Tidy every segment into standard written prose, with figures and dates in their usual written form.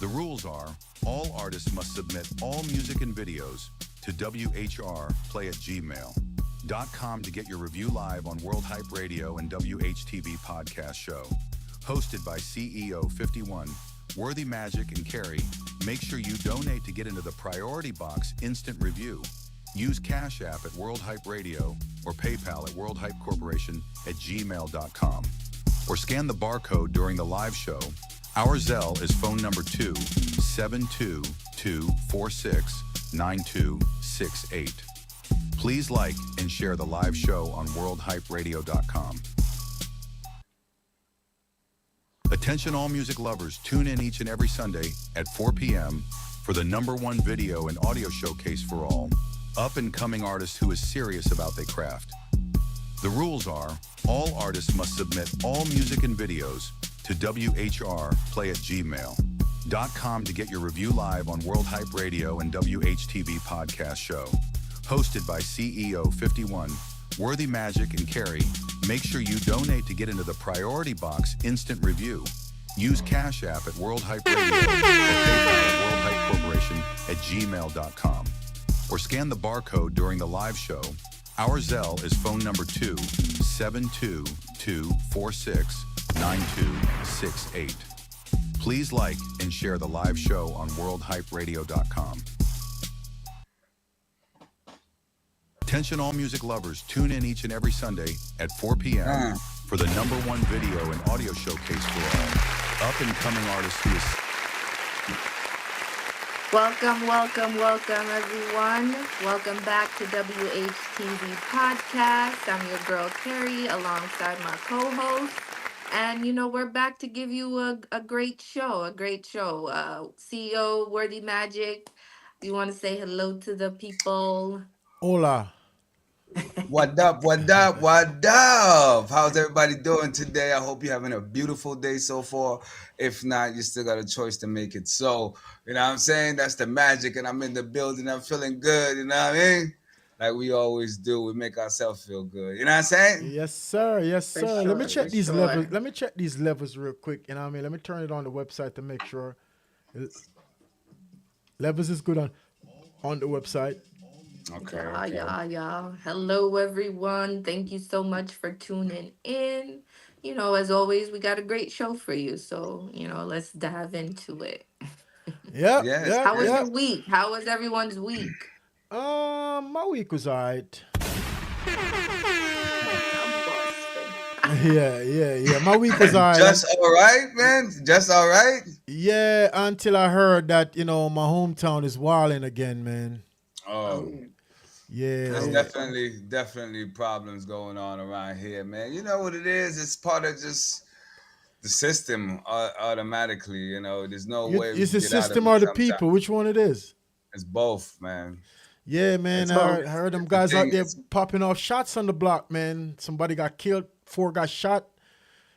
The rules are all artists must submit all music and videos to WHRplay@gmail.com to get your review live on World Hype Radio and WHTV Podcast Show. Hosted by CEO 51, Worthy Magic, and Carrie. Make sure you donate to get into the priority box instant review. Use Cash App at World Hype Radio or PayPal at worldhypecorporation@gmail.com. Or scan the barcode during the live show. Our Zelle is phone number 272-246-9268. Please like and share the live show on worldhyperadio.com. Attention all music lovers, tune in each and every Sunday at 4 p.m. for the #1 video and audio showcase for all up-and-coming artists who is serious about their craft. The rules are all artists must submit all music and videos to WHRplay@gmail.com to get your review live on World Hype Radio and WHTV Podcast Show. Hosted by CEO 51, Worthy Magic, and Carrie. Make sure you donate to get into the priority box instant review. Use Cash App at World Hype Radio or PayPal at worldhypecorporation@gmail.com. Or scan the barcode during the live show. Our Zelle is phone number 272-246-9268. Please like and share the live show on worldhyperadio.com. Attention all music lovers, tune in each and every Sunday at 4 p.m. for the #1 video and audio showcase for all up-and-coming artists who is... Welcome, everyone. Welcome back to WHTV Podcast. I'm your girl, Carrie, alongside my co-host. And, we're back to give you a great show, CEO Worthy Magic, you want to say hello to the people? Hola. What up? How's everybody doing today? I hope you're having a beautiful day so far. If not, you still got a choice to make it so. You know what I'm saying? That's the magic, and I'm in the building. I'm feeling good, you know what I mean? Like we always do. We make ourselves feel good. You know what I'm saying? Yes, sir. Sure, Let me check these sure. levels. Let me check these levels real quick. You know what I mean? Let me turn it on the website to make sure. Levels is good on the website. Okay. Yeah. Hello, everyone. Thank you so much for tuning in. As always, we got a great show for you. So, let's dive into it. Yeah. Yes. Yeah. How was yeah. your week? How was everyone's week? My week was alright. I'm busting. Yeah. My week was alright. Just all right, man. Just all right. Yeah, until I heard that my hometown is wilding again, man. Oh. Yeah. There's definitely problems going on around here, man. You know what it is? It's part of just the system automatically. There's no way. It's the system or the people? Which one it is? It's both, man. Yeah, man. I heard them guys out there popping off shots on the block, man. Somebody got killed. 4 got shot.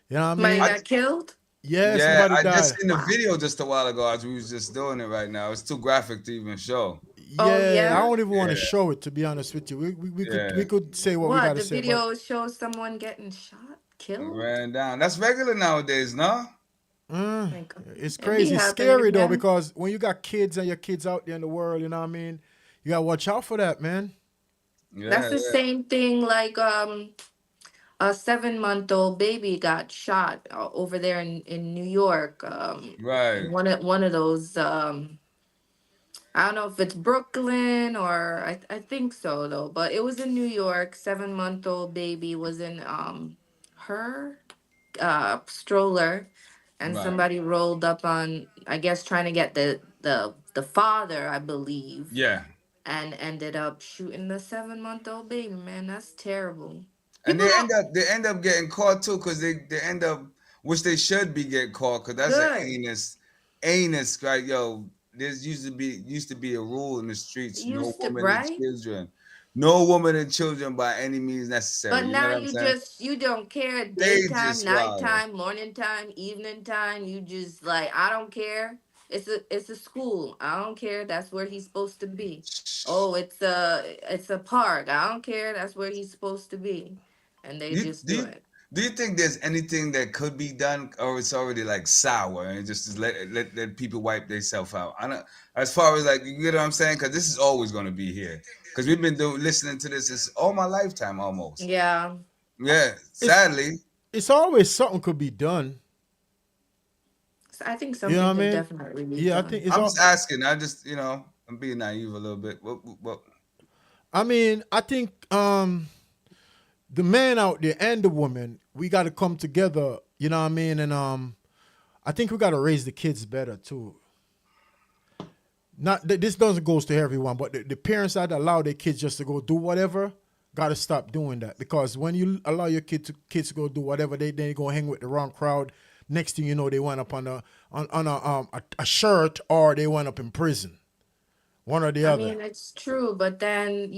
You know what I mean? Somebody got killed? Yeah, Yeah, somebody I died. just seen the video just a while ago as we was just doing it right now. It's too graphic to even show. Yeah, I don't even want to show it, to be honest with you. We could say what we got to say. The video shows someone getting shot, killed? Ran down. That's regular nowadays, no? It's crazy. It's scary, though, because when you got kids and your kids out there in the world, you know what I mean? You got to watch out for that, man. Yeah, That's the same thing like a 7-month-old baby got shot over there in New York. Right. One of those... I don't know if it's Brooklyn or I think so though, but it was in New York. 7-month-old baby was in her stroller, and somebody rolled up on, I guess, trying to get the father, I believe. Yeah. And ended up shooting the 7-month-old baby. Man, that's terrible. And they end up getting caught too, because they end up, which they should be getting caught, because that's an anus, right? Yo. There used to be a rule in the streets: no women and children, no woman and children by any means necessary. But now you don't care. Daytime, nighttime, morning time, evening time. You just like, I don't care. It's a school. I don't care. That's where he's supposed to be. Oh, it's a park. I don't care. That's where he's supposed to be. And they just do it. Do you think there's anything that could be done, or it's already like sour and just let people wipe themselves out? I don't. As far as like, you get what I'm saying? Because this is always going to be here. Because we've been listening to this all my lifetime almost. Yeah. Yeah, It's sadly. it's always something could be done. I think You know what something I could mean? definitely be Yeah, I think done. it's I'm all. just asking. I just, I'm being naive a little bit. What? I mean, I think the man out there and the woman, we got to come together. You know what I mean? And I think we got to raise the kids better too. Not that this doesn't goes to everyone, but the parents that allow their kids just to go do whatever, got to stop doing that, because when you allow your kids to go do whatever, they go hang with the wrong crowd. Next thing you know, they went up on a shirt, or they went up in prison, one or the I other. mean, it's true, but then,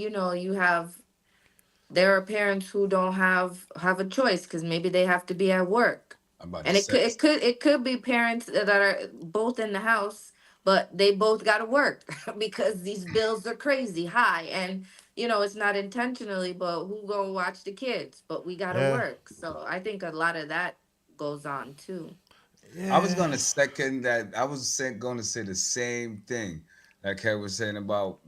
there are parents who don't have a choice because maybe they have to be at work. I'm about to And it say. could it could it could be parents that are both in the house, but they both got to work because these bills are crazy high, and it's not intentionally, but who gonna watch the kids? But we got to Yeah, work. So I think a lot of that goes on too. I was yeah, gonna second that. I was going to say the same thing that Kerry was saying about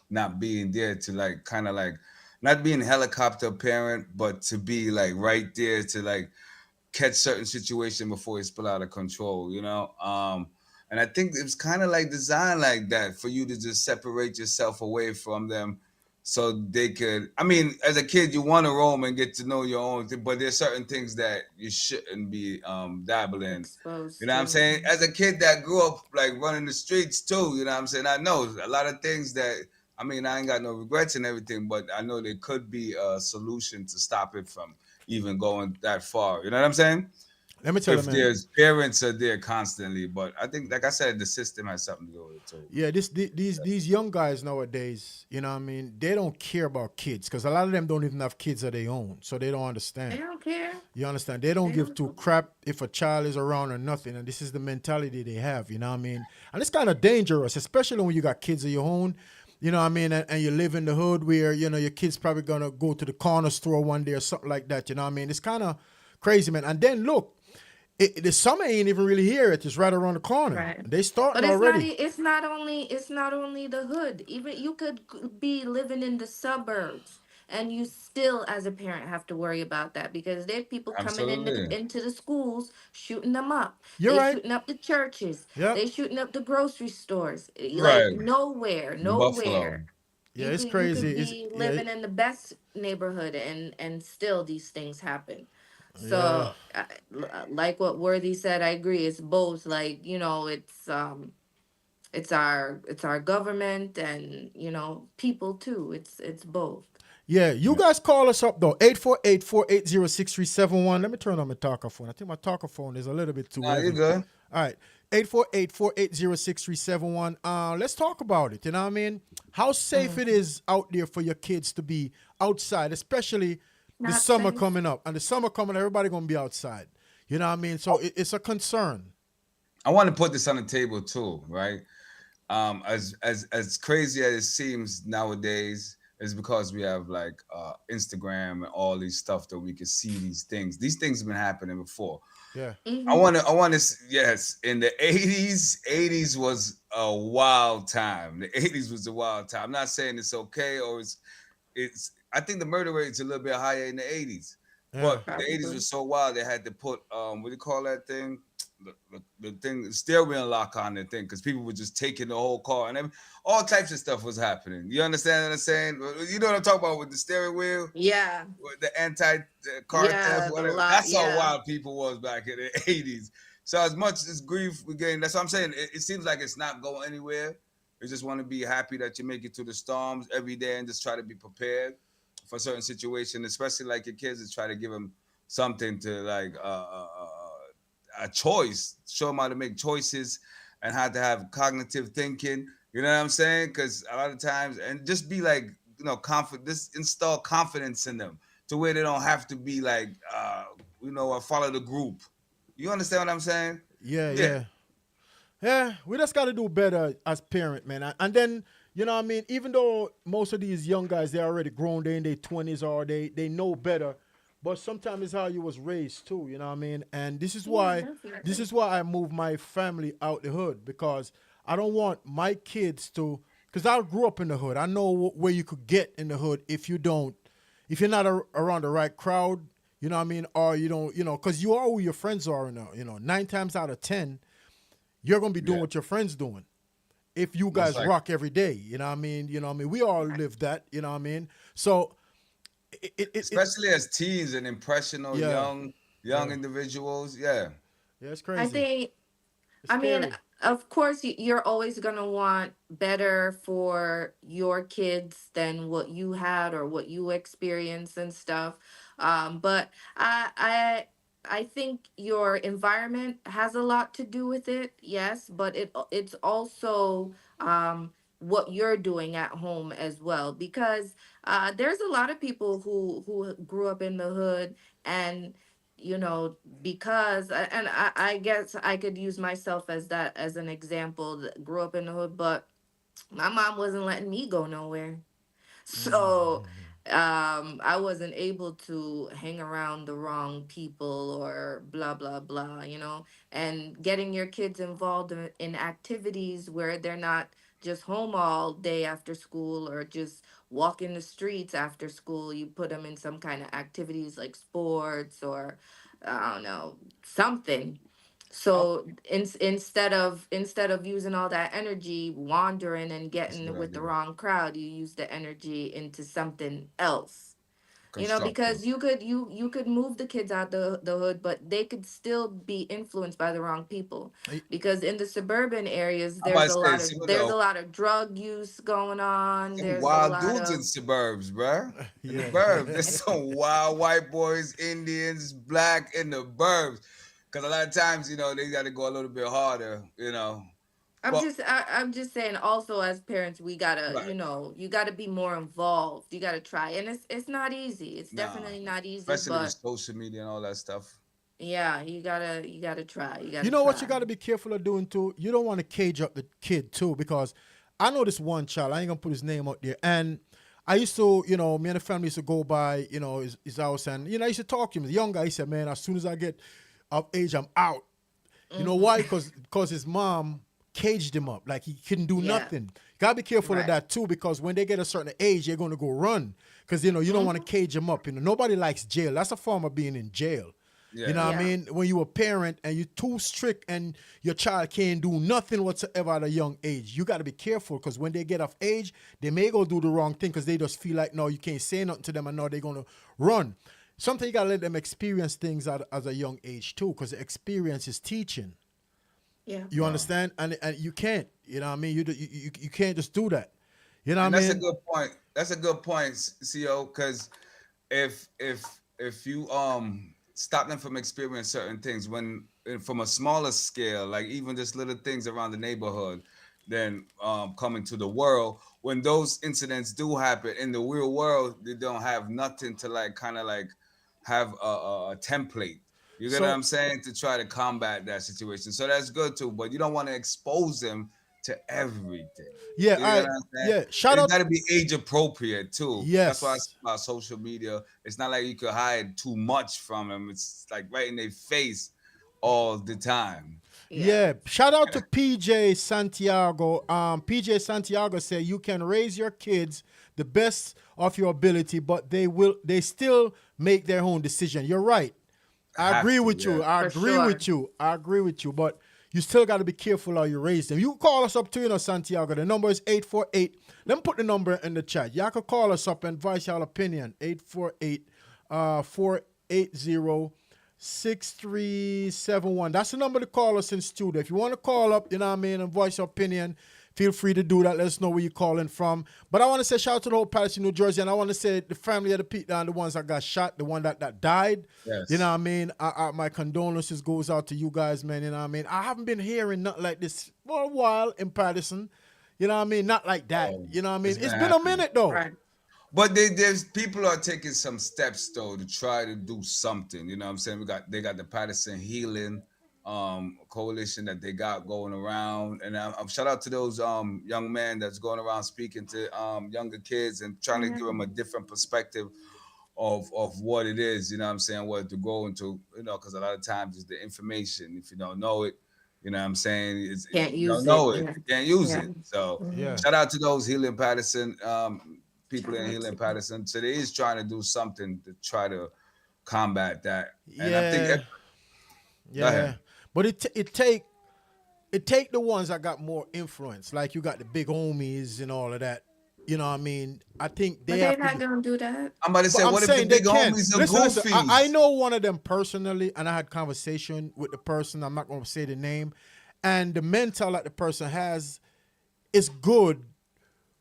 not being there to like kind of like not being helicopter parent, but to be like right there to like catch certain situation before it spill out of control. And I think it's kind of like designed like that for you to just separate yourself away from them so they could. I mean, as a kid, you want to roam and get to know your own thing, but there's certain things that you shouldn't be dabbling in. You Exposed know what I'm to. saying? As a kid that grew up like running the streets too, you know what I'm saying? I know a lot of things that, I mean, I ain't got no regrets and everything, but I know there could be a solution to stop it from even going that far. You know what I'm saying? let me tell you, If man. there's parents are there constantly, but I think, like I said, the system has something to do with it too. Yeah, these young guys nowadays, you know what I mean, they don't care about kids, because a lot of them don't even have kids of their own, so they don't They understand. don't care. You understand? They don't They give don't. two crap if a child is around or nothing, and this is the mentality they have. You know what I mean? And it's kind of dangerous, especially when you got kids of your own. You know what I mean? And you live in the hood where your kid's probably gonna go to the corner store one day or something like that. You know what I mean? It's kind of crazy, man. And then look, the summer ain't even really here. It's right around the corner. Right. They But starting it's not already. e- it's not only the hood. Even you could be living in the suburbs, and you still as a parent have to worry about that because there are people coming Absolutely. into the schools shooting them up. You're They right. shooting up the churches. Yep. They shooting up the grocery stores. Like Right. nowhere, Buffalo. nowhere. Yeah, it's You crazy. could be Yeah, living in the best neighborhood and still these things happen. yeah. So, like what Worthy said, I agree. It's both. Like it's our government and people too. It's both. Yeah, you guys call us up though. 848-480-6371. Let me turn on my talker phone. I think my talker phone is a little bit too Nah, you heavy. good. All right. 848-480-6371. Let's talk about it. You know what I mean? How safe it Mhm. is out there for your kids to be outside, especially the Not summer safe. coming up. And the summer coming, everybody gonna be outside. You know what I mean? So it's a concern. I want to put this on the table too, right? As crazy as it seems nowadays, is because we have like Instagram and all these stuff that we can see these things. These things have been happening before. Yeah. Hmm. I want to, yes, in the 80s was a wild time. The 80s was a wild time. I'm not saying it's okay or I think the murder rate is a little bit higher in the 80s. Yeah. But the 80s Probably. was so wild they had to put what do you call that thing? The thing, the steering wheel lock on the thing, because people were just taking the whole car and all types of stuff was happening. You understand what I'm saying? You know what I'm talking about with the steering wheel? Yeah. With the anti car theft, Yeah. The whatever. lot. That's how Yeah. wild people was back in the 80s. So as much as grief we gain, that's what I'm saying. It seems like it's not going anywhere. You just want to be happy that you make it through the storms every day and just try to be prepared for certain situations, especially like your kids, to try to give them something to like a choice, show them how to make choices and how to have cognitive thinking. You know what I'm saying? Because a lot of times, and just be like, confident. Just install confidence in them to where they don't have to be like, follow the group. You understand what I'm saying? Yeah, Yeah, yeah. Yeah, we just got to do better as parent, man. And then, you know what I mean, even though most of these young guys, they're already grown, they're in their 20s or they know better, but sometimes it's how you was raised too. You know what I mean? And Yeah, this definitely. is why I moved my family out the hood because I don't want my kids to. Because I grew up in the hood. I know where you could get in the hood if you don't, if you're not around the right crowd. You know what I mean? Or you don't, because you are who your friends are. Nine times out of 10, you're gonna be doing Yeah, what your friends doing if you most guys like rock every day. You know what I mean? We all live that. You know what I mean? So it especially as teens and impressional yeah, young yeah, individuals. Yeah, yeah. It's I crazy. think, It's I mean, scary. of course, you're always going to want better for your kids than what you had or what you experienced and stuff. But I think your environment has a lot to do with it, yes, but it's also what you're doing at home as well. Because there's a lot of people who grew up in the hood and because I guess I could use myself as that as an example that grew up in the hood, but my mom wasn't letting me go nowhere. So I wasn't able to hang around the wrong people or blah blah blah, and getting your kids involved in activities where they're not just home all day after school or just walking the streets after school. You put them in some kind of activities like sports or I don't know, something. Oh, So instead of using all that energy wandering and that's a getting good with the idea. wrong crowd, you use the energy into something else. Constructive. Because you could move the kids out the hood, but they could still be influenced by the wrong people. y- Because in the suburban areas, I'm there's about a to say, lot of some there's a lot of drug use going on. some There's a wild lot dudes in of suburbs, bruh. In the yeah. burbs, there's some wild white boys, Indians, black in the burbs. Because a lot of times, they got to go a little bit harder, I'm But just I'm just saying also as parents we gotta right, you gotta be more involved. You gotta try, and it's not easy. It's nah, definitely not easy, especially with but social media and all that stuff. yeah, you gotta try. You You gotta know what you try. got to be careful of doing too? You don't want to cage up the kid too, because I know this one child. I ain't gonna put his name out there. And I used to, me and the family used to go by, his house, and I used to talk to him. The young guy, he said, "Man, as soon as I get of age, I'm out." You know Hmm. why? Because his mom caged him up, like he couldn't do Yeah. nothing. Gotta be careful of Right. that too, because when they get a certain age, they're gonna go run. Because you don't want to Hmm. cage them up. Nobody likes jail. That's a form of being in jail. You know Yeah, what I Yeah. mean? When you a parent and you're too strict and your child can't do nothing whatsoever at a young age, you got to be careful because when they get of age, they may go do the wrong thing because they just feel like, no, you can't say nothing to them and now they're going to run. Sometimes you got to let them experience things at a young age too because experience is teaching. Yeah. You wow. understand? And you can't, you know what I mean? You can't just do that. You know what And I that's a mean? good point. That's a good point, Co. Because if you stop them from experiencing certain things from a smaller scale, like even just little things around the neighborhood, then coming to the world, when those incidents do happen in the real world, they don't have nothing to like kind of like have a template. You get what So, I'm saying? To try to combat that situation. So that's good too, but you don't want to expose them to everything. yeah, You all get right. what I'm saying? Yeah, shout And it out. got to be age appropriate too. That's why I Yes. say about social media. It's not like you could hide too much from them. It's like right in their face all the time. Yeah. Yeah, shout out to PJ Santiago. PJ Santiago said you can raise your kids the best of your ability, but they still make their own decision. You're right. I Have agree to, with yeah. you. I For agree sure. with you. I agree with you. But you still got to be careful how you raise them. You can call us up too, Santiago. The number is 848. Let me put the number in the chat. Y'all can call us up and voice your opinion. 848 480 6371. That's the number to call us in studio. If you want to call up, and voice your opinion, feel free to do that. Let us know where you're calling from. But I want to say shout out to the whole Patterson, New Jersey, and I want to say the family of the ones that got shot, the one that died. You know Yes. what I mean? My condolences goes out to you guys, man. You know what I mean? I haven't been hearing nothing like this for a while in Patterson. You know what I mean? Not like that. Oh, You know what I mean? it's been It's been a happening. minute though. Right. But there's people are taking some steps though to try to do something. You know what I'm saying? They got the Patterson Healing coalition that they got going around, and I'm shout out to those young men that's going around speaking to younger kids and trying to give them a different perspective of what it is, you know what I'm saying, what to go into, you know, because a lot of times it's the information. If you don't know it, you know what I'm saying, Can't you don't use it. know it, Yeah. you can't use Yeah. it. So Yeah. shout out to those Healing Patterson, people Shout in out Healing to- Patterson. So they is trying to do something to try to combat that. And I think, Yeah. go Yeah. ahead. But it take the ones that got more influence, like you got the big homies and all of that. You know what I mean? I think they But they're have to not be. gonna do that. I'm about to But say, I'm what if the saying they big can. homies are Listen. I goofies? know one of them personally, and I had conversation with the person. I'm not going to say the name, and the mental that the person has is good.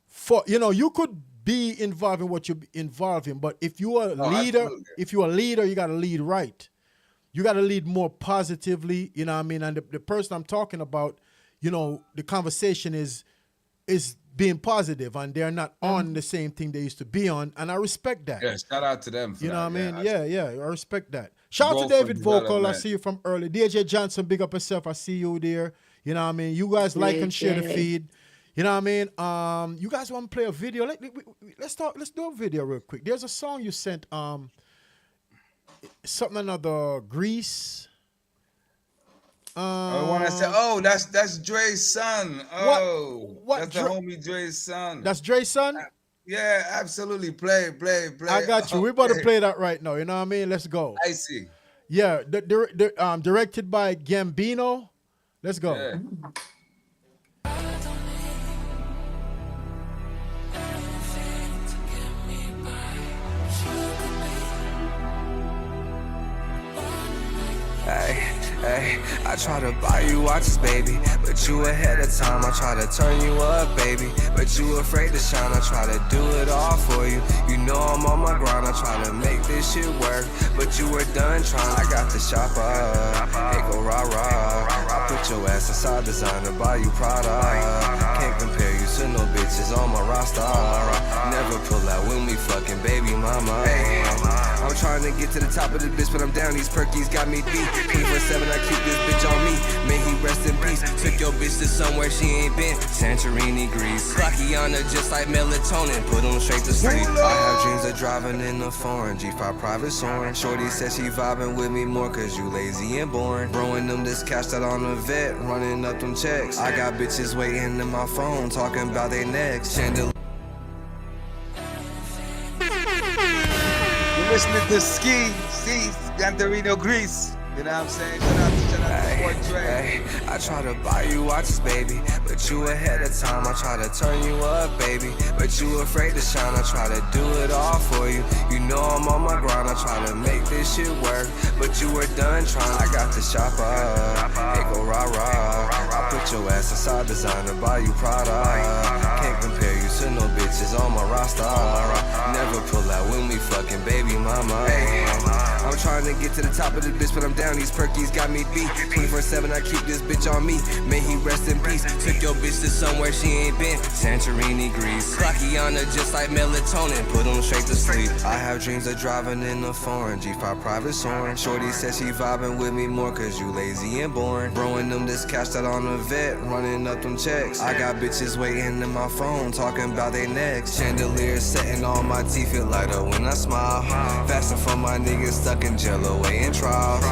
For you could be involved in what you're involved in, but if you are a Oh, leader, absolutely. you got to lead right. You got to lead more positively. You know what I mean? And the person I'm talking about, the conversation is being positive, and they're not on the same thing they used to be on, and I respect that. Yeah, shout out to them for You know that. what I mean? Yeah, Yeah, I respect that. Shout out to growth and David Vocal. I development. see you from early. DJ Johnson, big up yourself. I see you there. You know what I mean? You guys like and share the JJ. feed. You know what I mean? You guys want to play a video? Let's do a video real quick. There's a song you sent. Something another Grease. I want to say, oh, that's Dre's son. Oh, what that's the homie Dre's son. That's Dre's son? Yeah, absolutely. Play. I got you. We about to play that right now. You know what I mean? Let's go. I see. Yeah, directed by Gambino. Let's go. Yeah. Hey, I try to buy you watches, baby, but you ahead of time. I try to turn you up, baby, but you afraid to shine. I try to do it all for you. You know I'm on my grind. I try to make this shit work, but you were done trying. I got the shop up, hey go rah-rah. I put your ass inside designer, buy you Prada. Can't compare you to no bitches on my roster. Never pull out when we fucking baby mama. I'm trying to get to the top of the bitch, but I'm down. These perkies got me beat. 24/7, I keep this bitch on me. May he rest in peace. Took your bitch to somewhere she ain't been. Santorini, Greece. Clockiana just like melatonin. Put them straight to sleep. I have dreams of driving in a foreign G5 private soaring. Shorty said she vibing with me more cause you lazy and boring. Throwing them this cash out on the vet. Running up them checks. I got bitches waiting in my phone. Talking about they next. Chandelier. You're listening to Ski, Santorino, Greece. You know what I'm saying? Shout out to boy Dre. Hey, I try to buy you watches, baby, but you ahead of time. I try to turn you up, baby, but you afraid to shine. I try to do it all for you. You know I'm on my grind. I try to make this shit work, but you were done trying. I got the shop up, hey go rah-rah. I put your ass inside designer, buy you Prada. Can't compare you to no bitches on my roster. Never pull out when we fucking baby mama. I'm trying to get to the top of the bitch, but I'm down. These perkies got me beat. 24/7, I keep this bitch on me. May he rest in peace. Took your bitch to somewhere she ain't been. Santorini, Greece. Clockiana just like melatonin. Put them straight to sleep. I have dreams of driving in a foreign G5 private soaring. Shorty said she vibing with me more cause you lazy and boring. Throwing them this cash out on the vet. Running up them checks. I got bitches waiting in my phone. Talking about they next. Chandelier setting on my teeth. Feel lighter when I smile. Fasting for my niggas stuck in jail away in trials.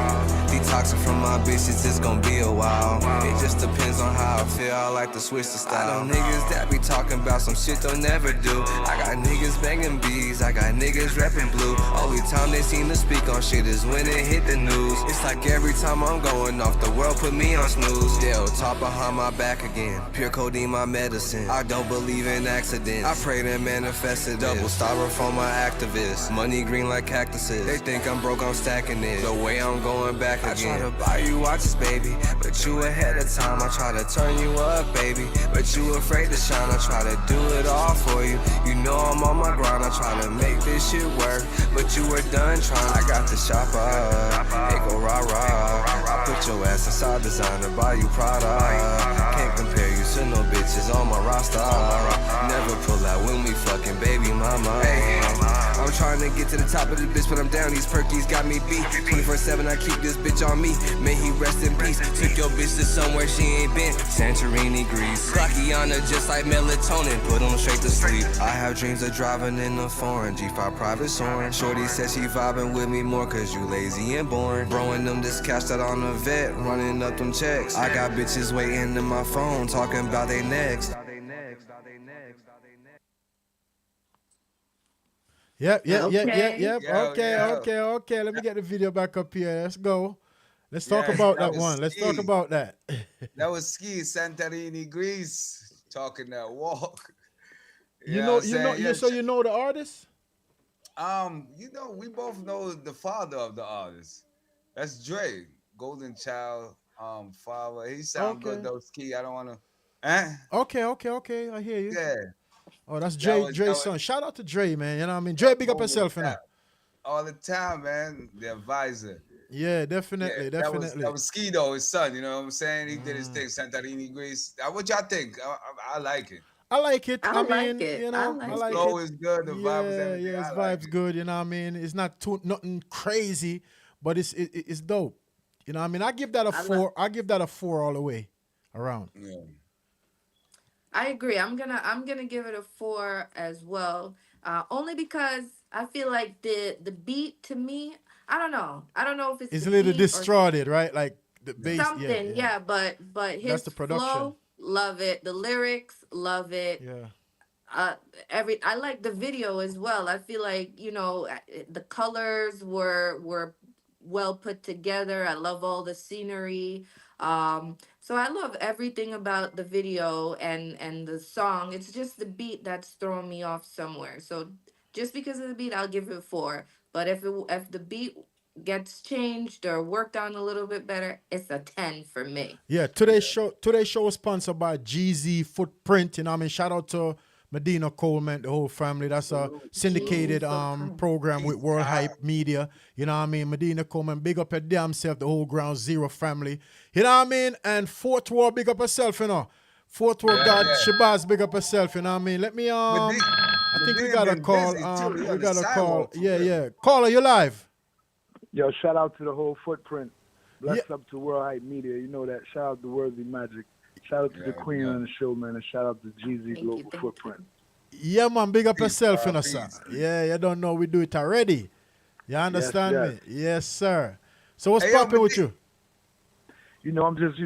Detoxing from my bitches, it's gon' be a while. It just depends on how I feel, I like to switch the style. I know niggas that be talking about some shit they'll never do. I got niggas banging bees, I got niggas rapping blue. Only time they seem to speak on shit is when it hit the news. It's like every time I'm going off, the world put me on snooze. They'll talk behind my back again, pure codeine my medicine. I don't believe in accidents, I pray to manifest it. Double styrofoam my activists, money green like cactuses. They think I'm broke, I'm stacking it, the way I'm going back again. I try to buy you watches, baby, but you ahead of time. I try to turn you up, baby, but you afraid to shine. I try to do it all for you. You know I'm on my grind. I try to make this shit work, but you were done trying. I got the shop up, hey go rah-rah. I put your ass inside designer, buy you Prada. Can't compare you to with no bitches on my roster. Never pull out when we fucking baby mama. I'm trying to get to the top of the bitch, but I'm down. These perkies got me beat. 24/7, I keep this bitch on me. May he rest in peace. Took your bitch to somewhere she ain't been. Santorini, Greece. Glockiana just like melatonin. Put him straight to sleep. I have dreams of driving in a foreign G5 private soaring. Shorty said she vibing with me more cause you lazy and boring. Throwing them this cash out on the vet, running up them checks. I got bitches waiting in my phone, talking about they next. Yep. Okay. Okay. Let me get the video back up here. Let's go. Let's talk about that one. Let's talk about that. That was Ski, Santorini, Greece, talking that walk. You know, Yeah, so you know the artist? we both know the father of the artist. That's Dre, Golden Child, father. He sound good Okay. though, Ski. I don't wanna Okay. I hear you. Yeah. Oh, that's That was Dre's son. Shout out to Dre, man. You know what I mean? Dre, big up all the yourself, you know. time. All the time, man. The advisor. Yeah, Yeah, definitely. that was Ski though, his son. You know what I'm saying? He did his thing, Santorini, Greece. What y'all think? I like it. I like it. I I like mean, it. you I know, I The like like it. it. flow is good. The vibe is everything. His I like vibe's it. good. You know what I mean? It's not nothing crazy, but it's dope. You know what I mean? I give that a I love. 4. I give that a 4 all the way around. Yeah. I agree. I'm gonna give it a 4 as well. Only because I feel like the beat to me, I don't know. I don't know if it's It's the a little beat or distorted, right? Like the Yeah. bass. Yeah, something. yeah. Yeah, but That's his the production. flow, love it. The lyrics, love it. Yeah. uh I like the video as well. I feel like, the colors were well put together. I love all the scenery. So I love everything about the video and the song. It's just the beat that's throwing me off somewhere. So just because of the beat, I'll give it 4. But if the beat gets changed or worked on a little bit better, it's a 10 for me. Yeah, today's show was sponsored by GZ Footprint. You know what I mean? Shout out to Medina Coleman, the whole family. That's a Salute. GZ syndicated Footprint. program with Peace World out. Hype Media. You know what I mean? Medina Coleman, big up your damn self, the whole Ground Zero family. You know what I mean? And Fourth War, big up yourself, you know. Fourth War Yeah, God, yeah. Shabazz, big up yourself, you know what I mean? Let me Medina, I think we Medina got a been call. busy too. He We on the got a call. sidewalk for real. Yeah. Caller, you live. Yo, shout out to the whole footprint. Bless Yeah. up to World Hype Media. You know that. Shout out to Worthy Magic. Shout out to the Yeah, Queen yeah. on the show, man. And shout out to GZ Thank you. Global Thank Footprint. you. Yeah, man, big up Peace, yourself, you know, sir. peace. Yeah, you don't know we do it already. You understand yes. me? Yes, sir. So what's Hey, yo, popping with Medina. you? You know, I'm just,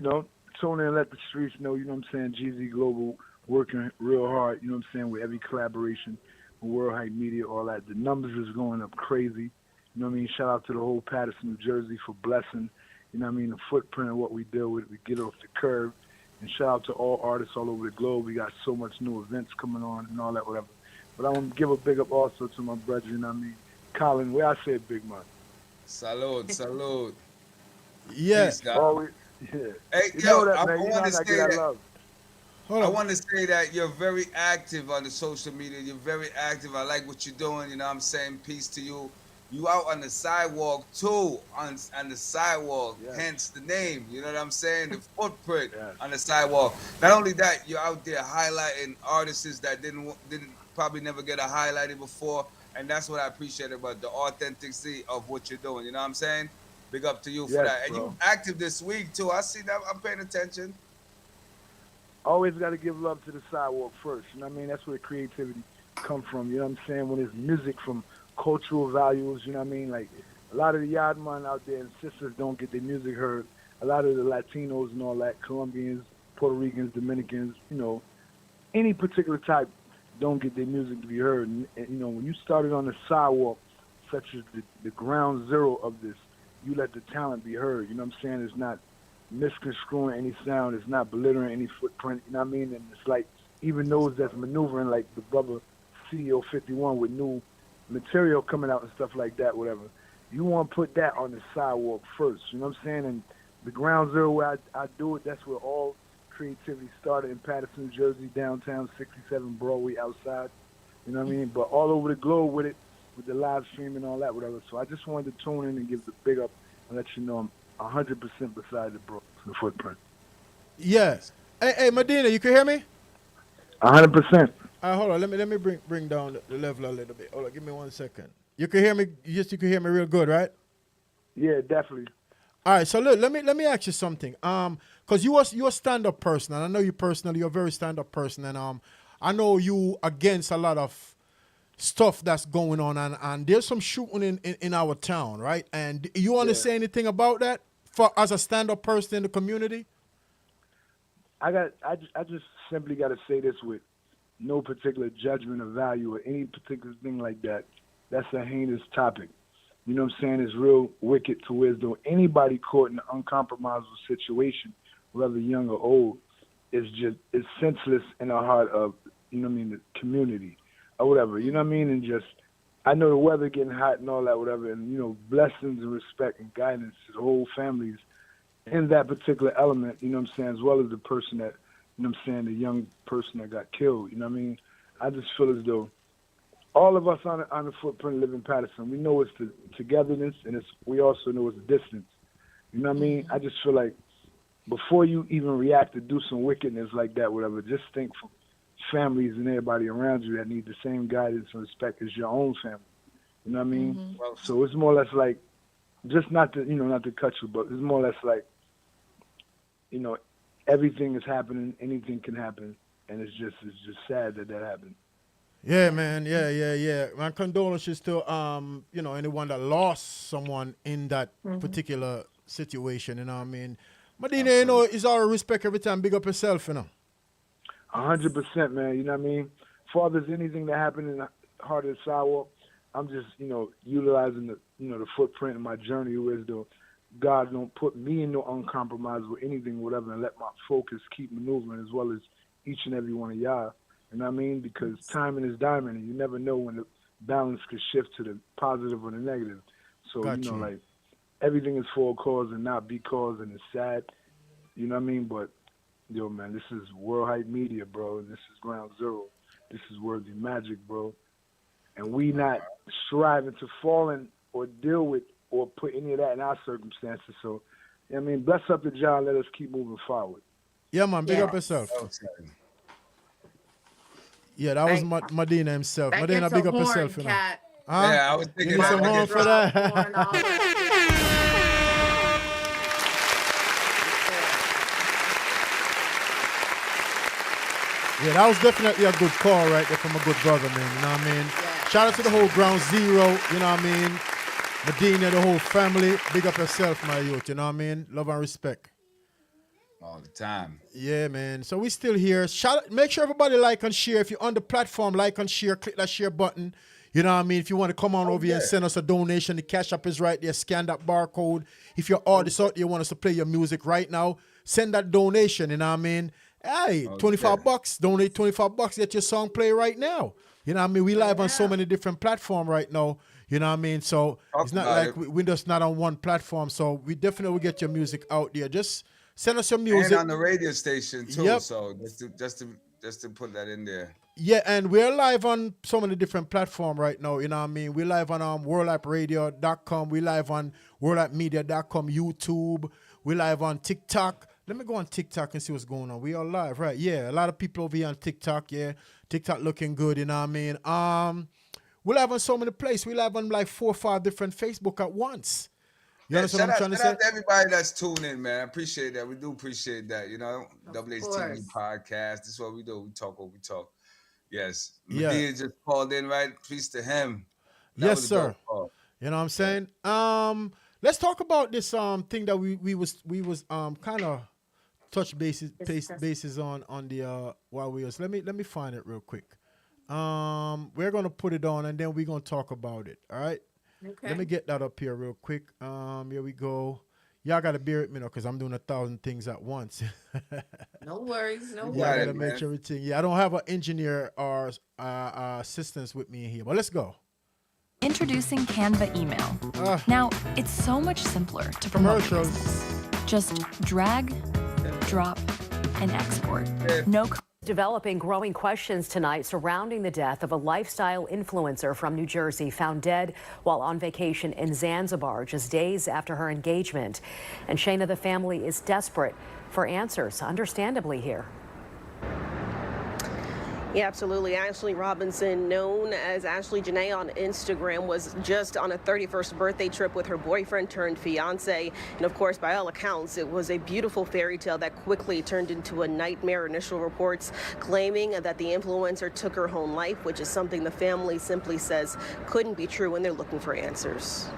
tuning in and let the streets know, you know what I'm saying, GZ Global working real hard, you know what I'm saying, with every collaboration with World Hype Media, all that. The numbers is going up crazy. You know what I mean? Shout out to the whole Patterson, New Jersey for blessing, you know what I mean, the footprint of what we deal with. We get off the curve. And shout out to all artists all over the globe. We got so much new events coming on and all that, whatever. But I want to give a big up also to my brother, you know what I mean, Colin, where I said big man. Salute. Yeah. Peace, God. Always, yeah. Hey, You yo, know that, I man. You know want I to got to say get that that. love. Hold I on. want to say that you're very active on the social media. You're very active. I like what you're doing. You know what I'm saying? Peace to you. You out on the sidewalk too, on the sidewalk, Yes. hence the name. You know what I'm saying? The footprint Yes. on the sidewalk. Not only that, you're out there highlighting artists that didn't probably never get a highlighted before, and that's what I appreciate about the authenticity of what you're doing. You know what I'm saying? Big up to you for Yes, that. And bro. you active this week too. I see that. I'm paying attention. Always got to give love to the sidewalk first. You know what I mean? That's where creativity come from. You know what I'm saying? When it's music from cultural values, you know what I mean? Like a lot of the yard man out there and sisters don't get their music heard. A lot of the Latinos and all that, Colombians, Puerto Ricans, Dominicans, any particular type don't get their music to be heard. And when you started on the sidewalk, such as the ground zero of this, you let the talent be heard. You know what I'm saying? It's not misconstruing any sound. It's not belittling any footprint. You know what I mean? And it's like even those that's maneuvering, like the brother CEO 51 with new material coming out and stuff like that, whatever. You want to put that on the sidewalk first. You know what I'm saying? And the ground zero where I do it, that's where all creativity started in Patterson, New Jersey, downtown, 67 Broadway, outside. You know what I mean? But all over the globe with it, with the live stream and all that, whatever. So I just wanted to tune in and give the big up and let you know I'm 100% beside the footprint. Yeah. Hey, Medina, you can hear me? 100%. Hold on. Let me bring down the level a little bit. Hold on, give me 1 second. You can hear me. You can hear me real good, right? Yeah, definitely. All right. So look, let me ask you something. Cause you're a stand-up person, and I know you personally. You're a very stand-up person, and I know you against a lot of stuff that's going on, and there's some shooting in our town, right? And you want to Yeah. say anything about that for as a stand-up person in the community? I just simply got to say this with no particular judgment or value or any particular thing like that. That's a heinous topic. You know what I'm saying? It's real wicked to where though anybody caught in an uncompromisable situation, whether young or old, is senseless in the heart of, you know what I mean, the community or whatever. You know what I mean? And just, I know the weather getting hot and all that, whatever, and, you know, blessings and respect and guidance to the whole families in that particular element, you know what I'm saying, as well as the person that, you know what I'm saying, the young person that got killed, you know what I mean? I just feel as though all of us on the footprint live in Patterson. We know it's the togetherness, and we also know it's the distance. You know what I mean? I just feel like before you even react to do some wickedness like that, whatever, just think for families and everybody around you that need the same guidance and respect as your own family. You know what I mean? Well, so it's more or less like, just not to cut you, but it's more or less like, you know, everything is happening, anything can happen, and it's just sad that happened. Yeah, man. Yeah. My condolences to anyone that lost someone in that particular situation. You know what I mean? Medina, you know, it's all respect every time. Big up yourself, you know. 100%, man. You know what I mean? As far as anything that happened in the heart of the sidewalk, I'm just, you know, utilizing the footprint in my journey, whereas though God don't put me in no uncompromisable anything, whatever, and let my focus keep maneuvering as well as each and every one of y'all. You know what I mean? Because timing is diamond, and you never know when the balance could shift to the positive or the negative. So, Got you know, you. like, everything is for a cause and not because, and it's sad. You know what I mean? But, yo, man, this is World Hype Media, bro. This is Ground Zero. This is Worthy Magic, bro. And we not striving to fall in or deal with or put any of that in our circumstances. So, you know what I mean? Bless up the job. Let us keep moving forward. Yeah, man. Big Yeah. up yourself. Okay. Yeah, that was Like, Medina himself. that Medina, gets big a up horn, yourself, you know. cat. Huh? Yeah, I was You thinking need that. some I horn guess- for that? Horn, all that. Yeah, that was definitely a good call right there from a good brother, man. You know what I mean? Yeah. Shout out to the whole Ground Zero, you know what I mean? Medina, the whole family. Big up yourself, my youth, you know what I mean? Love and respect. All the time. Yeah, man. So we still here. Make sure everybody like and share. If you're on the platform, like and share. Click that share button. You know what I mean? If you want to come on over here and send us a donation, the Cash App is right there. Scan that barcode. If you're artist out there, you want us to play your music right now, send that donation. You know what I mean? Hey, $25. Donate $25. Get your song play right now. You know what I mean? We live on so many different platforms right now. You know what I mean? So it's not like we're just not on one platform. So we definitely will get your music out there. Just send us your music. And on the radio station too. Yep. So just to put that in there. Yeah, and we're live on so many different platforms right now. You know what I mean? We're live on worldhyperadio.com. We're live on worldhypemedia.com, YouTube. We're live on TikTok. Let me go on TikTok and see what's going on. We are live, right? Yeah, a lot of people over here on TikTok. Yeah, TikTok looking good. You know what I mean? We're live on so many places. We live on like 4 or 5 different Facebook at once. You understand what I'm trying to say? Shout out to everybody that's tuning in, man. I appreciate that. We do appreciate that. You know, WHTV course. Podcast. This is what we do. We talk what we talk. Yes. Yeah. Medina just called in, right? Peace to him. That Yes, was a sir. dope call. You know what I'm saying? Let's talk about this thing that we was kind of touch bases on the while we was. Let me find it real quick. We're gonna put it on and then we're gonna talk about it. All right. Okay. Let me get that up here real quick. Here we go. Y'all gotta bear with me now because I'm doing 1,000 things at once. No worries. No Yeah, I worries. gotta make sure everything. Yeah, I don't have an engineer or assistants with me here, but let's go. Introducing Canva Email. Now, it's so much simpler to promote your Commercials. business. Just drag, drop, and export. No Developing growing questions tonight surrounding the death of a lifestyle influencer from New Jersey found dead while on vacation in Zanzibar just days after her engagement. And Shayna, the family is desperate for answers, understandably here. Yeah, absolutely. Ashley Robinson, known as Ashley Janae on Instagram, was just on a 31st birthday trip with her boyfriend turned fiance. And of course, by all accounts, it was a beautiful fairy tale that quickly turned into a nightmare. Initial reports claiming that the influencer took her own life, which is something the family simply says couldn't be true, and they're looking for answers.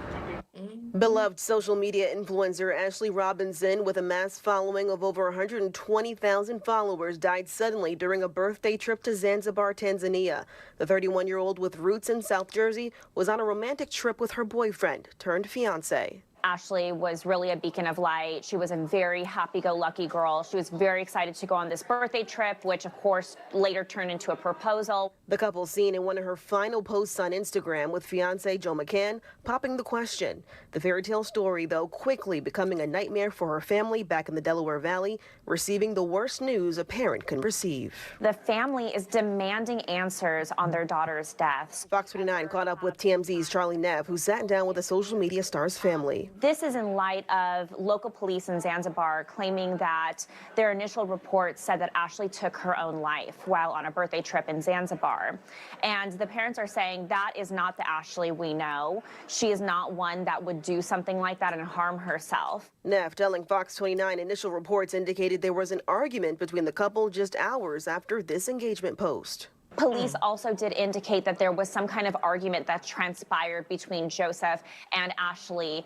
Beloved social media influencer Ashley Robinson, with a mass following of over 120,000 followers, died suddenly during a birthday trip to Zanzibar, Tanzania. The 31-year-old with roots in South Jersey was on a romantic trip with her boyfriend turned fiance. Ashley was really a beacon of light. She was a very happy-go-lucky girl. She was very excited to go on this birthday trip, which of course later turned into a proposal. The couple seen in one of her final posts on Instagram with fiance Joe McCann popping the question. The fairy tale story, though, quickly becoming a nightmare for her family back in the Delaware Valley, receiving the worst news a parent can receive. The family is demanding answers on their daughter's deaths. Fox 29 caught up with TMZ's Charlie Neff, who sat down with the social media star's family. This is in light of local police in Zanzibar claiming that their initial reports said that Ashley took her own life while on a birthday trip in Zanzibar. And the parents are saying that is not the Ashley we know. She is not one that would do something like that and harm herself. Neff telling Fox 29 initial reports indicated there was an argument between the couple just hours after this engagement post. Police also did indicate that there was some kind of argument that transpired between Joseph and Ashley,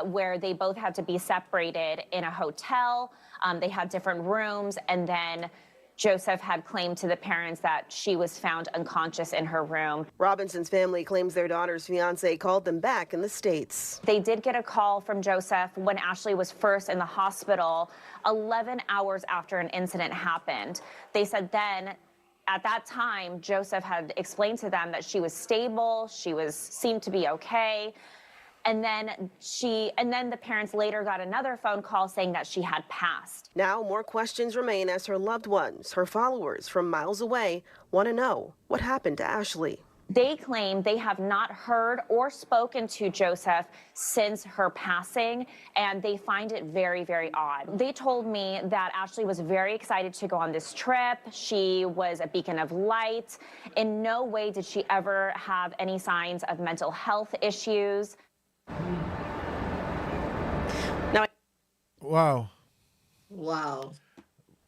where they both had to be separated in a hotel. They had different rooms, and then Joseph had claimed to the parents that she was found unconscious in her room. Robinson's family claims their daughter's fiance called them back in the States. They did get a call from Joseph when Ashley was first in the hospital 11 hours after an incident happened. They said then, at that time, Joseph had explained to them that she was stable, seemed to be okay. And then the parents later got another phone call saying that she had passed. Now more questions remain as her loved ones, her followers from miles away, want to know what happened to Ashley. They claim they have not heard or spoken to Joseph since her passing, and they find it very, very odd. They told me that Ashley was very excited to go on this trip. She was a beacon of light. In no way did she ever have any signs of mental health issues. Now, Wow. Wow.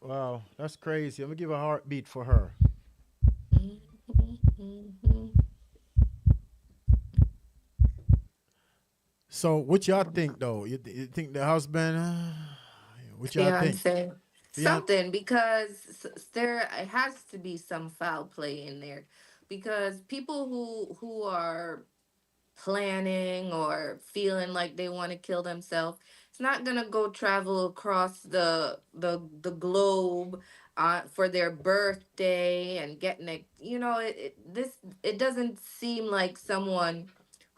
Wow. That's crazy. I'm going to give a heartbeat for her. So what y'all think, though? You think the husband, what y'all think? Something, because there has to be some foul play in there, because people who are planning or feeling like they want to kill themselves, it's not gonna go travel across the globe for their birthday and getting it. It doesn't seem like someone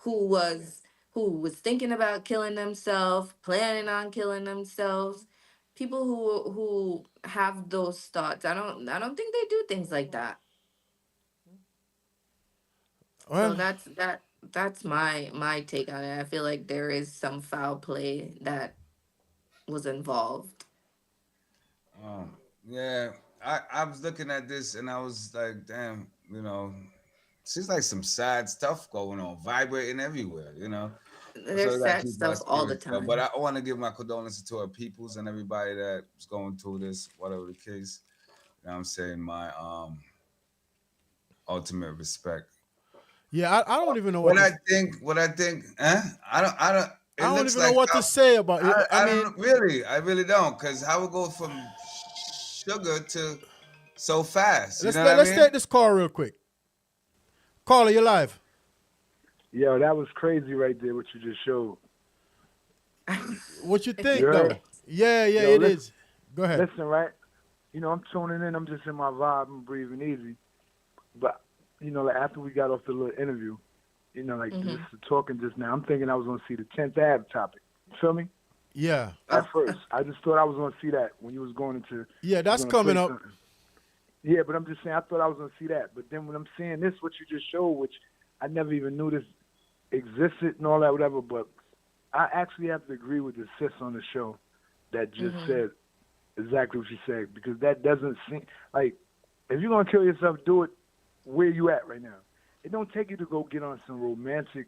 who was thinking about killing themselves, planning on killing themselves. People who have those thoughts, I don't think they do things like that. Well, So that's my take on it. I feel like there is some foul play that was involved. Yeah, I was looking at this and I was like, damn, seems like some sad stuff going on, vibrating everywhere, There's So that sad keeps stuff my all the spirits up. time. But I want to give my condolences to our peoples and everybody that's going through this, whatever the case. I'm saying my ultimate respect. yeah, I don't even know What I think, I don't. It I don't looks even know like what to say about it. I don't really. I really don't, because how it go from sugar to so fast? Let's take this call real quick. Caller, you live. Yo, that was crazy right there, what you just showed. What you think, You though? heard? Yeah, Yo, it listen- is. Go ahead. Listen, right? I'm tuning in. I'm just in my vibe. I'm breathing easy. But, like after we got off the little interview, just talking just now, I'm thinking I was going to see the 10th Ave topic. You feel me? Yeah. At first. I just thought I was going to see that when you was going into... Yeah, that's you was gonna coming say up. something. Yeah, but I'm just saying, I thought I was gonna see that. But then when I'm seeing this, what you just showed, which I never even knew this existed and all that, whatever. But I actually have to agree with the sis on the show that just said exactly what she said, because that doesn't seem like, if you're gonna kill yourself, do it where you at right now. It don't take you to go get on some romantic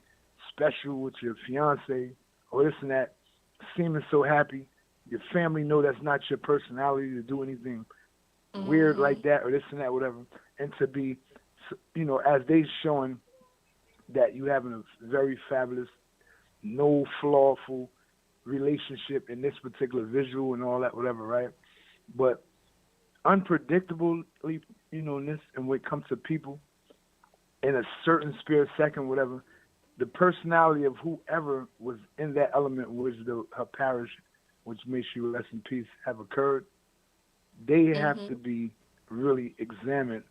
special with your fiance or this and that, seeming so happy. Your family know that's not your personality to do anything weird like that or this and that, whatever. And to be, you know, as they showing that you having a very fabulous, no flawful relationship in this particular visual and all that, whatever, right? But unpredictably, you know, in this, and when it comes to people, in a certain spare second, whatever, the personality of whoever was in that element, which her parish, which may she rest in peace, have occurred, they have to be really examined,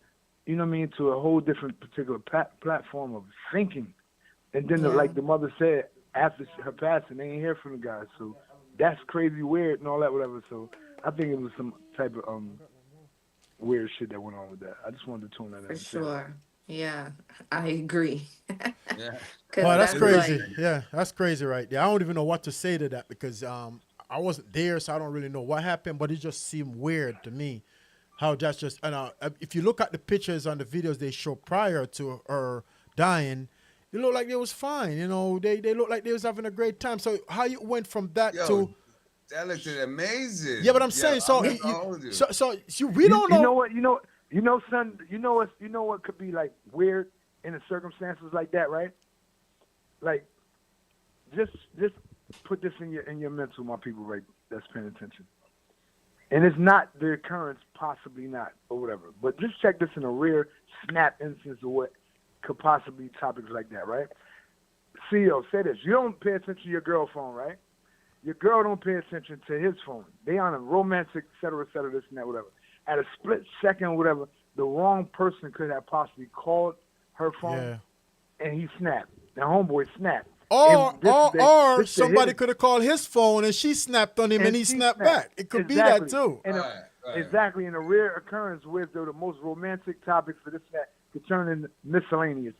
you know what I mean, to a whole different particular platform of thinking. And then, like the mother said, after her passing, they ain't hear from the guy. So that's crazy weird and all that, whatever. So I think it was some type of weird shit that went on with that. I just wanted to tune that in. For sure. Yeah, I agree. Yeah. Well, that's crazy. Like, Yeah, that's crazy right there. I don't even know what to say to that because I wasn't there, so I don't really know what happened, but it just seemed weird to me how that's just, and if you look at the pictures on the videos they show prior to her dying, it looked like they was fine. You know, they looked like they was having a great time. So how you went from that to... That looked amazing. Yeah, but I'm saying, so we don't know. You know, son, you know what could be like weird in the circumstances like that, right? Like, just put this in your mental, my people, right? That's paying attention. And it's not the occurrence, possibly not, or whatever. But just check this in a rare snap instance of what could possibly topics like that, right? CEO, say this. You don't pay attention to your girl phone, right? Your girl don't pay attention to his phone. They on a romantic, et cetera, this and that, whatever. At a split second, whatever, the wrong person could have possibly called her phone, and he snapped. The homeboy snapped. Or somebody could have called his phone and she snapped on him and he snapped back. It could be that too. And exactly. In a rare occurrence where the most romantic topics for this and that could turn into miscellaneous.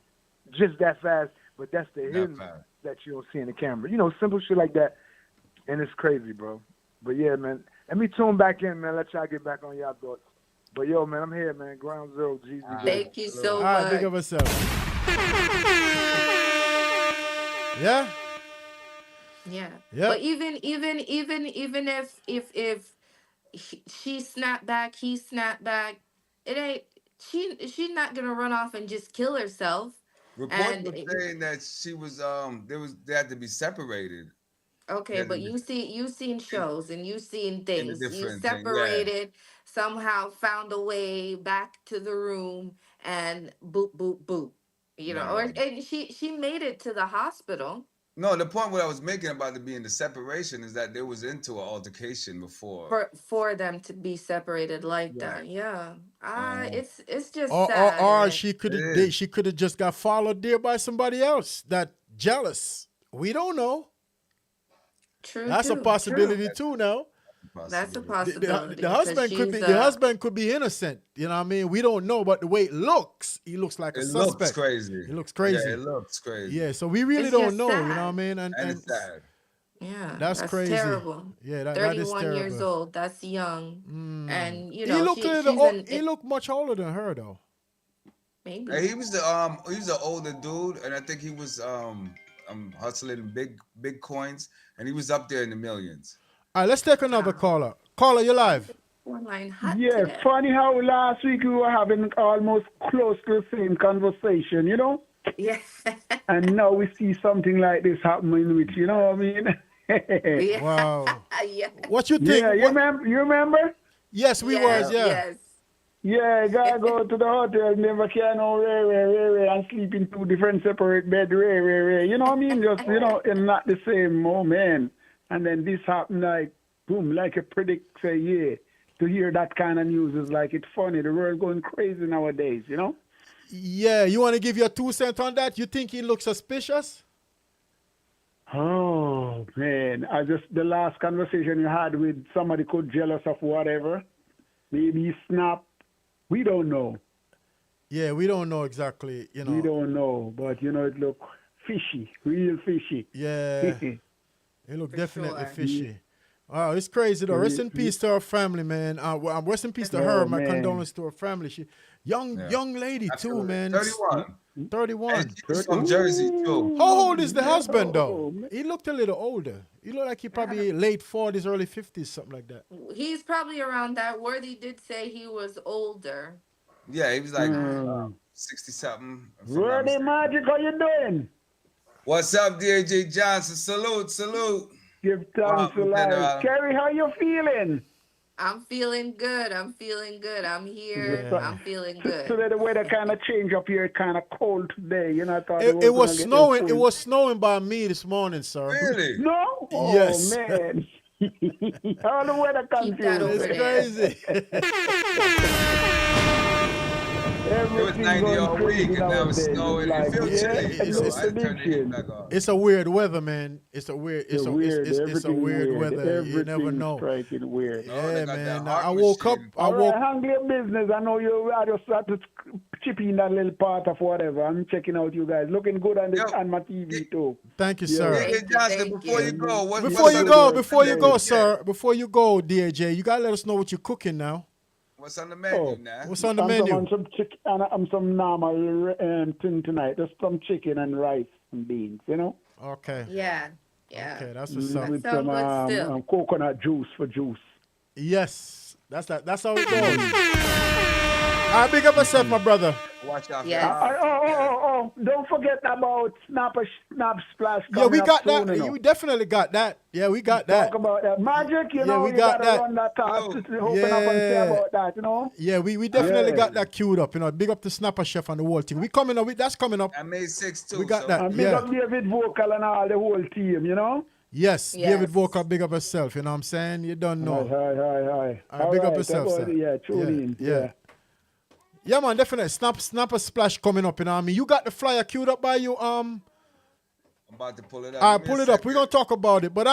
Just that fast, but that's the hidden that you don't see in the camera. You know, simple shit like that. And it's crazy, bro. But yeah, man. Let me tune back in, man. Let y'all get back on y'all thoughts. But yo, man, I'm here, man. Ground Zero, GZ. Thank you so much. All right, big of yourself. Yeah. Yeah. Yeah. But even if she snapped back, he snapped back, it ain't she's not gonna run off and just kill herself. Reports were saying that she was they had to be separated. Okay, but you've seen shows and you've seen things. You separated, somehow found a way back to the room, and boop boop boop. You know, and she made it to the hospital. No, the point what I was making about it being the separation is that they was into an altercation before. For them to be separated like that, yeah. It's just or sad. She could have just got followed there by somebody else that jealous. We don't know. True. That's a possibility too. Now. That's a possibility. The husband could be innocent. You know what I mean? We don't know, but the way it looks, he looks like a suspect. Looks crazy. He looks crazy. Yeah, it looks crazy. Yeah, so we really don't know. Sad. You know what I mean? And it's sad. Yeah, that's crazy. Terrible. Yeah, that 31 is terrible. years old. That's young. And you know, he looked much older than her though. Maybe. He was an older dude, and I think he was hustling big coins, and he was up there in the millions. All right, let's take another caller. Caller, you're live. Yeah, funny how last week we were having almost close to the same conversation, you know? Yeah. And now we see something like this happening, which, you know what I mean? Yeah. Wow. Yeah. What you think? Yeah, you remember? Yes, we was, yeah. Yes. Yeah, gotta go to the hotel, never can and sleep in two different separate beds, you know what I mean? Just, you know, and not the same moment. And then this happened like, boom, like a predict, say, yeah. To hear that kind of news is like, it's funny. The world going crazy nowadays, you know? Yeah, you want to give your 2 cents on that? You think he looks suspicious? Oh, man. The last conversation you had with somebody could jealous of whatever. Maybe he snap, We don't know. Yeah, we don't know exactly, you know. We don't know, but it look fishy, real fishy. Yeah, it look definitely sure. fishy. Wow, it's crazy though. Rest in peace to her family, man. Rest in peace to her. My condolences to her family. She young lady too, man. 31. 31. And she's from Jersey too. How old is the husband though? He looked a little older. He looked like he probably late 40s, early 50s, something like that. He's probably around that. Worthy did say he was older. Yeah, he was like 60 something. Worthy Magic, how you doing? What's up, DJ Johnson? Salute. Give thanks to life. Kerry, how you feeling? I'm feeling good. I'm here. Yeah. I'm feeling good. Today the weather kind of changed up here. It's kind of cold today. I thought it was snowing. It was snowing by me this morning, sir. Really? No? Oh, yes. Man. How the weather confused. It's crazy. It was 90 all week, and now it's snowing. It feels chilly. It's a weird weather, man. It's a weird weather. You never know. Weird. Yeah, man. I woke up. Handle your business. I know I just start to chip in that little part of whatever. I'm checking out you guys. Looking good on my TV too. Thank you, sir. Hey, Johnson, before you go, before you go, sir, before you go, DAJ, you gotta let us know what you're cooking now. What's on the menu now? What's on the menu? I'm some normal thing tonight. Just some chicken and rice and beans, Okay. Yeah. Okay, that's what's up. With That sounds good still. some coconut juice for juice. Yes. That's how it goes. I big up myself, my brother. Watch out. Oh, don't forget about Snap Splash. Yeah, we got that. Soon, We definitely got that. Yeah, we got that. Talk about that. Magic, we you got gotta that. run that task to open up and say about that, Yeah, we definitely got that queued up, Big up to Snapper Chef and the whole team. We coming up, that's coming up. I made 6 too. We got that. And big up David Vocal and all the whole team, Yes, David Vocal, big up yourself, you know what I'm saying? You don't know. Hi. Big up yourself, sir. Yeah, tune in. Yeah. Yeah, man, definitely. Snapper Splash coming up, You got the flyer queued up by you, I'm about to pull it up. All right, pull it up. We're gonna talk about it. But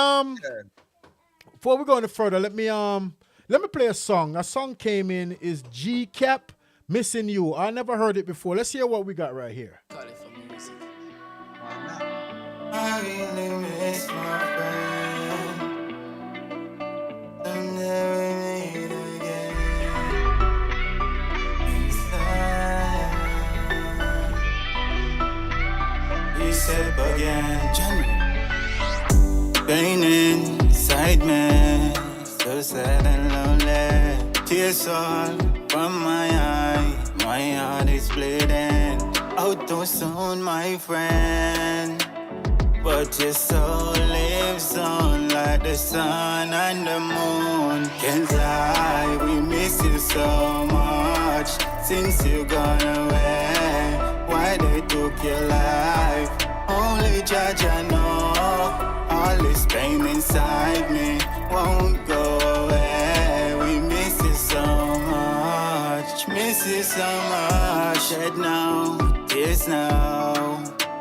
before we go any further, let me play a song. A song came in is G Cap Missing You. I never heard it before. Let's hear what we got right here. I really miss my friend. I'm never meet again. Inside, we step again. Pain inside me, so sad and lonely. Tears all from my eye, my heart is bleeding. Out too soon, my friend. But your soul lives on like the sun and the moon. Can't lie, we miss you so much since you gone away. Why they took your life? Only judge I know. All this pain inside me won't go away. We miss you so much, miss you so much. Shed now, tears now,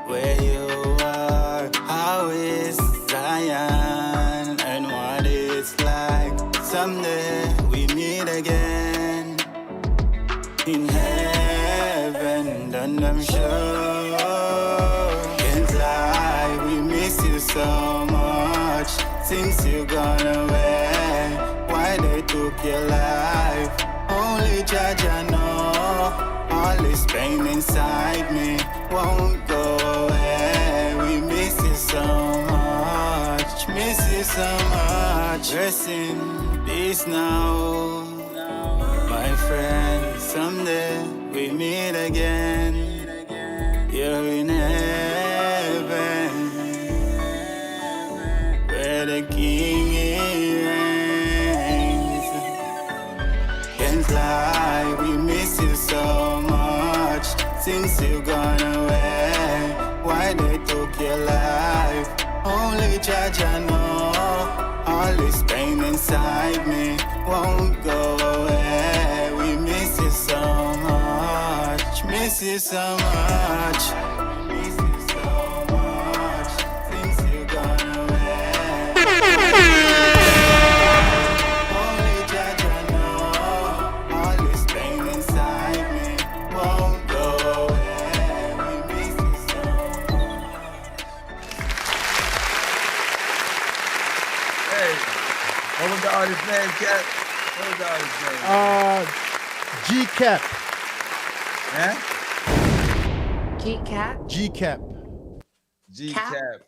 where you are. How is Zion and what it's like? Someday we meet again in heaven, and I'm sure. Can't lie, we miss you so much since you gone away. Why they took your life? Only judge I know. All this pain inside me won't go away. We miss you so much, miss you so much. Rest in peace now, my friend. Someday we meet again. You're in heaven, where the King reigns. Can't lie, we miss you so much since you gone away. Why they took your life? Only judge I know. All this pain inside me won't go away. We miss you so much, miss you so much. Miss you so much since you gone away. Only judge I know. All this pain inside. name, Cap? What was the artist's name? G-Cap. Huh? G-Cap? G-Cap. G-Cap.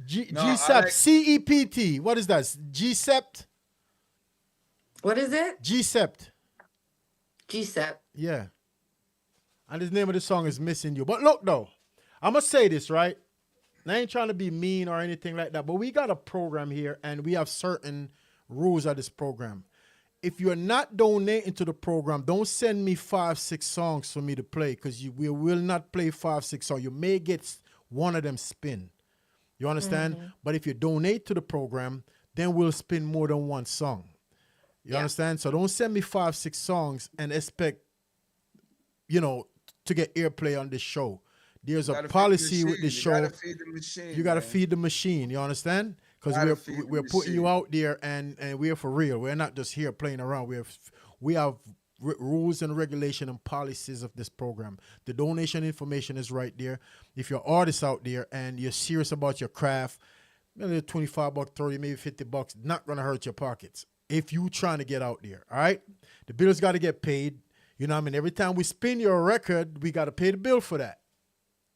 G-Sept. C-E-P-T. What is that? G-Sept? What is it? G-Sept. G-Sept. Yeah. And the name of the song is Missing You. But look, though, I'm going to say this, right? And I ain't trying to be mean or anything like that, but we got a program here, and we have certain rules of this program. If you're not donating to the program, don't send me 5-6 songs for me to play, because we will not play 5-6 songs. You may get one of them spin. You understand? Mm-hmm. But if you donate to the program, then we'll spin more than one song. You understand? So don't send me 5-6 songs and expect, to get airplay on this show. There's a policy with this show. You gotta feed the machine. You gotta feed the machine. You understand? Because we're putting you out there, and we're for real. We're not just here playing around. We have rules and regulation and policies of this program. The donation information is right there. If you're artists out there and you're serious about your craft, maybe $25, $30, maybe $50, not gonna hurt your pockets. If you trying to get out there, all right? The bills got to get paid. You know what I mean? Every time we spin your record, we got to pay the bill for that.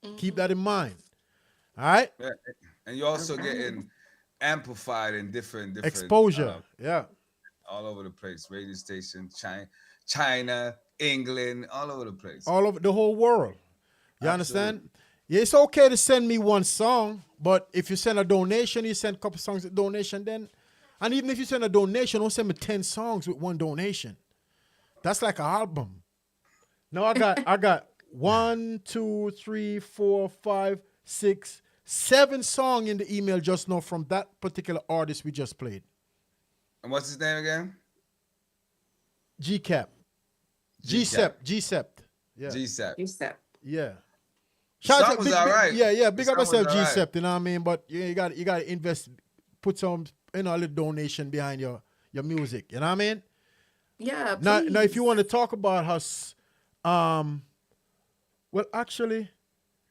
Mm-hmm. Keep that in mind. All right? Yeah. And you're also getting amplified in different exposure. All over the place. Radio station, China, England, all over the place. All over the whole world. You understand? Yeah, it's okay to send me one song, but if you send a donation, you send a couple songs with donation, then. And even if you send a donation, don't send me 10 songs with one donation. That's like an album. No, I got 1, 2, 3, 4, 5, 6, 7 songs in the email just now from that particular artist we just played. And what's his name again? G-Cap. G-Sept. Yeah. G-Sept. Yeah. Song was all right. Yeah. Big up myself, G-Sept, you know what I mean? But you got to invest, put some, a little donation behind your music. You know what I mean? Yeah. Now, if you want to talk about us, well, actually,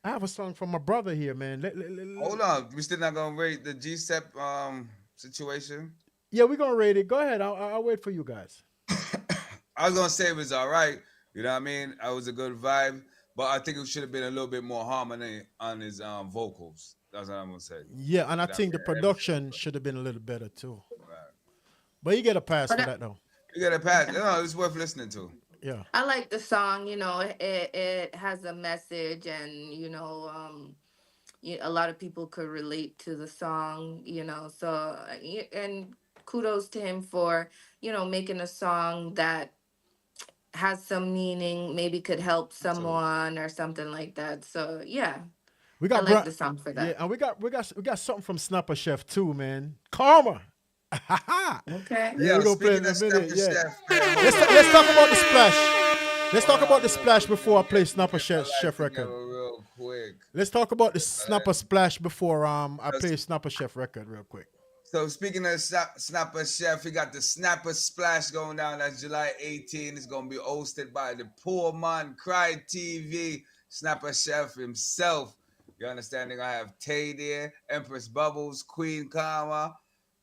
I have a song from my brother here, man. Hold on, we still not gonna rate the G-Sept situation. Yeah, we're gonna rate it. Go ahead. I'll wait for you guys. I was gonna say it was all right. You know what I mean? It was a good vibe, but I think it should have been a little bit more harmony on his vocals. That's what I'm gonna say. Yeah, and I think the production should have been a little better too. Right. But you get a pass for that though. You get a pass. No, it's worth listening to. Yeah. I like the song. It has a message, and a lot of people could relate to the song. So and kudos to him for making a song that has some meaning, maybe could help someone or something like that. So yeah. I like the song for that. Yeah, and we got something from Snapper Chef too, man. Karma. Okay. Yeah, we're gonna play in a minute. Yeah. Chef, let's talk about the splash. Let's talk about the splash before I play Snapper Chef record. Real quick. Let's talk about the Snapper Splash before I play Snapper Chef record real quick. So speaking of Snapper Chef, we got the Snapper Splash going down. That's July 18. It's gonna be hosted by the Poor Man Cry TV. Snapper Chef himself. You understand? They're gonna have Tay there, Empress Bubbles, Queen Karma,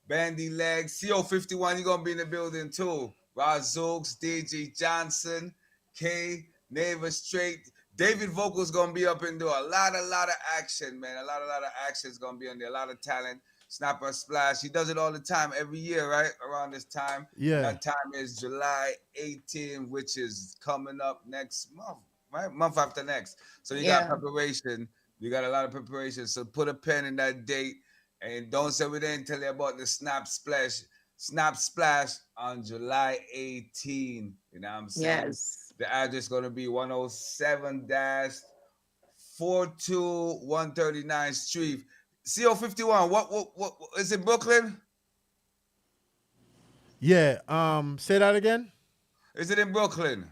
Bandy Legs, CO51. You're gonna be in the building too. Razooks, DJ Johnson, K, Neighbor Straight. David Vocal's gonna be up and do a lot of action, man. A lot of action is gonna be on there. A lot of talent. Snapper Splash. He does it all the time, every year, right? Around this time. Yeah. That time is July 18, which is coming up next month, right? Month after next. So you got preparation. You got a lot of preparation. So put a pen in that date, and don't say we didn't tell you about the Snap Splash on July 18. You know what I'm saying? Yes. The address is going to be 107-42 139th Street. CO51, what is it, Brooklyn? Yeah, say that again. Is it in Brooklyn?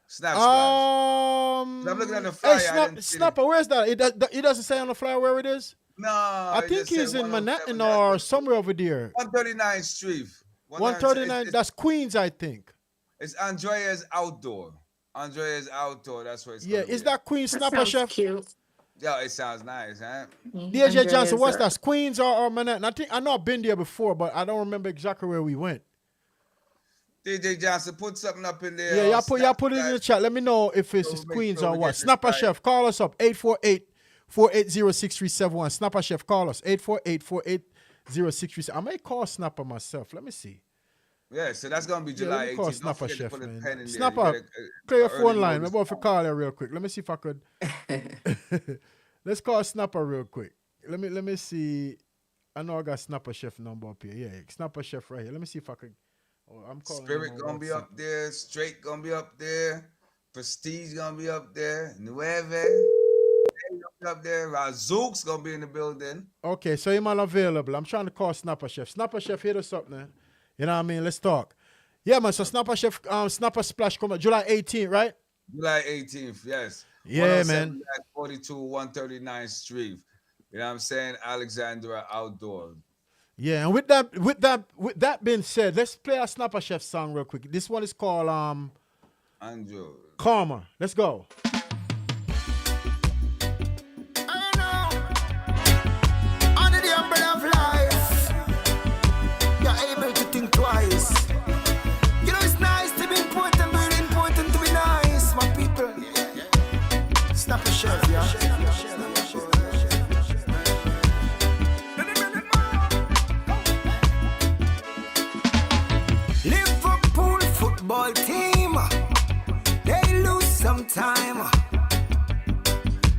Snap Splash. I'm looking at the flyer. Hey, Snapper, where's that? It doesn't say on the flyer where it is? No. I think he's in Manhattan or somewhere over there. 139th Street. 139, that's Queens, I think. It's Andrea's Outdoor. That's where it's going. Is that Queens Snapper Chef? Cute. Yeah, it sounds nice, huh? DJ Johnson, what's that? Queens or Manhattan? I know I've been there before, but I don't remember exactly where we went. DJ Johnson, put something up in there. Yeah, y'all put it in the chat. Let me know if it's Queens or what. Snapper Chef, call us up 848-480-6371. Snapper Chef, call us 848-480-6371. I may call Snapper myself. Let me see. Yeah, so that's gonna be July 18th. Call Snapper Don't forget Chef, to put a man. pen in there. Snapper, clear your phone line. I'm about to call her real quick. Let me see if I could. Let's call Snapper real quick. Let me see. I know I got Snapper Chef number up here. Yeah, Snapper Chef right here. Let me see if I could. Oh, I'm calling. Spirit gonna be up there. Straight gonna be up there. Prestige gonna be up there. Nueve gonna be up there. Razook's gonna be in the building. Okay, so you're not available. I'm trying to call Snapper Chef. Snapper Chef, hit us up now. You know what I mean? Let's talk. Yeah, man. So Snapper Chef, Snapper Splash come up July 18th, right? July 18th, yes. Yeah, man. 42 139th Street. You know what I'm saying? Alexandra Outdoor. Yeah, and with that being said, let's play a Snapper Chef song real quick. This one is called Andrew. Karma. Let's go. Under the umbrella of life, you're able to think twice. You know it's nice to be important, but it's important to be nice, my people. Snapper Chef, yeah. Liverpool football team, they lose sometime.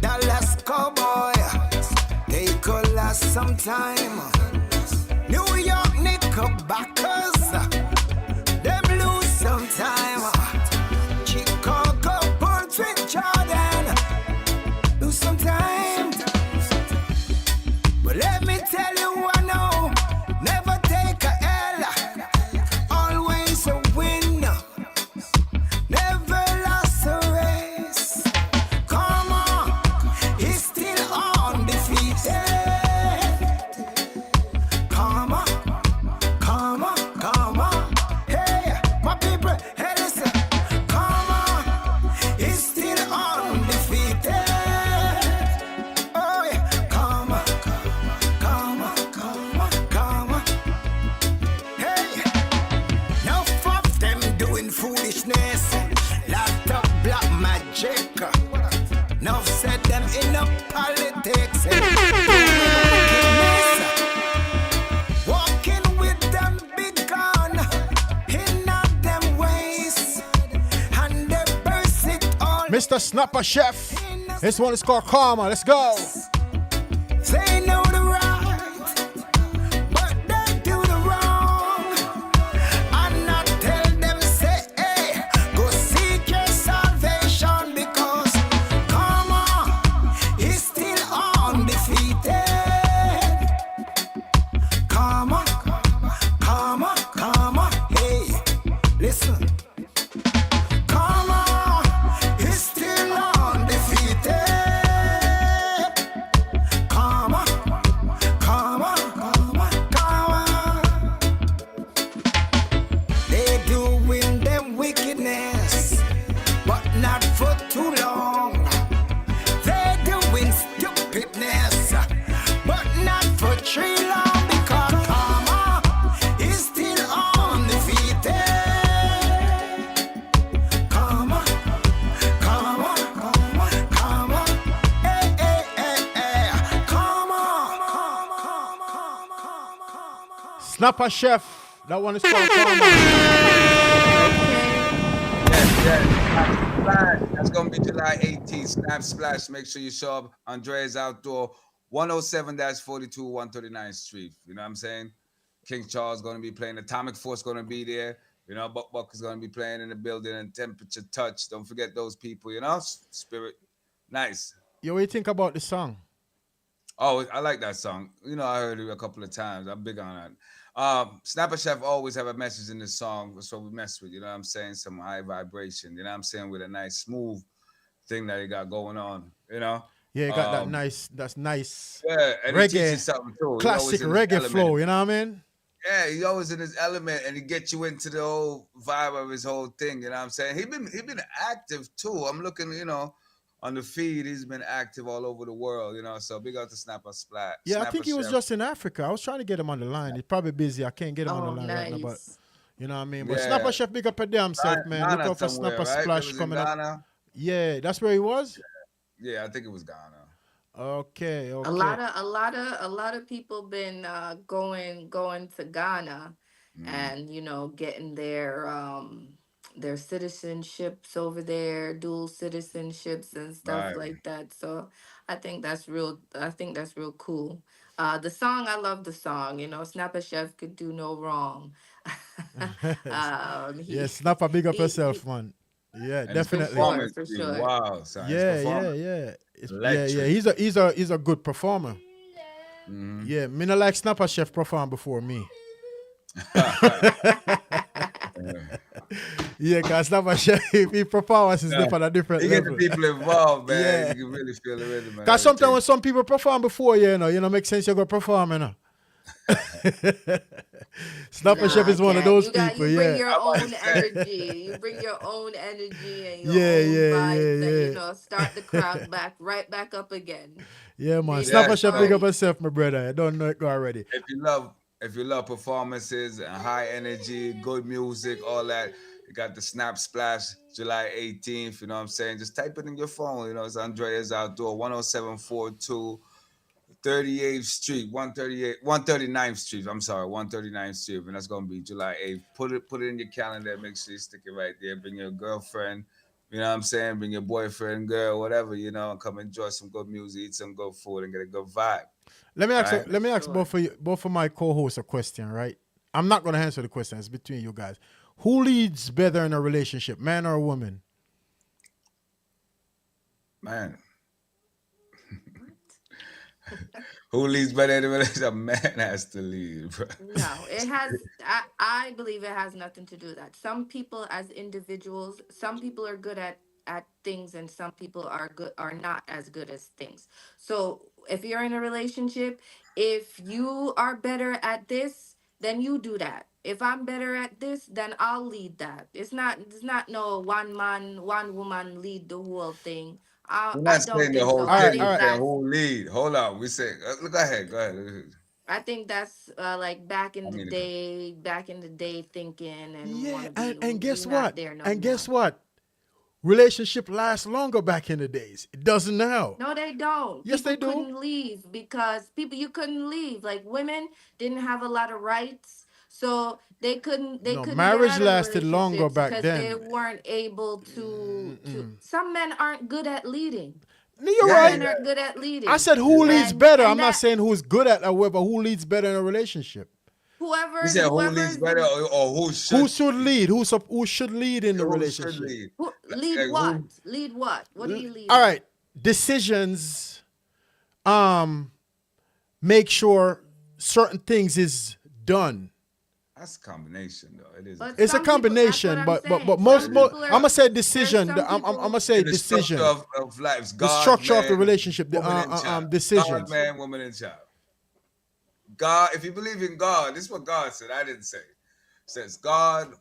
Dallas Cowboys, they collapse sometime. New York Knickerbockers, them lose sometime. Chicago Bulls with Jordan, lose sometime. But let me tell you I know, never take a L, always a win. Never lost a race. Come on, he's still undefeated. Come on, come on, come on. Hey, my people, hey, listen. Come on, he's still undefeated. Oh yeah, come on, come on, come on, come on. Hey, now fuck them doing foolishness. Lot of black magic. Now set them in the politics. Walking with them big gun in them ways. And they burst it all. Mr. Snapper Chef. This one is called Karma. Let's go. They know the right, but they do the wrong. And I tell them, say, hey, go seek your salvation because karma is still undefeated. Karma, karma, karma, hey, listen. Karma is still undefeated. Karma, karma, karma, karma. They doing them wickedness, but not for too long. They doing stupidness, but not for too long because karma is still undefeated. Karma, karma, karma, karma. Hey, hey, hey, hey. Karma, karma, karma, karma. Snapper Chef. That one is called Karma. Yes. That's gonna be July 18th. Snap Splash. Make sure you show up. Andrea's Outdoor, 107-42 139th Street. You know what I'm saying? King Charles gonna be playing. Atomic Force gonna be there. You know, Buck is gonna be playing in the building. And Temperature Touch. Don't forget those people. You know, Spirit. Nice. Yo, what do you think about the song? Oh, I like that song. You know, I heard it a couple of times. I'm big on that. Snapper Chef always have a message in this song. That's what we mess with. You know what I'm saying? Some high vibration. You know what I'm saying? With a nice smooth thing that he got going on. You know? Yeah, you got that's nice Yeah, and he teaches something too. He classic always in his reggae element. flow, you know what I mean? Yeah, he's always in his element and he gets you into the whole vibe of his whole thing. You know what I'm saying? He been active too. I'm looking, you know, on the feed, he's been active all over the world, you know. So big up to Snapper Splat. Yeah, I Snapper think he was Chef. just in Africa. I was trying to get him on the line. He's probably busy. I can't get him on the line right now. But You know what I mean? But Yeah. Snapper Chef, big up a damn self, man. Ghana Look out for somewhere, Snapper right? It Splash was in coming up. Ghana. Yeah, that's where he was? Yeah, I think it was Ghana. Okay. A lot of people been going to Ghana, and getting their citizenships over there, dual citizenships and stuff Right. like that. So I think that's real. I think that's real cool. The song, I love the song. Snapper Chef could do no wrong. Yeah, Snapper, big up he, yourself, man. Yeah, And his definitely. performance, for too. sure. Wow, son. His Yeah. performance, Yeah. electric. He's a good performer. Yeah, me not like Snapper Chef perform before me. Yeah, cause Snapper Chef, he performance is different at a different You get level. the people involved, man. Yeah. You can really feel the rhythm. and Cause sometimes everything. when some people perform before you, make sense you go perform, Snapper Chef is one of those people, you bring your I'm about own to say. energy. You bring your own energy and your Yeah, own yeah, vibes, yeah. and start the crowd right back up again. Yeah, man. Make Snapper it Chef, big up party. yourself, my brother. I don't know it already. If you love performances and high energy, good music, all that, you got the Snap Splash July 18th. You know what I'm saying? Just type it in your phone. It's Andreas Outdoor, 10742 38th Street, 139th Street. I'm sorry, 139th Street, and that's gonna be July 8th. Put it in your calendar. Make sure you stick it right there. Bring your girlfriend. You know what I'm saying? Bring your boyfriend, girl, whatever. And come enjoy some good music, eat some good food, and get a good vibe. Let me ask Right. both of my co-hosts a question, right? I'm not gonna answer the question. It's between you guys. Who leads better in a relationship, man or woman? Man. Who leads better in the relationship? A man has to lead, bro. No, it has. I believe it has nothing to do with that. Some people, as individuals, some people are good at things, and some people are not as good as things. So if you're in a relationship, if you are better at this, then you do that. If I'm better at this, then I'll lead that. It's not no one man, one woman lead the whole thing. We're I not don't saying the think whole so. I thing. think We're saying that's who lead. Hold on. We say, look ahead. Go ahead. I think that's like back in I the mean, day thinking and Yeah, wanna be. and guess we not what? there no And more. guess what? Relationship lasts longer back in the days. It doesn't now. No, they don't. Yes, People they do. couldn't leave because you couldn't leave. Like women didn't have a lot of rights, so they couldn't No, get marriage out of lasted longer relationships back because they then. weren't able to. Some men aren't good at leading. No, you're Some right. men aren't good at leading. I said who leads And- better. and I'm not that- saying who's good at however who leads better in a relationship. Whoever, You said who leads better or who should? Who should lead? Who should lead in the Who should relationship? lead? lead Like, what? who- Lead what? What do you lead? All right. Decisions. Make sure certain things is done. That's a combination, though. It is. But It's a some people- combination, that's what I'm but saying. most Some people I'm gonna say there's decision. some I'm people- gonna say The decision. structure of life's The God, structure of the man, relationship, the woman and child. decisions. God, man, woman, and child. God, if you believe in God, this is what God said. I didn't say. It says God,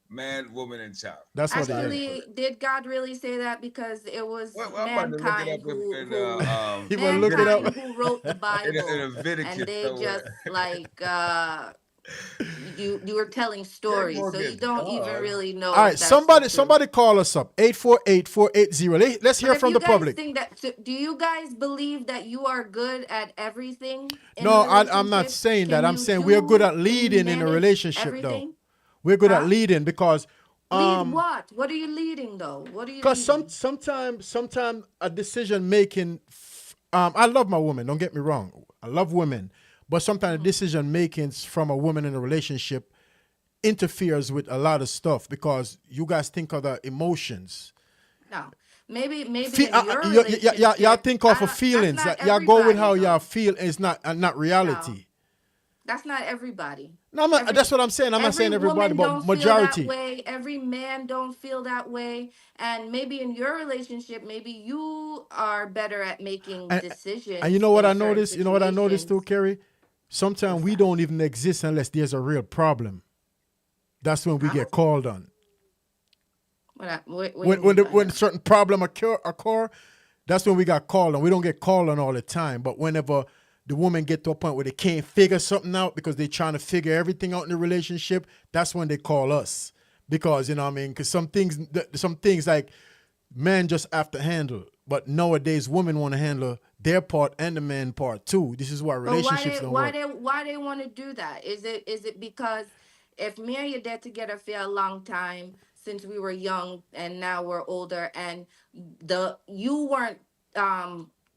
man, woman, and child. That's what it is. Actually, did God really say that? Because it was Well, I'm about to look it mankind up who You wanna look it up? mankind who wrote the Bible, in a Leviticus and they somewhere. just like you were telling stories, so you Morgan, don't even God. really know. All right, if that's the truth. somebody call us up 848-480. Let's hear But if from you the guys public. think that, so do you guys believe that you are good at everything? in No, a I'm not relationship? saying that. Can I'm you saying we're good at can you leading in a manage relationship, everything? though. We're good Huh? at leading because Lead what? What are you leading though? What are you? because leading? sometimes a decision making. I love my woman. Don't get me wrong. I love women, but sometimes decision making from a woman in a relationship interferes with a lot of stuff because you guys think of the emotions. No, maybe in your Y'all relationship. think of I the don't- feelings. that's not Y'all go with how everybody, though. y'all feel. It's not reality. That's not everybody. No, that's what I'm saying. I'm not saying everybody, woman but don't majority. Feel that way. Every man don't feel that way. And maybe in your relationship, maybe you are better at making decisions. And you know what in I certain noticed? You know what I noticed too, situations. Kerry? Sometimes we don't even exist unless there's a real problem. That's when we get called on. When certain problem occur, that's when we got called on. We don't get called on all the time, but whenever the woman get to a point where they can't figure something out because they're trying to figure everything out in the relationship, that's when they call us. Because, you know what I mean? Because some things like men just have to handle. But nowadays, women want to handle their part and the man part too. This is why relationships don't work. Why they want to do that? Is it because if me and your dad together for a long time since we were young and now we're older and you weren't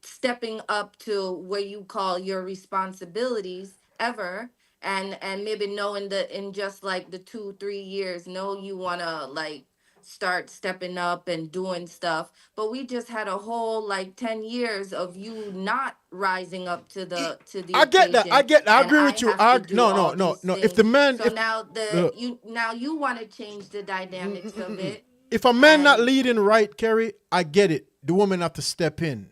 stepping up to where you call your responsibilities ever, and maybe knowing that in just like the 2-3 years, you want to like start stepping up and doing stuff, but we just had a whole like 10 years of you not rising up to the I get that. I agree with you. No. If the man, so now you want to change the dynamics of it. If a man not leading right, Kerry, I get it. The woman have to step in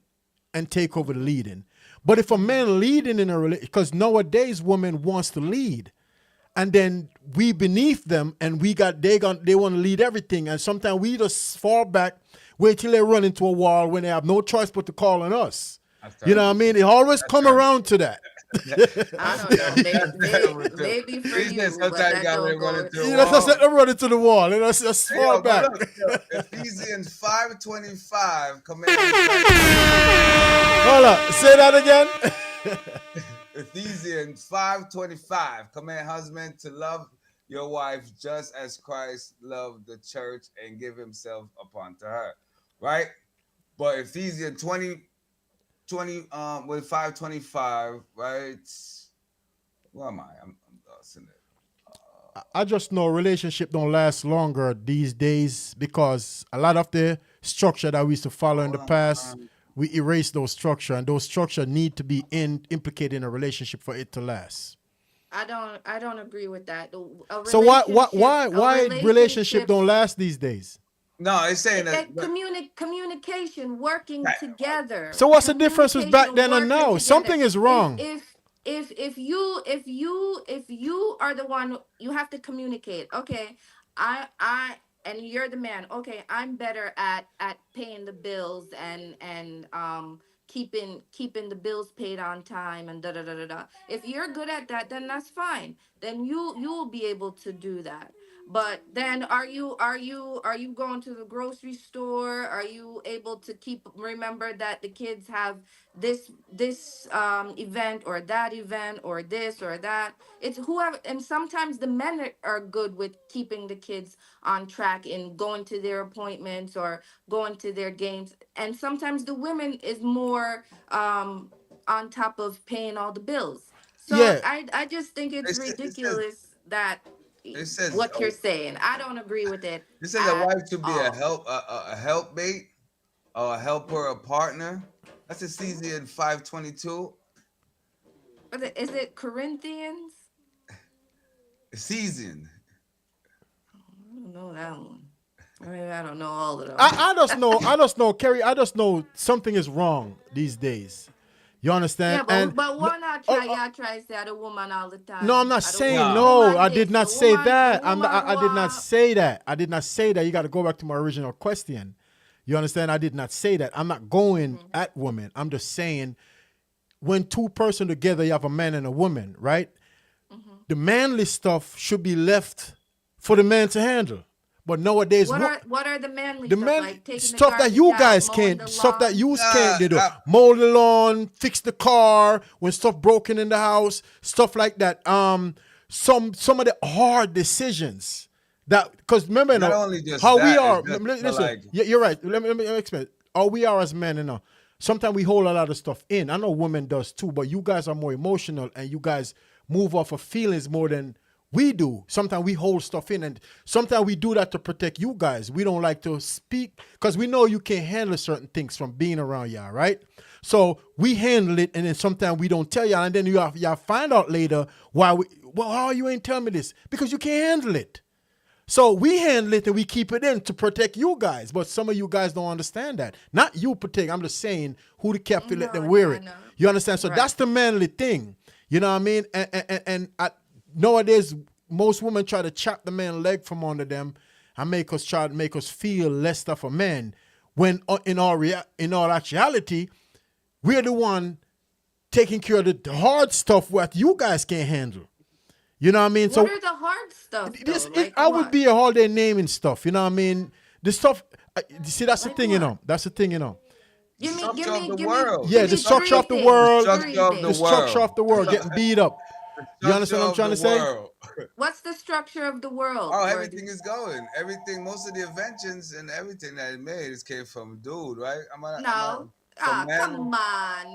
and take over the leading. But if a man leading in a relationship, because nowadays woman wants to lead, and then we beneath them, and they want to lead everything, and sometimes we just fall back, wait till they run into a wall when they have no choice but to call on us. You know what I mean? It always come around to that. I don't know. Maybe for you, but that don't go. Run into the wall, and just fall back. Ephesians 5:25. Command. Hold up. Say that again. Ephesians 5:25. Command husband to love your wife just as Christ loved the church and give himself upon to her. Right? But Ephesians 5:25, right? Where am I? I'm lost in it. I just know relationship don't last longer these days because a lot of the structure that we used to follow in the past, we erase those structure, and those structure need to be implicated in a relationship for it to last. I don't agree with that. So why relationship don't last these days? No, it's saying that communication, working together. So what's the difference with back then and now? Together. Something is wrong. If you are the one, you have to communicate. Okay, I and you're the man. Okay, I'm better at paying the bills and keeping the bills paid on time and da da da da da. If you're good at that, then that's fine. Then you will be able to do that. But then are you going to the grocery store? Are you able to remember that the kids have this event or that event or this or that? It's whoever, and sometimes the men are good with keeping the kids on track and going to their appointments or going to their games. And sometimes the women is more on top of paying all the bills. So yeah. I just think it's ridiculous that what you're saying. I don't agree with it. It says a wife should be a helpmate, or a helper, a partner. That's Ephesians 5:22. Is it Corinthians? Ephesians. I don't know that one. I don't know all of them. I just know, Kerry. I just know something is wrong these days. You understand? Yeah, but why not y'all try to say the woman all the time? No, I'm not saying no. I did not say that. I did not say that. I did not say that. You got to go back to my original question. You understand? I did not say that. I'm not going at women. I'm just saying when two person together, you have a man and a woman, right? Mm-hmm. The manly stuff should be left for the man to handle. But nowadays, what are the manly stuff? Like taking stuff that you guys can't, stuff that you can't do. Mow the lawn, fix the car, when stuff broken in the house, stuff like that. Some of the hard decisions that, because remember, how we are. Listen, you're right. Let me explain. How we are as men, sometimes we hold a lot of stuff in. I know women does too, but you guys are more emotional and you guys move off of feelings more than we do. Sometimes we hold stuff in, and sometimes we do that to protect you guys. We don't like to speak because we know you can't handle certain things from being around y'all, right? So we handle it, and then sometimes we don't tell y'all, and then y'all find out later how you ain't tell me this? Because you can't handle it. So we handle it and we keep it in to protect you guys, but some of you guys don't understand that. Not you protect. I'm just saying who the cap to let them wear it. You understand? So that's the manly thing. You know what I mean? And nowadays, most women try to chop the man's leg from under them and make us feel less of a man. When in all actuality, we're the one taking care of the hard stuff what you guys can't handle. You know what I mean? What are the hard stuff though? I would be a holiday naming stuff. You know what I mean? The stuff. See, that's the thing, you know. That's the thing, you know. Give me the structure of the world. The structure of the world getting beat up. You understand what I'm trying to say? What's the structure of the world? Oh, everything is going. Everything, most of the inventions and everything that it made came from dude, right? Come on,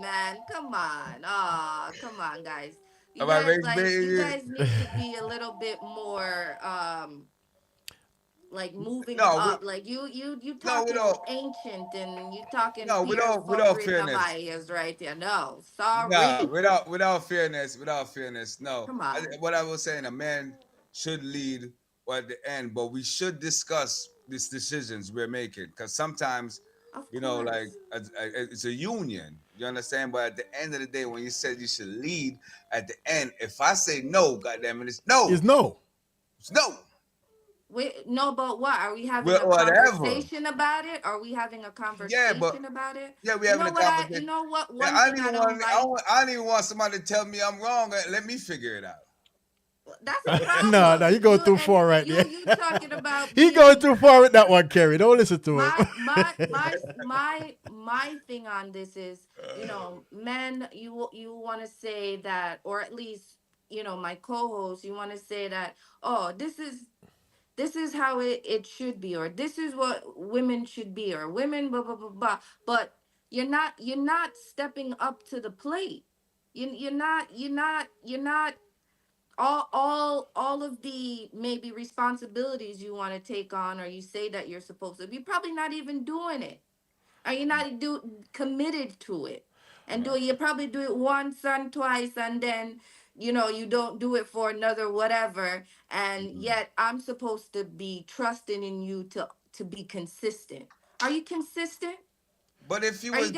man. Come on. Come on, guys. You guys need to be a little bit more like moving up. Like you talking ancient and you talking without fairness right there. No, sorry. No, without fairness. No. Come on. What I was saying, a man should lead at the end, but we should discuss these decisions we're making, because sometimes like it's a union. You understand? But at the end of the day, when you said you should lead at the end, if I say no, goddamn it, it's no. It's no. It's no. Wait, no, but what? Are we having a conversation about it? Are we having a conversation about it? Yeah, we having a conversation. You know what? I don't even want somebody to tell me I'm wrong. Let me figure it out. That's a problem. No, you go too far right there. You talking about he going too far with that one, Kerry. Don't listen to him. My thing on this is, men, you want to say that, or at least, my co-host, you want to say that, oh, this is how it should be, or this is what women should be, or women blah blah blah blah. But you're not stepping up to the plate. You're not all of the maybe responsibilities you want to take on, or you say that you're supposed to. You're probably not even doing it, or you're not committed to it, and you probably do it once and twice, and then you don't do it for another whatever, and yet I'm supposed to be trusting in you to be consistent. Are you consistent? But if you was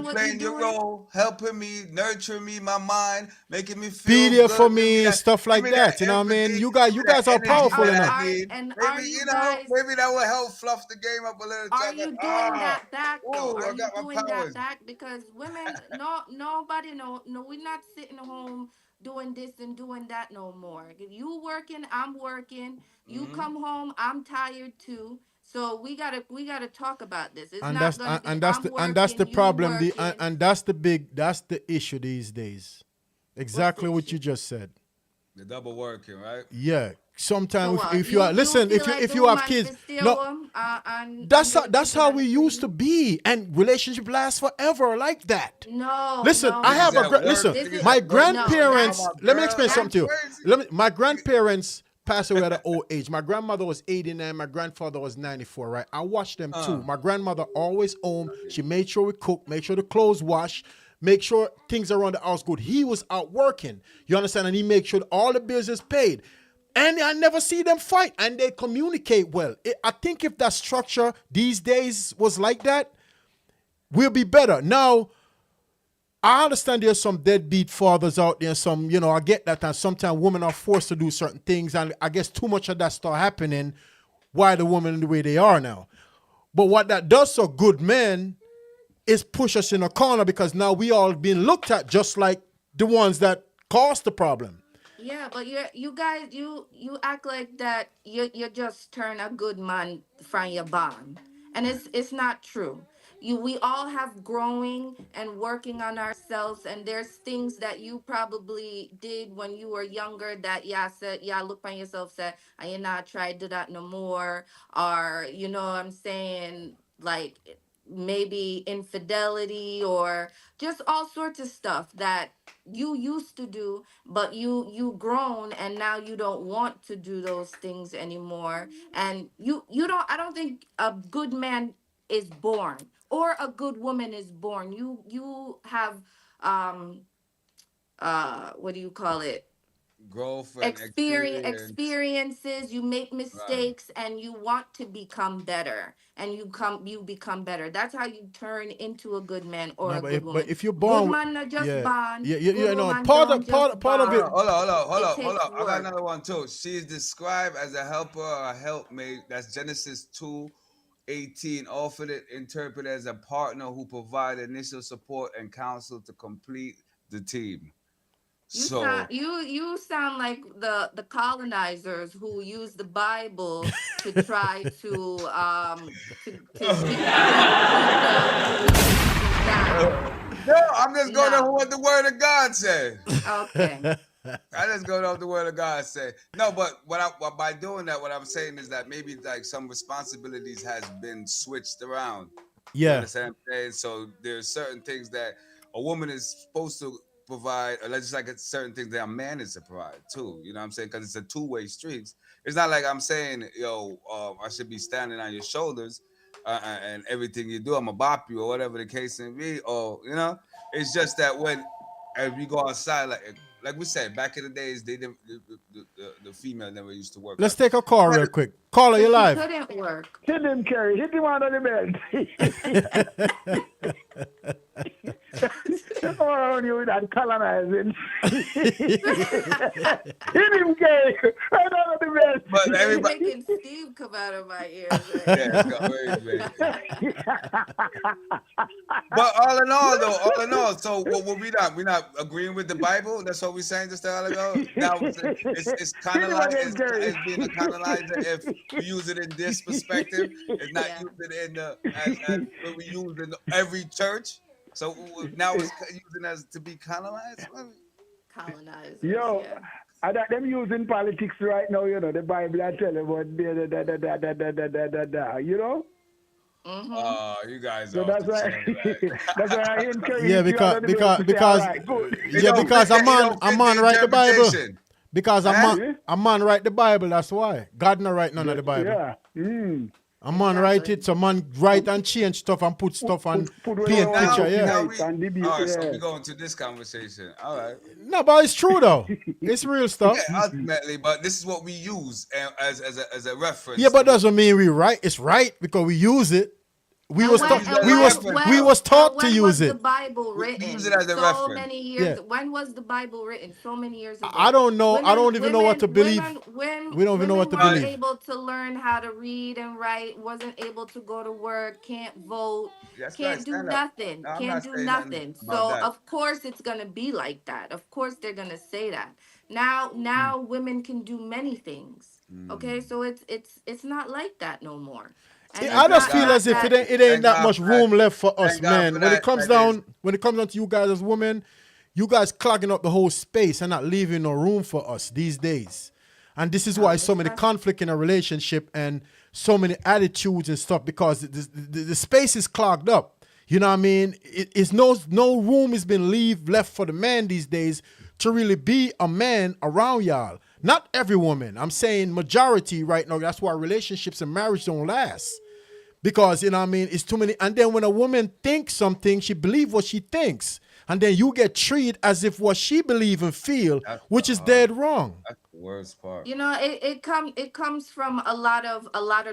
playing your role, helping me, nurturing me, my mind, making me feel be there good, for me and stuff like that. You know what I mean? You guys are powerful enough. And maybe maybe that will help fluff the game up a little. Are you doing that back though? Are you doing that back? Because women, nobody, no, we're not sitting home doing this and doing that no more. If you working, I'm working. You come home, I'm tired too. So we gotta talk about this. It's that's the problem. That's the issue these days. Exactly what you just said. The double working, right? Yeah. Sometimes if you have kids, that's how we used to be, and relationship lasts forever like that. No. Listen, I have my grandparents. Let me explain something to you. My grandparents passed away at an old age. My grandmother was 89. My grandfather was 94, right? I watched them too. My grandmother always home. She made sure we cook, make sure the clothes wash, make sure things around the house good. He was out working. You understand? And he made sure all the bills is paid. And I never see them fight. And they communicate well. I think if that structure these days was like that, we'll be better. Now, I understand there's some deadbeat fathers out there. Some, I get that. And sometimes women are forced to do certain things. And I guess too much of that start happening. Why the women the way they are now. But what that does for good men is push us in a corner, because now we all being looked at just like the ones that caused the problem. Yeah, but you guys act like that you just turn a good man from your bond. And it's not true. We all have growing and working on ourselves, and there's things that you probably did when you were younger that look on yourself, said, and you're not try to do that no more, or what I'm saying, like maybe infidelity or just all sorts of stuff that you used to do, but you grown and now you don't want to do those things anymore. And I don't think a good man is born or a good woman is born. You have what do you call it? Growth and experiences. You make mistakes, right, and you want to become better, and you become better. That's how you turn into a good man or a good woman. But if you're born, good man not just born. Part of it. Hold on. I got another one too. She is described as a helper or a helpmate. That's Genesis 2:18. 18, often interpreted as a partner who provide initial support and counsel to complete the team. So You sound like the colonizers who used the Bible to try to keep the people down. no, I'm just going No. over what the word of God said. Okay. I just go off the word of God said. No, but by doing that, what I'm saying is that maybe like some responsibilities has been switched around. You Yeah. understand what I'm saying? So there's certain things that a woman is supposed to provide, or just like it's certain things that a man is to provide too. You know what I'm saying? Because it's a two-way street. It's not like I'm saying, I should be standing on your shoulders and everything you do, I'm a bop you or whatever the case may be. Or it's just that when as we go outside, like we said, back in the days, they didn't the female never used to work. Let's take a call real quick. Caller, you live. Couldn't work. Hit him, Kerry. Hit him under the belt. Oh, you with that colonizing. Hit him, Kerry. Right under the belt. But You're making Steve come out of my ears. Right? Yeah, but all in all, so what we're not agreeing with the Bible. That's what we're saying just a while ago. Now it's kind of like it's being a colonizer if we use it in this perspective. It's not used in the as what we use in every church. So now it's using as to be colonized. Colonized. Yo. Yeah. I got them using politics right now, the Bible I tell you about you know? Mm-hmm. You guys so are that's why that's why I encourage Yeah, because a man write the Bible. Because a man write the Bible, that's why. God not write none of the Bible. Yeah. A man write it, so man write and change stuff and put stuff and paint picture, yeah. All right, so we go into this conversation. All right. No, but it's true though. It's real stuff. Yeah, ultimately, but this is what we use as a reference. Yeah, but doesn't mean we right. It's right because we use it. We was taught to use it. The Bible written use it as a so reference. many years. Yeah. When was the Bible written? So many years ago. I don't know. I don't even know what to believe. We don't even know what to believe. Wasn't able to learn how to read and write. Wasn't able to go to work. Can't vote. Can't do nothing. Can't do nothing. So of course it's gonna be like that. Of course they're gonna say that. Now women can do many things. Okay, so it's not like that no more. I just feel as if it ain't that much room left for us, man. When it comes down to you guys as women, you guys clogging up the whole space and not leaving no room for us these days. And this is why so many conflict in a relationship and so many attitudes and stuff, because the space is clogged up. You know what I mean? It's no room has been left for the man these days to really be a man around y'all. Not every woman. I'm saying majority right now. That's why relationships and marriage don't last. Because, you know what I mean, it's too many. And then when a woman thinks something, she believes what she thinks. And then you get treated as if what she believes and feel, which is dead wrong. That's the worst part. You know, it comes from a lot of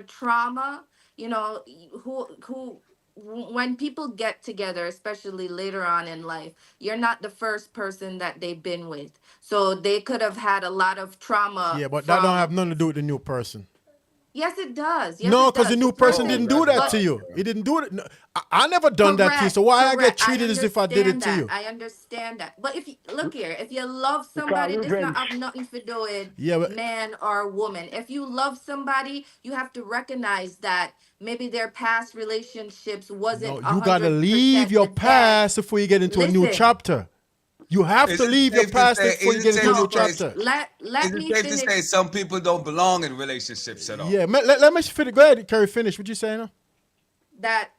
trauma. You know, who when people get together, especially later on in life, you're not the first person that they've been with. So they could have had a lot of trauma. Yeah, but that don't have nothing to do with the new person. Yes, it does. Yes, no, because the new person didn't do that to you. He didn't do it. No, I never done that to you. So why I get treated as if I did it to you? I understand that. But if you look here, if you love somebody, this not have nothing to do with man or woman. If you love somebody, you have to recognize that maybe their past relationships wasn't. No, you gotta leave your past before you get into a new chapter. You have to leave your past before you get into a new chapter. Let me finish. To say some people don't belong in relationships at all. Yeah, let me finish. Go ahead, Kerry, finish. What you saying now? That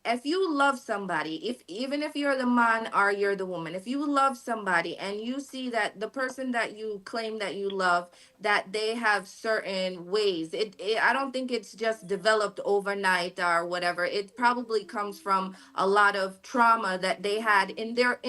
if you love somebody, even if you're the man or you're the woman, if you love somebody and you see that the person that you claim that you love, that they have certain ways, I don't think it's just developed overnight or whatever. It probably comes from a lot of trauma that they had in their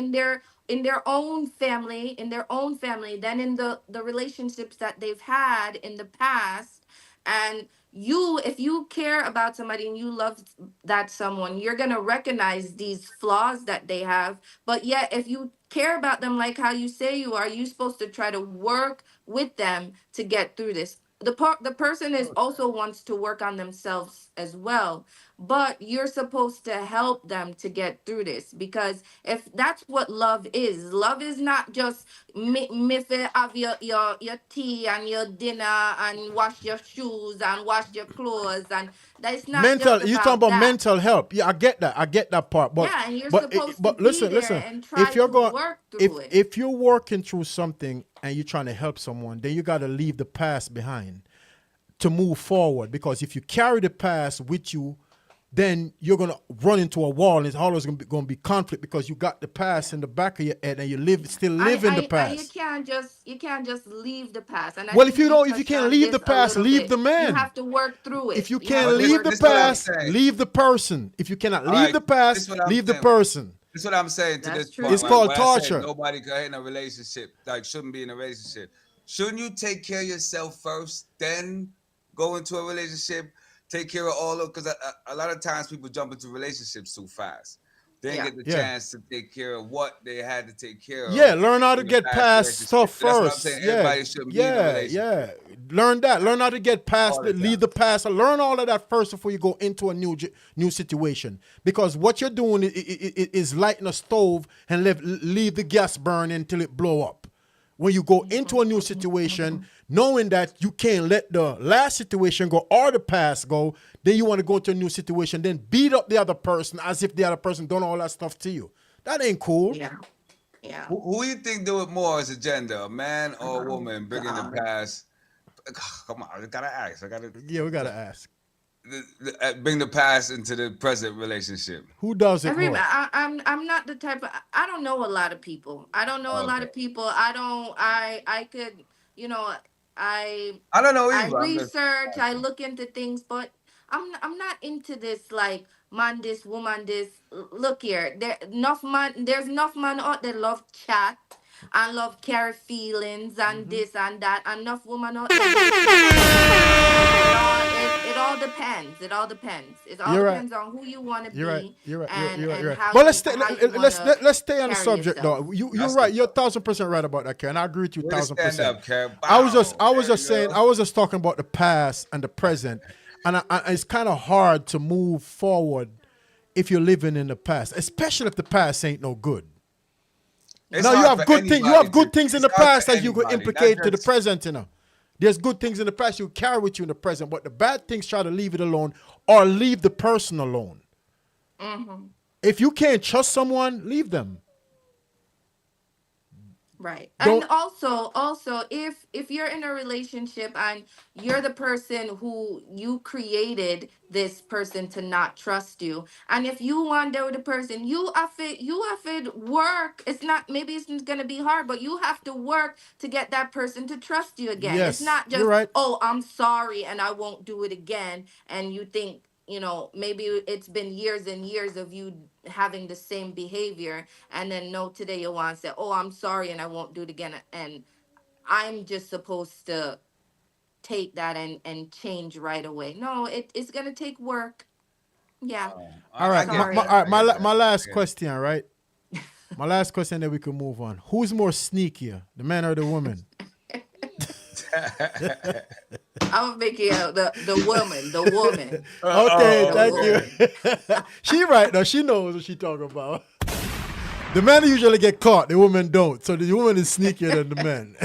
own family, then in the relationships that they've had in the past. And if you care about somebody and you love that someone, you're going to recognize these flaws that they have. But yet, if you care about them like how you say you are, you're supposed to try to work with them to get through this. the person is also wants to work on themselves as well, but you're supposed to help them to get through this, because if that's what love is not just me fi have your tea and your dinner and wash your shoes and wash your clothes, and that's not just Mental, you talking about about that. mental help. Yeah, I get that part. But Yeah, and you're supposed to but be listen, there listen. and try If you're to going, work through it. if you're working through something and you're trying to help someone, then you got to leave the past behind to move forward. Because if you carry the past with you, then you're gonna run into a wall, and it's always gonna be conflict, because you got the past in the back of your head, and you still live in the past. You can't just leave the past. And I Well, if think you we don't, if you touched can't on leave this the a past, little leave bit. the man. You have to work through it. If you have can't to leave work the through it. past, leave the person. If you cannot All leave right, the this past, what I'm leave the saying. person. This is what I'm saying to That's this true. point. It's right? called When I say torture. nobody could in a relationship, like shouldn't be in a relationship. Shouldn't you take care of yourself first, then go into a relationship? Take care of all of, because a lot of times people jump into relationships too fast. They didn't get the Yeah. chance to take care of what they had to take care of. Yeah, learn how to in the get past relationship. stuff So that's what I'm first. saying. Yeah, Everybody shouldn't be in a relationship. Learn that. Learn how to get past All the time. leave the past. Learn all of that first before you go into a new situation. Because what you're doing is lighting a stove and leave the gas burn until it blow up. When you go into a new situation, knowing that you can't let the last situation go or the past go, then you want to go into a new situation, then beat up the other person as if the other person done all that stuff to you. That ain't cool. Yeah. Yeah. Who you think do it more as a gender, a man or a woman, bringing the past? Come on, I gotta ask. Yeah, we gotta ask. Bring the past into the present relationship. Who does it more? I'm not the type of, I don't know a lot of people. I don't know a lot of people. I could, you know, I don't know I either. research, I look into things, but I'm not into this like man this, woman this. Look here, there's enough man out there love chat and love carry feelings and this and that. Enough woman out there love it all depends. It all depends. It all You're depends on who you want to be. You're right. You're And right. how But you let's stay on the carry subject yourself. though. You're right. You're 1,000% right about that, Karen. I agree with you Way to stand 1,000%. up, Karen. I was just There saying. you I was just talking about the past and the present, and it's kind of hard to move forward if you're living in the past, especially if the past ain't no good. It's Now you hard have for good things. You anybody have good to- things in it's the hard past for that you could anybody, implicate not to the just- present. You know, there's good things in the past you carry with you in the present, but the bad things try to leave it alone or leave the person alone. If you can't trust someone, leave them. Right. Don't- And also if you're in a relationship and you're the person who you created this person to not trust you, and if you want to with the person, you have to work. It's not, maybe it's gonna be hard, but you have to work to get that person to trust you again. Yes, It's not just, you're right. oh, I'm sorry and I won't do it again. And you think, maybe it's been years and years of you having the same behavior, and then no, today you want to say, oh, I'm sorry and I won't do it again, and I'm just supposed to take that and change right away. No, it's gonna take work. Yeah. All right. Sorry. My last question, right? My last question, then we can move on. Who's more sneakier, the man or the woman? I'm making the woman. Okay, thank you. She right though. She knows what she talking about. The men usually get caught. The women don't. So the woman is sneakier than the men.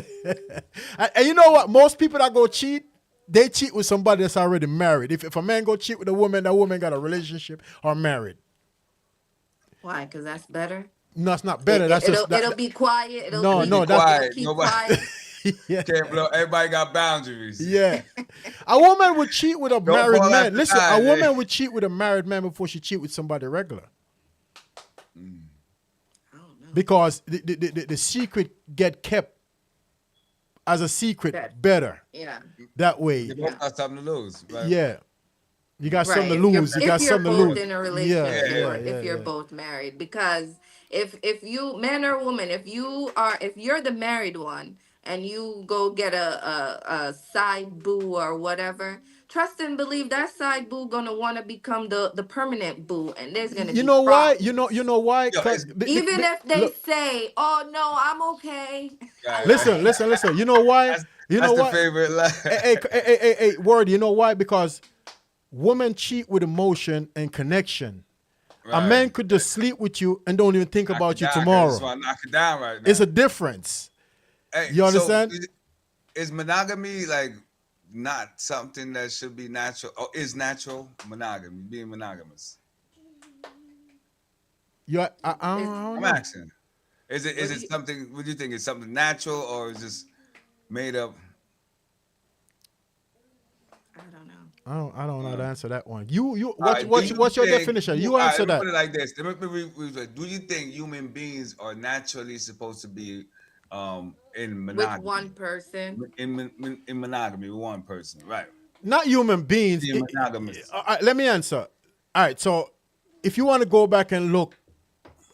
and you know what? Most people that go cheat, they cheat with somebody that's already married. If a man go cheat with a woman, that woman got a relationship or married. Why? Because that's better. No, it's not better. It'll be quiet. No, quiet. Keep Nobody- quiet. Yeah. Can't blow. Everybody got boundaries. Yeah. A woman would cheat with a married fall man. after Listen, a time, woman eh? would cheat with a married man before she cheat with somebody regular. Because the secret get kept as a secret better. Yeah. That way. You both got something to lose. Right? Yeah. You got something to If lose. You got you're something to both lose. in a relationship, Yeah, or yeah, if you're yeah. both married, because if you, man or woman, if you're the married one and you go get a side boo or whatever, trust and believe that side boo gonna want to become the permanent boo, and there's gonna You be know why? problems. You know why? Yo, 'Cause Even if they look, say, "Oh no, I'm okay." listen. You know why? You That's know the what? favorite line. Hey, word. You know why? Because women cheat with emotion and connection. Right. A man could just sleep with you and don't even think about you I tomorrow. just want to knock it down right now. It's a difference. Hey, You understand? So is monogamy like not something that should be natural? Or is natural monogamy, being monogamous? I'm asking. Is it something? What do you think? Is something natural or is this made up? I don't know how to answer that one. What's Right, your definition? You answer that. Put it like this. Do you think human beings are naturally supposed to be in monogamy? With one person. In monogamy with one person, right? Not human beings. Monogamous. Let me answer. All right. So if you want to go back and look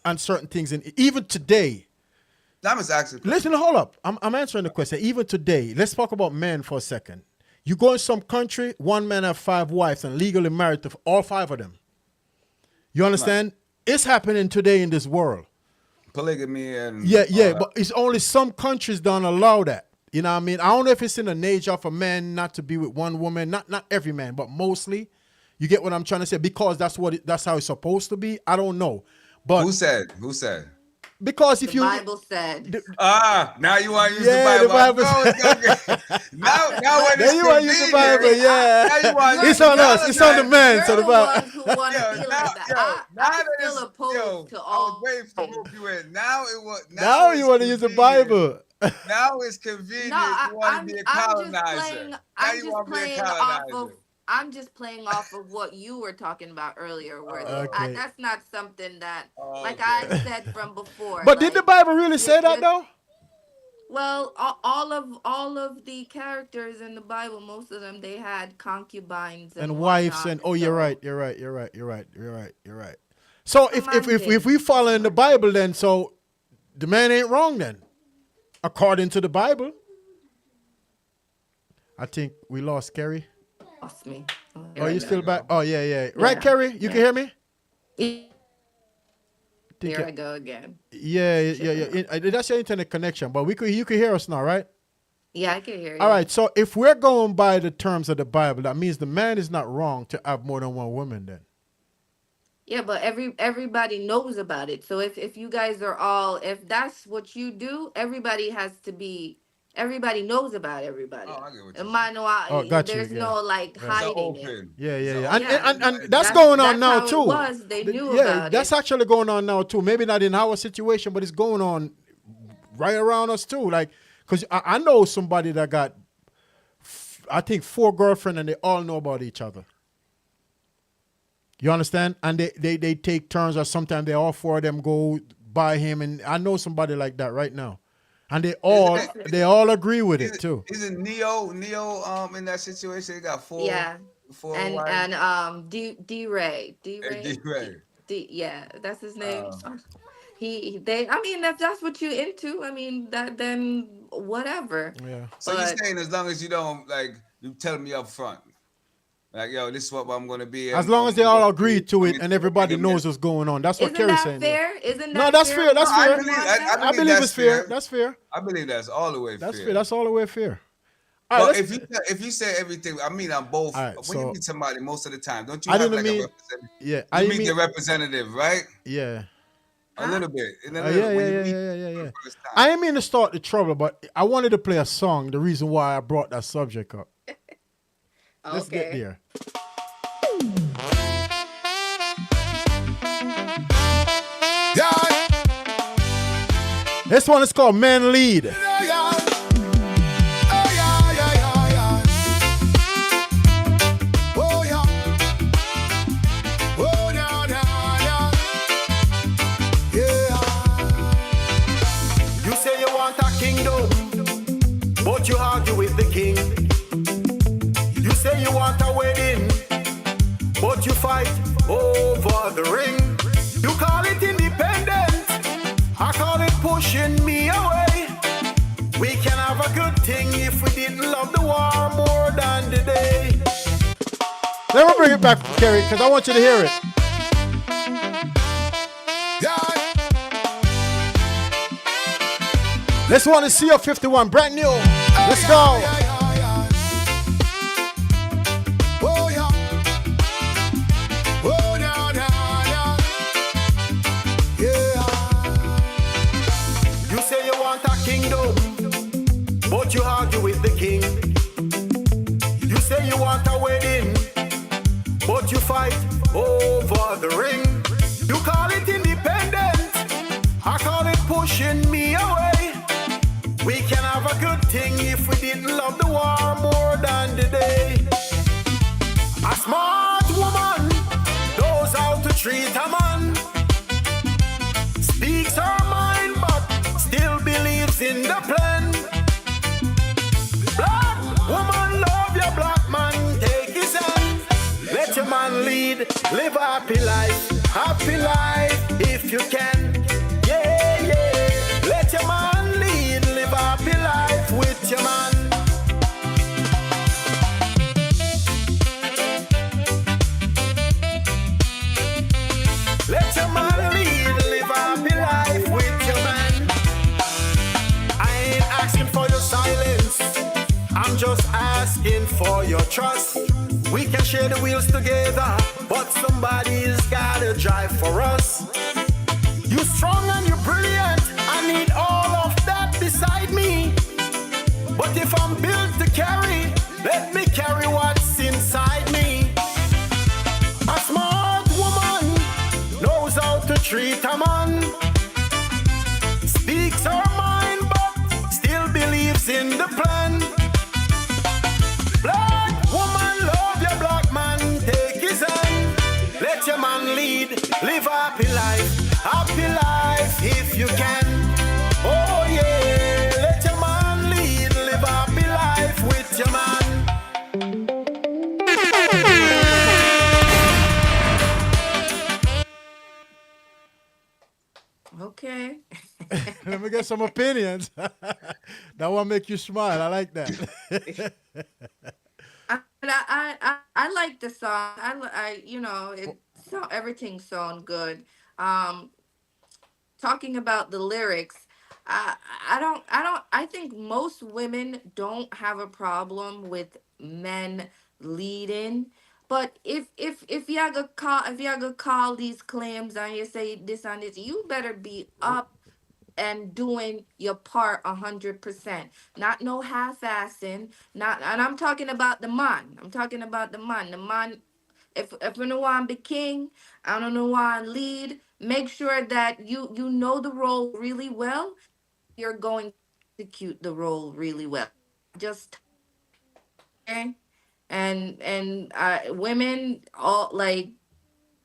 on certain things, and even today. I'm just asking. Listen, hold up. I'm answering the question. Even today, let's talk about men for a second. You go in some country, one man have 5 wives and legally married to all 5 of them. You understand? Right. It's happening today in this world. Polygamy and but it's only some countries don't allow that. You know what I mean? I don't know if it's in the nature of a man not to be with one woman. Not every man, but mostly. You get what I'm trying to say? Because that's how it's supposed to be. I don't know. But who said? Because if the Bible said. Now you want to use the Bible. Now when you want to use the Bible, yeah. It's on us. It's on the man. So the Bible. Who want to feel like that. I'm still opposed to all. Now you want to use the Bible. Now it's convenient. You want to be a colonizer. I'm just playing off of what you were talking about earlier, Worthy. That's not something that, I said from before. But did the Bible really say that though? Well, all of the characters in the Bible, most of them, they had concubines and wives, and you're right. So if we follow in the Bible, then so the man ain't wrong then, according to the Bible. I think we lost Kerry. Lost me. Oh, you still back? Oh, yeah. Right, Kerry? You can hear me? Here I go again. Yeah. That's your internet connection, but you can hear us now, right? Yeah, I can hear you. All right, so if we're going by the terms of the Bible, that means the man is not wrong to have more than one woman then. Yeah, but everybody knows about it. So if you guys are all, if that's what you do, everybody knows about everybody. Oh, I get what you're saying. There's no hiding it. Yeah. And that's going on now too. They knew about it. That's actually going on now too. Maybe not in our situation, but it's going on right around us too. Because I know somebody that got, I think, 4 girlfriends and they all know about each other. You understand? And they take turns, or sometimes all 4 of them go by him. And I know somebody like that right now. And they all agree with it too. Isn't Neo in that situation? They got 4. Yeah. 4 and D-Ray. Yeah, that's his name. If that's what you're into, then whatever. Yeah. So you're saying as long as you don't you tell me up front. Yo, this is what I'm going to be. As long as they all agree to it and everybody knows what's going on. That's what Kerry's saying. Isn't that fair? No, that's fair. That's fair. I believe it's fair. That's fair. I believe that's all the way fair. That's fair. That's all the way fair. All right, if you say everything, on both. Right, when you meet somebody, most of the time, don't you a representative? Yeah, you meet the representative, right? Yeah. A little bit. Yeah. I didn't mean to start the trouble, but I wanted to play a song. The reason why I brought that subject up. Let's get there. This one is called Man Lead. You say you want a kingdom, but you argue with the king. You say you want a wedding, but you fight over the ring. You call it independent, I call it pushing me away. We can have a good thing if we didn't love the war more than the day. Let me bring it back, Kerry, because I want you to hear it. This one is CO51, brand new. Let's go. Oh yeah. Oh yeah, yeah, yeah. You say you want a kingdom, but you argue with the king. You say you want a wedding, but you fight over the ring. You call it independent, I call it pushing me away. We can have a good thing if we didn't love the war more than the day. A smart woman knows how to treat a man. Speaks her mind but still believes in the plan. Black woman, love your black man, take his hand. Let your man lead, live a happy life if you can. Yeah, yeah. Let your man lead, live a happy life with your man. Let your man lead, live a happy life with your man. I ain't asking for your silence, I'm just asking for your trust. We can share the wheels together, but somebody's gotta drive for us. You strong and you're brilliant, I need all of that beside me. But if I'm built to carry, let me carry what's inside me. A smart woman knows how to treat a man. Speaks her mind but still believes in the plan. Black woman, love your black man, take his hand. Let your man lead, live a happy life if you can. Oh yeah, let your man lead, live a happy life with your man. Okay. Let me get some opinions. That one make you smile. I like that. I like the song. Everything sound good. Um, Talking about the lyrics, I I think most women don't have a problem with men leading. But if y'all go call these claims and you say this and this, you better be up and doing your part 100%. Not no half-assing. Not, and I'm talking about the man. I'm talking about the man. The man, if you know want to be king, I don't know want to lead. Make sure that you know the role really well. You're going to execute the role really well. Just okay. And women all like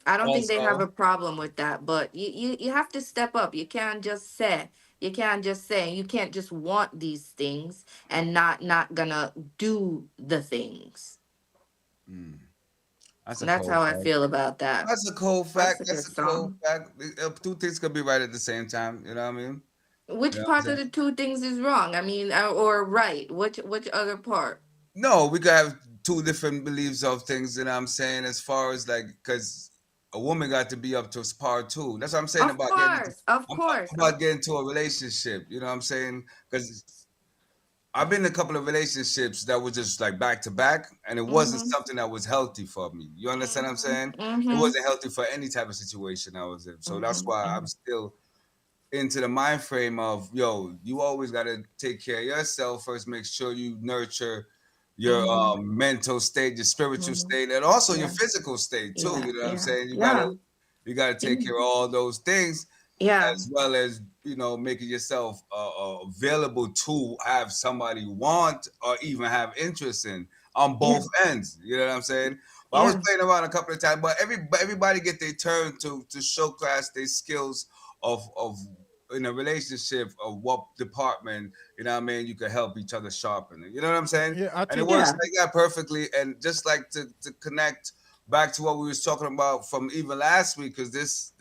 I don't think they have a Also, problem with that, but you have to step up. You can't just say, you can't just want these things and not gonna do the things. that's a That's cold how I fact. feel about that. That's a cold That's fact. a That's good a cold song. fact. Two things could be right at the same time. You know what I mean? You Which know what I'm part of saying? the two things is wrong? I mean, or right? Which other part? No, we could have two different beliefs of things. You know what I'm saying? As far as like, because a woman got to be up to par too. That's what I'm saying Of about getting into. course, of I'm course. about getting into a relationship. You know what I'm saying? Because I've been in a couple of relationships that was just like back to back, and it wasn't Mhm. something that was healthy for me. You understand what I'm Mhm. saying? It Mhm. wasn't healthy for any type of situation I was in. So that's Mhm. why I'm Mhm. still into the mind frame of, yo, you always got to take care of yourself first. Make sure you nurture your Mhm. mental state, your spiritual Mhm. state, and also your Yeah. physical state too. Yeah. You know what I'm Yeah. saying? Yeah. You gotta take care of all those things, Yeah. as well as, making yourself available to have somebody want or even have interest in on Yeah. both ends. You know what I'm saying? But I was Yeah. playing around a couple of times, but everybody get their turn to showcase their skills of in a relationship, of what department, what I mean, you could help each other sharpen it. You know what I'm saying? Yeah, I And it think. works Yeah. like that perfectly. And just like to connect back to what we was talking about from even last week, because this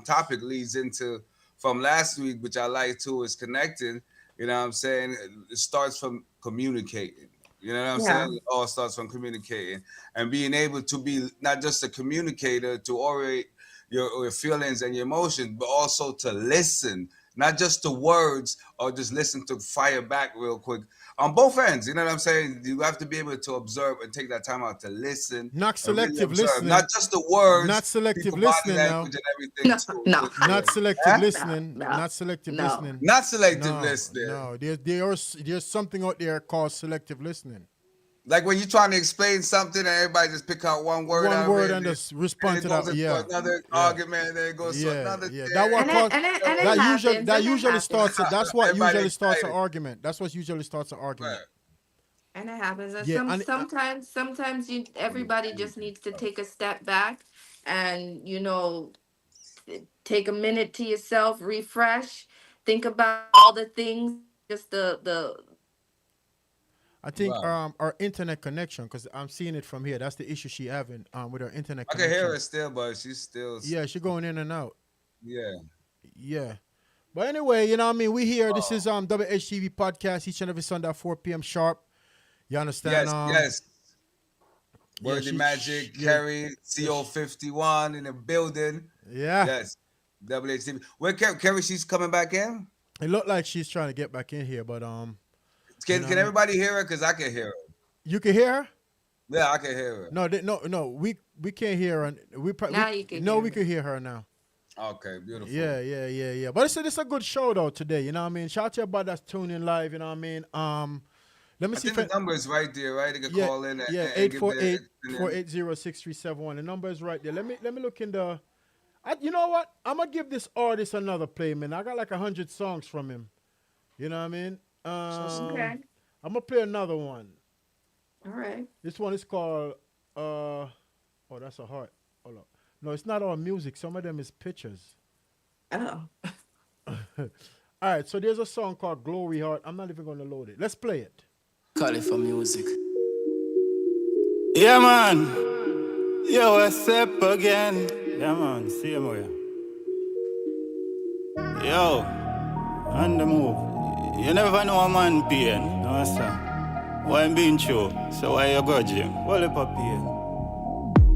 topic leads into from last week, which I like too, is connecting. You know what I'm saying? It starts from communicating. You know what I'm saying? Yeah. It all starts from communicating and being able to be not just a communicator to orate your feelings and your emotions, but also to listen not just the words or just listen to fire back real quick. On both ends, you know what I'm saying? You have to be able to observe and take that time out to listen. Not and really selective observe. listening. Not just the words, Not selective people body listening now. language and everything too. No. Not selective Huh? listening. No. Not selective No. listening. Not selective listening. No, there's something out there called selective listening. Like when you're trying to explain something and everybody just pick out one word out of it, and just respond to that. Yeah. Another argument, and then it goes to another thing. That what cause, that usually starts. That's what Everybody usually starts an excited. argument. That's what usually starts an argument. And it happens. And Yeah, sometimes everybody just needs to take a step back and, take a minute to yourself, refresh, think about all the things, just the I think our internet connection, because I'm seeing it from here. That's the issue she having with her internet I can connection. hear her still, but she's still. Yeah, she's going in and out. Yeah. Yeah. But anyway, you know what I mean? We here. This is WHTV Podcast each and every Sunday at 4 p.m. sharp. You understand? Yes. Worthy Magic, Kerry, CO51 in the building. Yeah. Yes. WHTV. Where Kerry, she's coming back in? It looked like she's trying to get back in here, but Can everybody hear her? Because I can hear her. You can hear her? Yeah, I can hear her. No, we can't hear her. We can hear her now. Okay, beautiful. Yeah. But it's a good show though today. You know what I mean? Shout out to everybody that's tuning live. You know what I mean? Let me see if the number is right there, right? They can call in. 848-480-6371. The number is right there. Let me look in the. You know what? I'm gonna give this artist another play, man. I got like 100 songs from him. You know what I mean? Okay. I'm gonna play another one. All right. This one is called that's a heart. Hold up. No, it's not all music. Some of them is pictures. Oh. All right, so there's a song called Glory Heart. I'm not even gonna load it. Let's play it. Call it for music. Yeah, man. Yo, what's up again? Yeah, man. See you, more. Yo, on the move. You never know a man pain, no sir. Why I'm being true, so why you grudging? What up pain?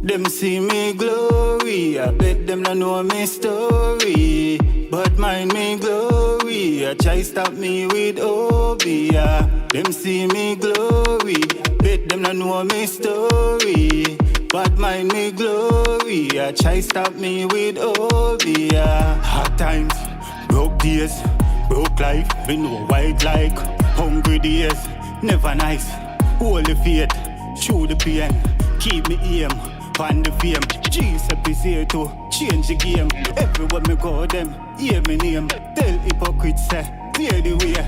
Them see me glory, I bet them don't know me story. But mind me glory, I try stop me with Obia. Them see me glory, bet them don't know me story. But mind me glory, I try stop me with Obia. Hard times, broke days, broke life, been no white like hungry days, never nice. Holy faith, through the pain, keep me aim, pan the fame. Jesus is here to change the game. Everywhere me go, them hear me name. Tell hypocrites say, clear the way.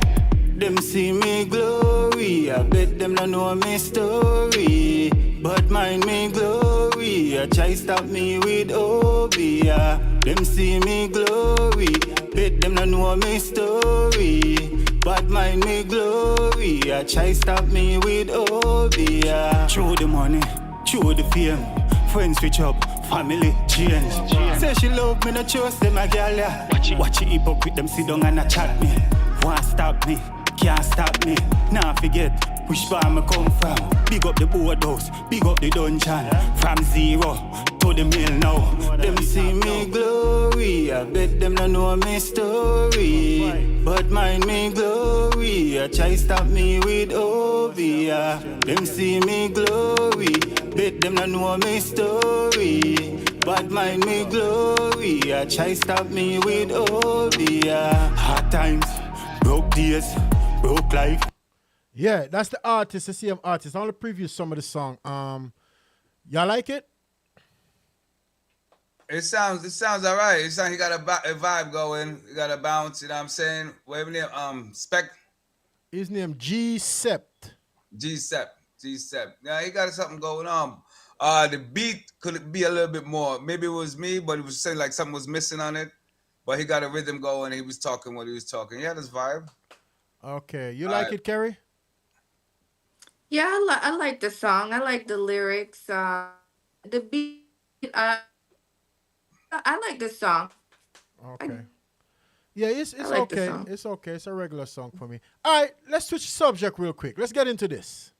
Them see me glory, I bet them don't know me story. But mind me glory, I try stop me with Obia. Them see me glory, bet them don't know me story. But mind me glory, I try stop me with Obia. Through the money, through the fame, friends switch up, family change. Say she love me, no trust them a girl, yeah. Watch it hypocrite, them sit down and a chat me. Want stop me, can't stop me. Now forget which farm I come from. Big up the boardhouse, big up the dungeon. From zero to the mill now. Them see me glory, I bet them don't know me story. But mind me glory, I try stop me with Obia. Them see me glory, bet them don't know me story. But mind me glory, I try stop me with Obia. Hard times, broke days, broke life. Yeah, that's the artist, the CM artist. I want to preview some of the song. Y'all like it? It sounds all right. It sounds he got a vibe going. He got a bounce. You know what I'm saying? Whatever name, Spec. His name G-Sept. G-Sept. Yeah, he got something going on. The beat could be a little bit more. Maybe it was me, but it was saying like something was missing on it. But he got a rhythm going. He was talking what he was talking. He had his vibe. Okay, you like it, Kerry? Yeah, I like the song. I like the lyrics. The beat. I like the song. Okay. Yeah, it's like the okay. song. It's okay. It's a regular song for me. All right, let's switch subject real quick. Let's get into this.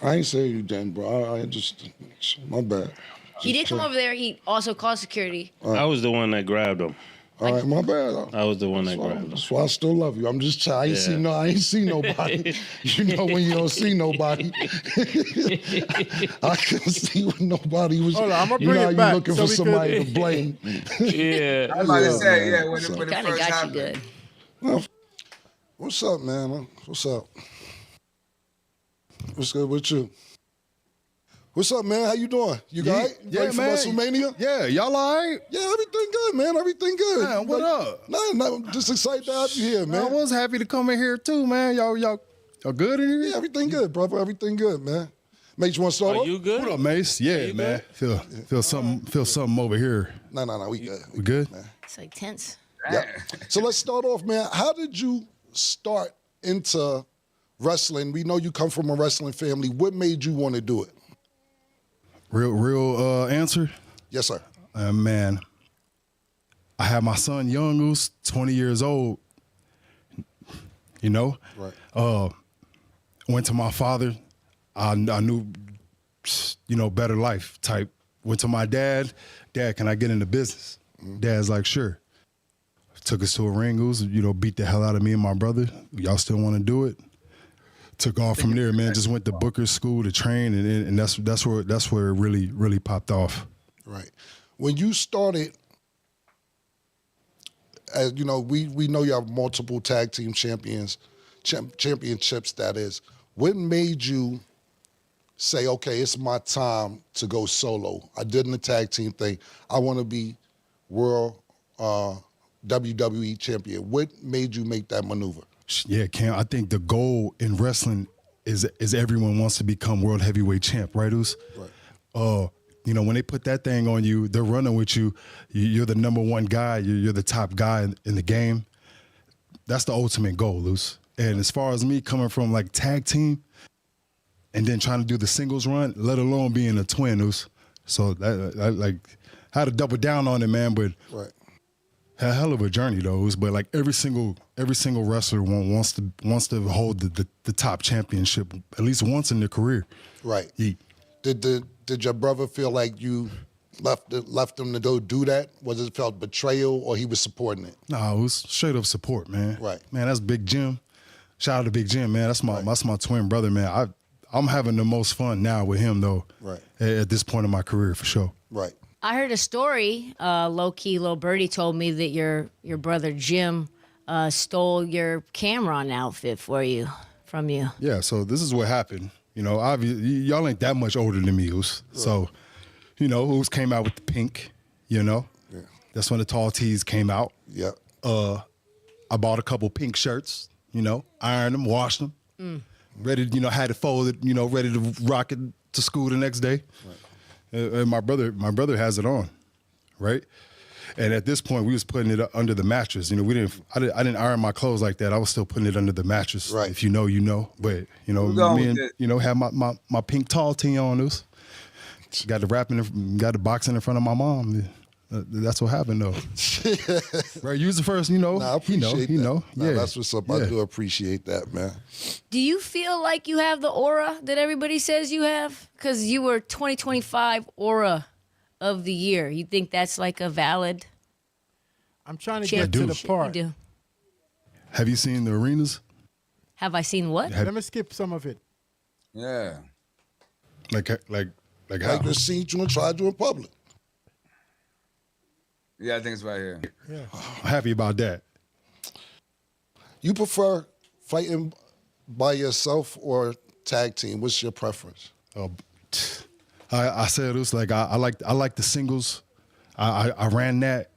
I ain't say you done, bro. I just, my bad. He did come over there. He also called security. I was the one that grabbed him. All right, my bad. I was the one that grabbed him. That's why I still love you. I'm just trying. I ain't see nobody. You know when you don't see nobody. I couldn't see when nobody was. Hold on, I'm gonna bring it back. You looking for somebody to blame. Yeah. I'm about to say, when it Kind of first got you happened. good. Well, what's up, man? What's up? What's good with you? What's up, man? How you doing? You all right? Yeah, Ready for man. WrestleMania? Yeah, y'all all right? Yeah, everything good, man. Everything good. Man, what up? Nah, I'm just excited to have you here, man. I was happy to come in here too, man. Y'all good in here? Yeah, everything good, brother. Everything good, man. Mate, you want to start off? You good? What up, Mace? Yeah, man. Feel something over here. No, we good. We good? Man. It's like tense. Yeah. So let's start off, man. How did you start into wrestling? We know you come from a wrestling family. What made you want to do it? Real answer? Yes, sir. Man, I had my son young, who's 20 years old. You know? Right. Went to my father. I knew, better life type. Went to my dad. Dad, can I get into business? Dad's like, sure. Took us to a ring. It was, beat the hell out of me and my brother. Y'all still want to do it? Took off from there, man. Just went to Booker's school to train, and that's where it really popped off. Right. When you started, as we know you have multiple tag team championships. That is, what made you say, okay, it's my time to go solo? I did in the tag team thing. I want to be world WWE champion. What made you make that maneuver? Yeah, Cam, I think the goal in wrestling is everyone wants to become world heavyweight champ, right, Oos? Right. When they put that thing on you, they're running with you. You're the number one guy. You're the top guy in the game. That's the ultimate goal, Oos. And as far as me coming from like tag team and then trying to do the singles run, let alone being a twin, Oos. So I had to double down on it, man, but right. A hell of a journey, though. But like every single wrestler wants to hold the top championship at least once in their career. Right. Yeah. Did your brother feel like you left him to go do that? Was it felt betrayal or he was supporting it? No, it was straight up support, man. Right. Man, that's Big Jim. Shout out to Big Jim, man. That's my twin brother, man. I'm having the most fun now with him though. Right. At this point in my career, for sure. Right. I heard a story. Low-key, Lil Birdie told me that your brother Jim stole your Cameron outfit from you. Yeah, so this is what happened. Obviously, y'all ain't that much older than me, Oos. Right. So, Oos came out with the pink, Yeah. That's when the tall tees came out. Yeah. I bought a couple pink shirts, ironed them, washed them. Ready, had it folded, ready to rock it to school the next day. Right. And my brother has it on, right? And at this point, we was putting it under the mattress. I didn't iron my clothes like that. I was still putting it under the mattress. Right. If you know, you know. But me and had my pink tall tee on. This got the boxing in front of my mom. That's what happened though. Right, you was the first. Nah, I appreciate that. Nah, yeah, that's what's up. Yeah. I do appreciate that, man. Do you feel like you have the aura that everybody says you have? Because you were 2025 aura of the year. You think that's like a valid? I'm trying to get to the part. You do. Have you seen the arenas? Have I seen what? Let me skip some of it. Yeah. Like how? Like they seen you and tried you in public. Yeah, I think it's right here. Yeah. I'm happy about that. You prefer fighting by yourself or tag team? What's your preference? I said it was like I like the singles. I ran that.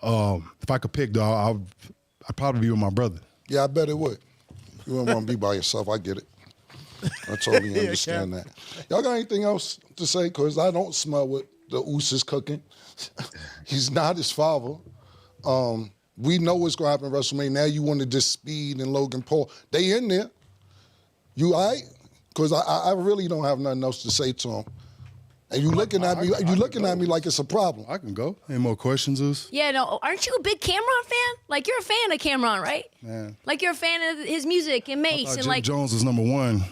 If I could pick though, I'd probably be with my brother. Yeah, I bet it would. You wouldn't want to be by yourself. I get it. I totally understand that. Y'all got anything else to say? Because I don't smell what the Oos is cooking. He's not his father. We know what's going to happen in WrestleMania. Now you want to just Speed and Logan Paul. They in there. You all right? Because I really don't have nothing else to say to him. And you looking at me. You looking at me like it's a problem. I can go. Any more questions, Oos? Yeah, no. Aren't you a big Cameron fan? Like you're a fan of Cameron, right? Man. Like you're a fan of his music and Mace and Jim like Jones was number one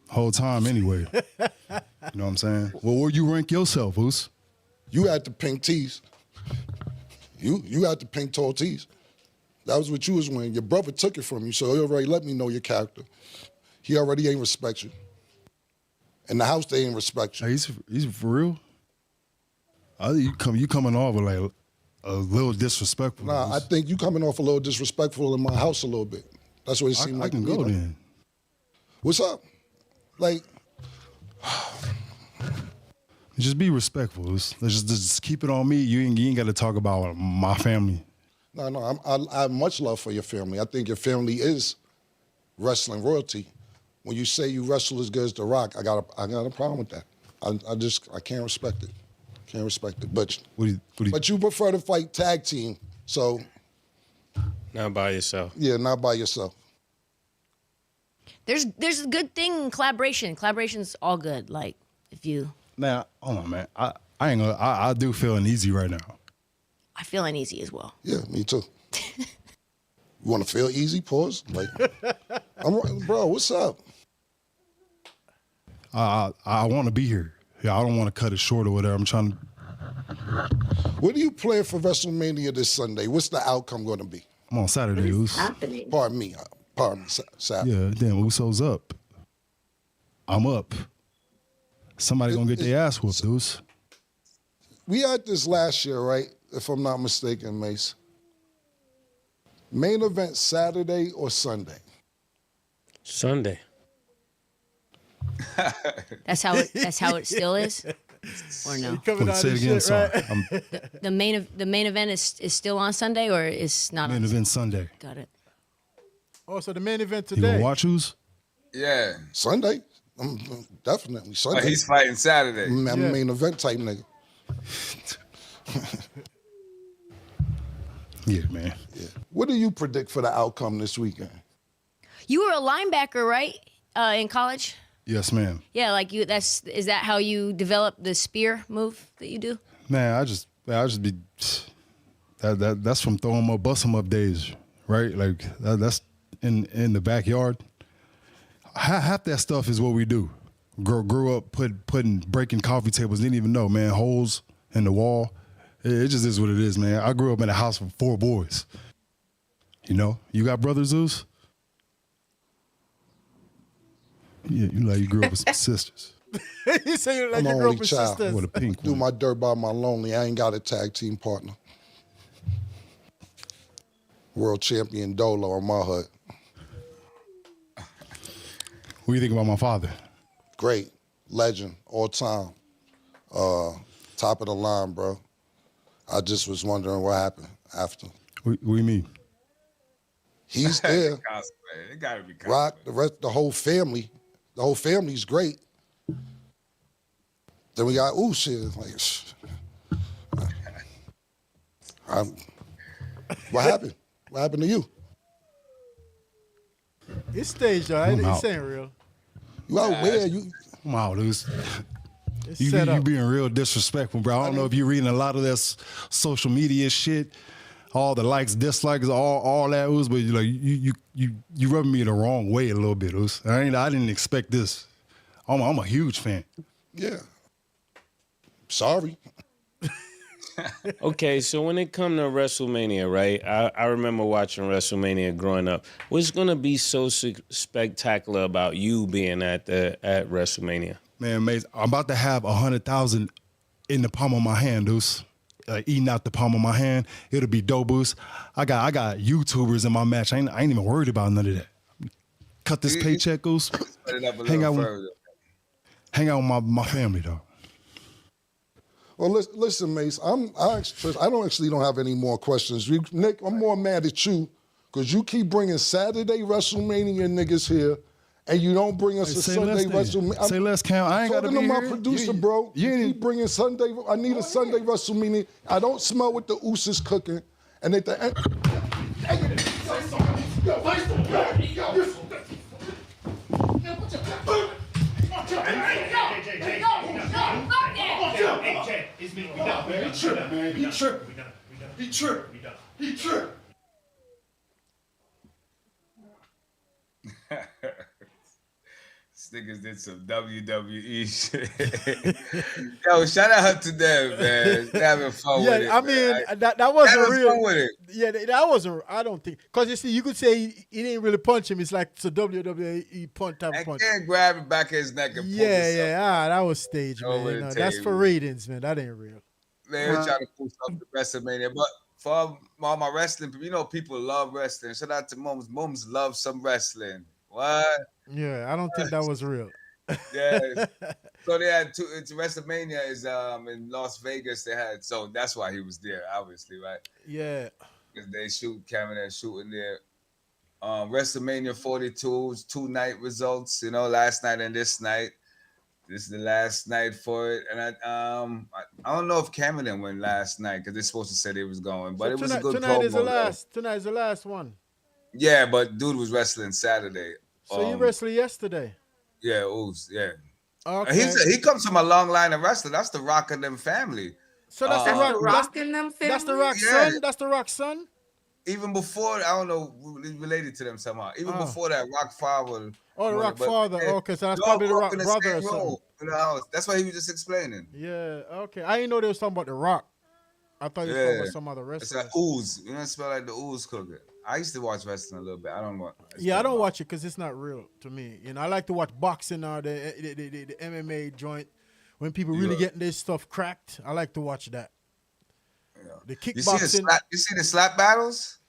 whole time anyway. You know what I'm saying? Well, where you rank yourself, Oos? You had the pink tees. You had the pink tall tees. That was what you was wearing. Your brother took it from you, so he already let me know your character. He already ain't respect you. In the house, they ain't respect you. Hey, he's for real? You coming off with like a little disrespectful. Nah, I think you coming off a little disrespectful in my house a little bit. That's what it seemed like. I can to me, go though. then. What's up? Like, just be respectful. Let's just keep it on me. You ain't got to talk about my family. No, I have much love for your family. I think your family is wrestling royalty. When you say you wrestle as good as The Rock, I got a problem with that. I can't respect it. Can't respect it. But but you prefer to fight tag team, so not by yourself. Yeah, not by yourself. There's a good thing in collaboration. Collaboration's all good. Like if you. Now, hold on, man. I ain't gonna. I do feel uneasy right now. I feel uneasy as well. Yeah, me too. You want to feel easy? Pause. Like, bro, what's up? I want to be here. Yeah, I don't want to cut it short or whatever. I'm trying to. What do you plan for WrestleMania this Sunday? What's the outcome going to be? I'm on Saturday, Uso. Pardon me, Saturday. Yeah, damn, Uso's up. I'm up. Somebody gonna get their ass whooped, dudes. We had this last year, right? If I'm not mistaken, Mace. Main event Saturday or Sunday? Sunday. That's how it still is, or no? Say it again, sorry. The main event is still on Sunday, or is not? Main event Sunday. Got it. Oh, so the main event You today. gonna watch who's? Yeah. Sunday. Definitely Sunday. Oh, he's fighting Saturday. I'm a main event type nigga. Yeah, man. Yeah. What do you predict for the outcome this weekend? You were a linebacker, right? In college. Yes, ma'am. Yeah, like you. Is that how you develop the spear move that you do? Man, I just be that's from throwing them up, bust them up days, right? Like that's in the backyard. Half that stuff is what we do. Grew up breaking coffee tables. Didn't even know, man. Holes in the wall. It just is what it is, man. I grew up in a house with 4 boys. You know, you got brothers, Zeus? Yeah, you grew up with some sisters. You say you like I'm your an girl only with child. sisters. With a pink Do one. my dirt by my lonely. I ain't got a tag team partner. World champion Dolo on my hood. What do you think about my father? Great. Legend. All time. Top of the line, bro. I just was wondering what happened after. What do you mean? He's there. It gotta be cosplay. Rock, the whole family. The whole family's great. Then we got shit. Like, what happened? What happened to you? It's staged, though. I'm It's out. ain't real. You out where? You I'm out, dude. It's You set up. being real disrespectful, bro. I don't know if you're reading a lot of this social media shit, all the likes, dislikes, all that was, but you rubbing me the wrong way a little bit, Us. I didn't expect this. I'm a huge fan. Yeah. Sorry. Okay, so when it come to WrestleMania, right? I remember watching WrestleMania growing up. What's gonna be so spectacular about you being at WrestleMania? Man, Mace, I'm about to have 100,000 in the palm of my hand, Deuce. Eating out the palm of my hand. It'll be dope, Deuce. I got YouTubers in my match. I ain't even worried about none of that. Cut this paycheck, Deuce. Hang out with my family, though. Well, listen, Mace. I don't have any more questions. Nick, I'm more mad at you because you keep bringing Saturday WrestleMania niggas here, and you don't bring us a Sunday WrestleMania. Say less, Cam. I ain't got to be talking to my here. producer, bro. You keep bringing Sunday. I need a Sunday WrestleMania. I don't smell what the Usos cooking, and at the end. He tripped. niggas did some WWE shit. Yo, shout out to them, man. They're having fun with it. Yeah, I mean, that wasn't having real. fun with it. Yeah, that wasn't. I don't think, because you see, you could say he didn't really punch him. It's like it's a WWE punch type of punch. And grab it back of his neck and pull that was staged, man. You know, that's for ratings, man. That ain't real. Man, they're trying to pull something to WrestleMania, but for all my wrestling people, you know, people love wrestling. Shout out to Mums. Mums love some wrestling. What? Yeah, I don't think that was real. Yeah. So they had it's WrestleMania is in Las Vegas. They had, so that's why he was there, obviously, right? Yeah. Because they Cameron shooting there. WrestleMania 42's 2-night results, you know, last night and this night. This is the last night for it, and I don't know if Cameron went last night because they're supposed to say they was going, but so it was a good tonight promo. Tonight is the last one. Yeah, but dude was wrestling Saturday. So you wrestled yesterday? Yeah, Oos, yeah. Okay. He comes from a long line of wrestling. That's the Rock and them family. So that's the Rock and them family? That's the Rock's son? That's the Rock's son? Even before, I don't know, related to them somehow. Even before that, Rock father. Oh, the Rock father. Okay, so that's probably the Rock brother or something. That's what he was just explaining. Yeah, okay. I didn't know they was talking about the Rock. I thought you were talking about some other wrestler. It's an ooze. You know, it smell like the ooze cooking. I used to watch wrestling a little bit. I don't watch. Yeah, I don't watch it because it's not real to me. You know, I like to watch boxing or the MMA joint when people really getting their stuff cracked. I like to watch that. Yeah. The kickboxing. You see the slap battles?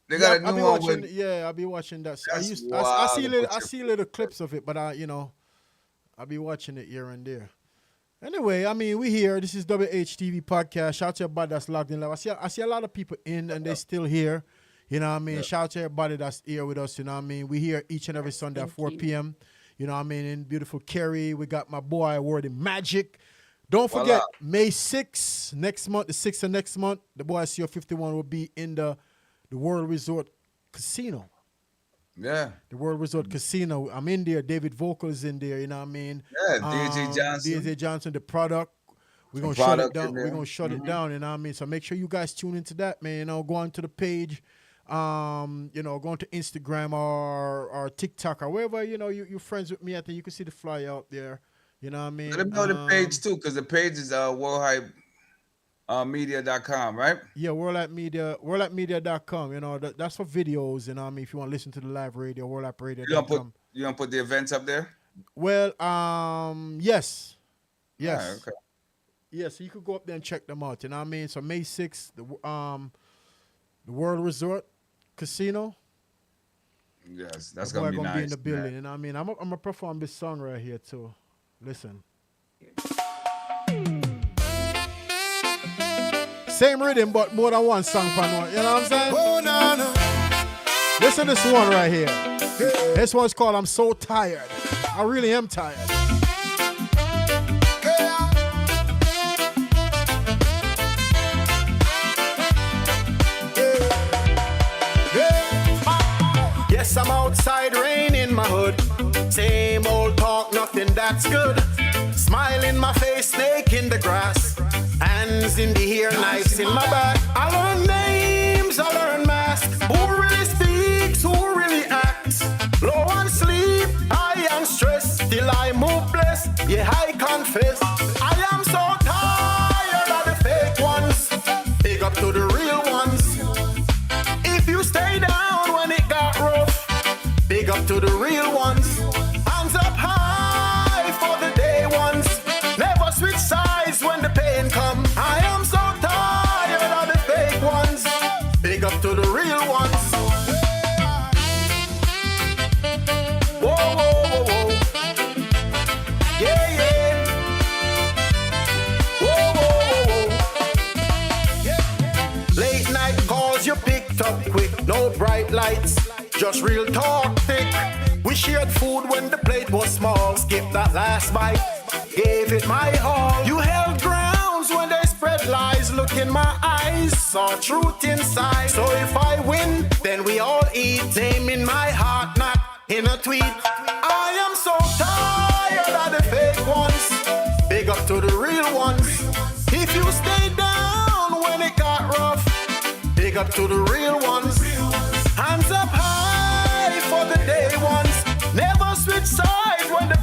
They got a new one. I'll be watching that. I see little clips of it, but I'll be watching it here and there. Anyway, I mean, we here. This is WHTV Podcast. Shout out to everybody that's logged in live. I see a lot of people in and they still here. You know what I mean? Shout out to everybody that's here with us. You know what I mean? We here each and every Sunday at 4 p.m. You know what I mean? In beautiful Kerry. We got my boy, Worthy Magic. Don't forget, May 6th, next month, the 6th of next month, the boy CO 51 will be in the World Resort Casino. Yeah. The World Resort Casino. I'm in there. David Vocal is in there. You know what I mean? Yeah, DJ Johnson. DJ Johnson, the product. We're going to shut it down. We're going to shut it down. You know what I mean? So make sure you guys tune into that, man. You know, go on to the page. Go on to Instagram or TikTok or wherever, you know, you're friends with me. I think you can see the flyer out there. You know what I mean? Let them know the page too, because the page is worldhypemedia.com, right? Yeah, worldhypemedia.com. You know, that's for videos, you know what I mean? If you want to listen to the live radio, worldhyperadio.com. You gonna put the events up there? Well, yes. Yeah, okay. Yeah, so you could go up there and check them out, you know what I mean? So May 6th, the World Resort Casino. Yes, that's gonna be nice. Be in the building, you know what I mean? I'm gonna perform this song right here too. Listen. Same rhythm, but more than one song for one. You know what I'm saying? Oh, no. Listen to this one right here. This one's called I'm So Tired. I really am tired. Yes, I'm outside, rain in my hood. Same old talk, nothing that's good. Smile in my face, snake in the grass. Hands in the air, knives in my back. I learn names, I learn masks. Who really speaks, who really acts? Low on sleep, I am stressed. Till I move blessed, yeah, I confess. I am so tired of the fake ones. Big up to the real ones. If you stay down when it got rough, big up to the real ones. Hands up high for the day ones. Never switch sides when the pain come. I am so tired of the fake ones. Big up to the real ones. Whoa, whoa, whoa, whoa. Yeah, yeah. Whoa, whoa, whoa, whoa. Late night calls you picked up quick. No bright lights, just real talk thick. We shared food when the plate was small. Skip that last bite, gave it my all. You held grounds when they spread lies. Look in my eyes, saw truth inside. So if I win, then we all eat. Aim in my heart, not in a tweet. I am so tired of the fake ones. Big up to the real ones. If you stay down when it got rough, big up to the real ones. Hands up high for the day ones. Never switch sides when the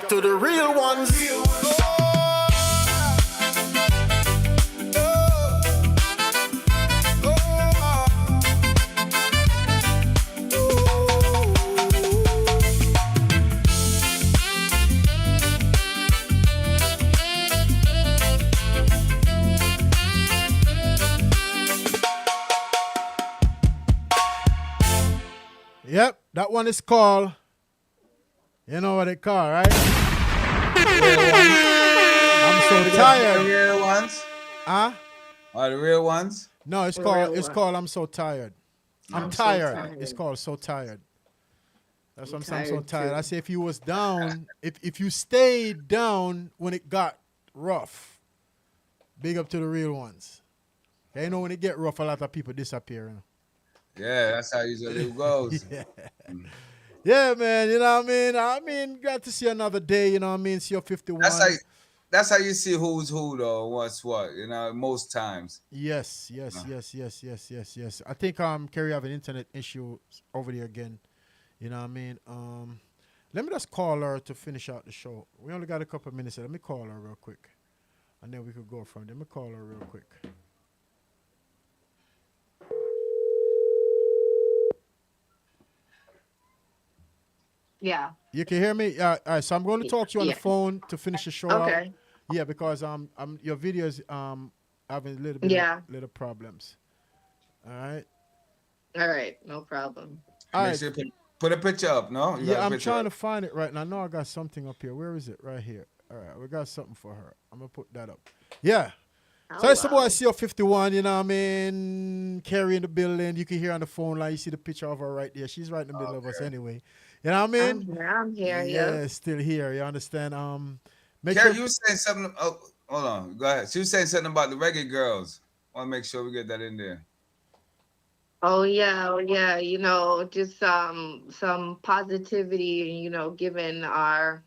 up to the real ones. Yep, that one is called. You know what it called, right? I'm so tired. The real ones? Huh? Are the real ones? No, it's The called. real It's one. called. I'm so tired. I'm So tired. tired. It's called So Tired. That's what I'm saying. I'm so tired, tired. too. I say if you was down, if you stayed down when it got rough, big up to the real ones. You know when it get rough, a lot of people disappear. You know? Yeah, that's how usually it goes. Yeah. Yeah, man. You know what I mean? Glad to see another day. You know what I mean? See your 51. That's how you see who's who though, what's what, most times. Yes. I think Kerry have an internet issue over there again. You know what I mean? Let me just call her to finish out the show. We only got a couple of minutes. Let me call her real quick. And then we could go from there. Let me call her real quick. Yeah. You can hear me? All right, so I'm going to talk to you on the Yeah. phone to finish the show out. Okay. Yeah, because your videos having a little bit Yeah. of little problems. All right. All right. No problem. All Make right. sure you put a picture up, no? You got Yeah, a I'm picture trying to up. find it right now. I know I got something up here. Where is it? Right here. All right, we got something for her. I'm gonna put that up. Yeah. So it's the boy CO51, you know what I mean? Carrie in the building. You can hear on the phone line. You see the picture of her right there. She's right in the middle of us anyway. You know what I mean? I'm here. Yeah, still here. You understand? Make Carrie, sure you were saying something. Oh, hold on. Go ahead. She was saying something about the reggae girls. I want to make sure we get that in there. Oh yeah. Just some positivity, giving our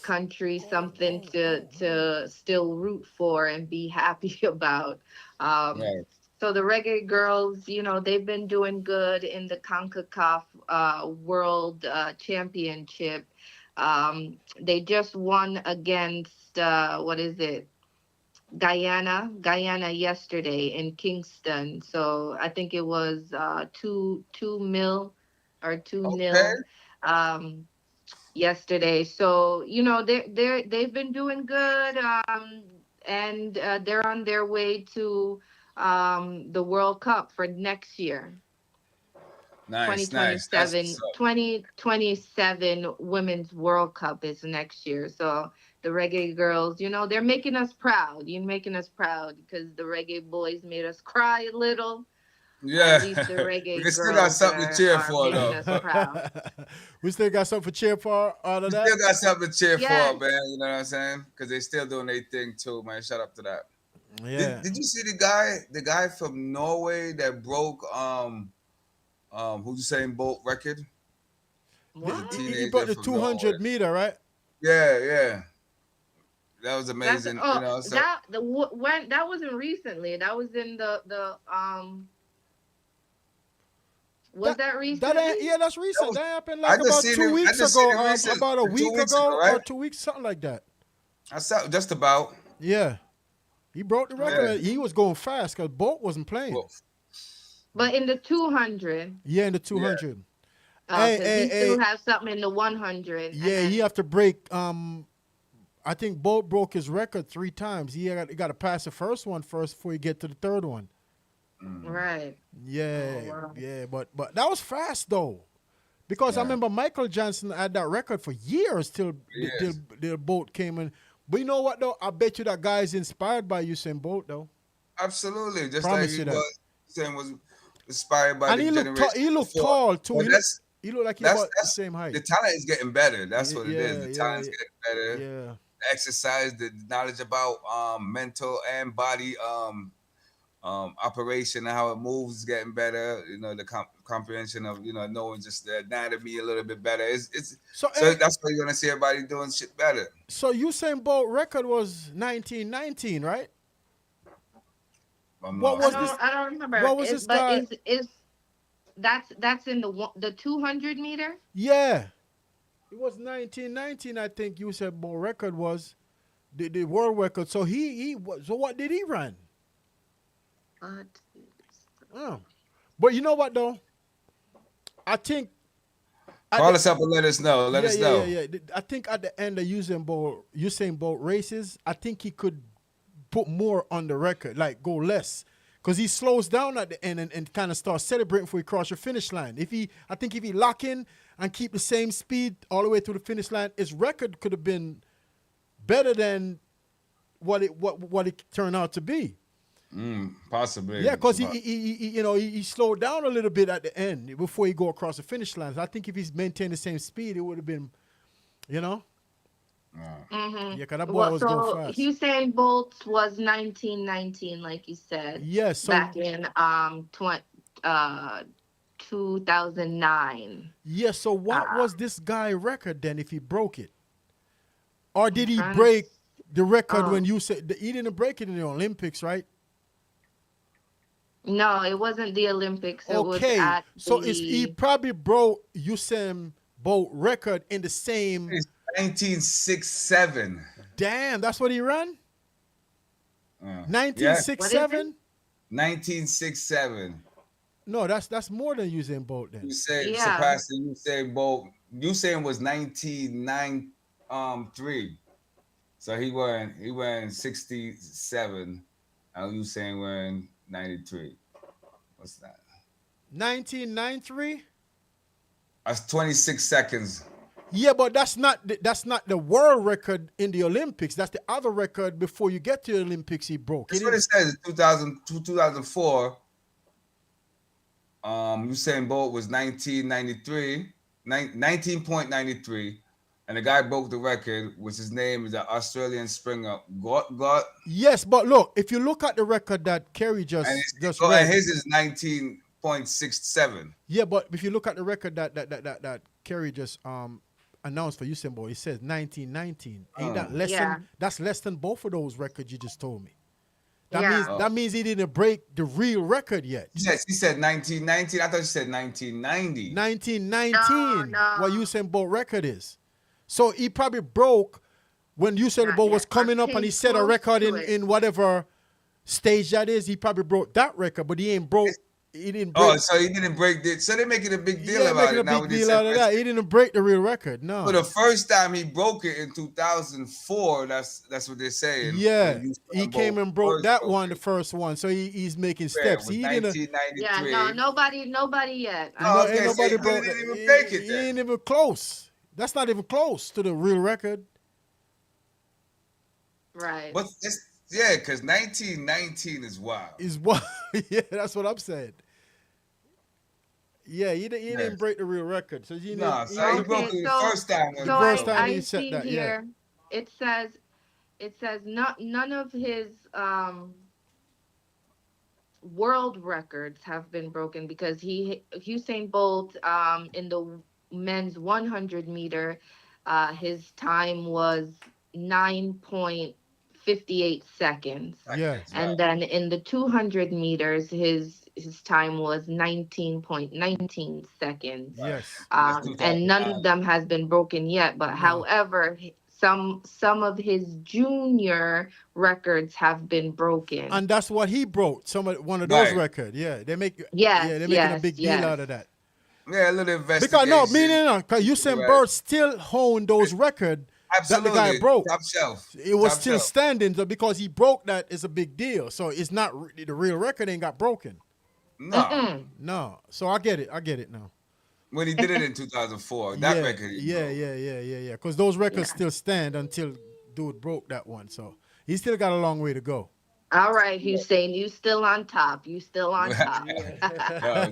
country something to still root for and be happy about. Right. So the reggae girls, they've been doing good in the CONCACAF World Championship. They just won against what is it? Guyana yesterday in Kingston. So I think it was 2-0 or 2-0 yesterday. So they've been doing good, and they're on their way to the World Cup for next year. Nice. That's 2027 Women's World Cup is next year. So the reggae girls, they're making us proud. You're making us proud because the reggae boys made us cry a little. Yeah. At least the reggae We girls still got something to cheer for, making though. us proud. we still got something for cheer for out of that. Still got something to cheer Yes. for, man. You know what I'm saying? Because they still doing their thing too, man. Shout out to that. Yeah. Did you see the guy from Norway that broke Usain Bolt record? What? He broke the 200 meter, right? Yeah. That was amazing. That wasn't recently. That was in the Was that recent? That's recent. That happened I like just about seen 2 it- I weeks just seen ago. it recent- About a 2 week weeks ago, ago, right? or 2 weeks, something like that. I saw just about. Yeah. He broke the record. He was going fast because Bolt wasn't playing. But in the 200. Yeah, in the 200. He still have something in the 100. Yeah, he have to break. I think Bolt broke his record 3 times. He got to pass the first one first before he get to the third one. Right. Yeah, yeah, but that was fast though, because I remember Michael Johnson had that record for years till Bolt came in. But you know what though? I bet you that guy is inspired by Usain Bolt though. Absolutely, just Promise like you that. Usain was inspired by And the he looked generation. he looked before. tall too. But He looked like he about the same height. The talent is getting better. That's what it is. Yeah, The talent's yeah, getting better. Yeah. The exercise, the knowledge about mental and body operation and how it moves is getting better. You know, the comprehension of knowing just the anatomy a little bit better. So that's why you're gonna see everybody doing shit better. So Usain Bolt record was 1919, right? What was this? I don't remember. What was this guy? That's in the 200 meter? Yeah. It was 1919, I think you said Bolt record was the world record. So so what did he run? Oh. But you know what though? I think call us up and let us know. Let us know. Yeah. I think at the end of Usain Bolt races, I think he could put more on the record, like go less. Because he slows down at the end and kind of starts celebrating before he crosses the finish line. I think if he lock in and keep the same speed all the way to the finish line, his record could have been better than what it turned out to be. Possibly. Yeah, because he slowed down a little bit at the end before he go across the finish line. So I think if he's maintained the same speed, it would have been, Mm-hmm. Yeah, because that boy was going fast. Usain Bolt was 1919, like you said. Yes. So, back in 2009. Yeah. So what was this guy record then if he broke it, or did he break the record when you said he didn't break it in the Olympics, right? No, it wasn't the Olympics. It was at he probably broke Usain Bolt record in the same. 1967. Damn, that's what he ran? 1967? 1967. No, that's more than Usain Bolt then. Surpassing Usain Bolt. Usain was 1993. So he won 67. And Usain won 93. What's that? 1993? That's 26 seconds. Yeah, but that's not the world record in the Olympics. That's the other record before you get to the Olympics he broke. That's what it says. 2004. Usain Bolt was 19.93, and the guy broke the record, which his name is the Australian Springer. Got. Yes, but look, if you look at the record that Kerry just read, and his is 19.67. Yeah, but if you look at the record that Kerry just announced for Usain Bolt, it says 1919. Ain't that less than that's less than both of those records you just told me. That means he didn't break the real record yet. Yes, he said 1919. I thought you said 1990. 1919, what Usain Bolt record is. So he probably broke when Usain Bolt was coming up and he set a record in whatever stage that is. He probably broke that record, but he ain't broke. He didn't break. Oh, so he didn't break it. So they're making a big deal about it. Making a big deal out of that. He didn't break the real record. No. For the first time he broke it in 2004. That's what they're saying. Yeah, he came and broke that one, the first one. So he's making steps. He didn't. Yeah, no, nobody yet. Ain't nobody broke. He didn't even break it. He ain't even close. That's not even close to the real record. Right. But because 1919 is wild. Is wild. Yeah, that's what I'm saying. Yeah, he didn't break the real record. So he broke it the first time. So I see that. Here, it says none of his world records have been broken because Usain Bolt in the men's 100 meter, his time was 9.58 seconds. Yeah. And then in the 200 meters, his time was 19.19 seconds. Yes. And none of them has been broken yet. But however, some of his junior records have been broken. And that's what he broke. One of those records. Yeah. They're making a big deal out of that. Yeah, a little investigation. Because because Usain Bolt still honed those records. Absolutely. That the guy broke. Top shelf. It was still standing, so because he broke that, it's a big deal. So it's not the real record ain't got broken. No. So I get it now. When he did it in 2004, that record. Yeah. Because those records still stand until dude broke that one. So he still got a long way to go. All right, Hussein, you still on top. You still on top.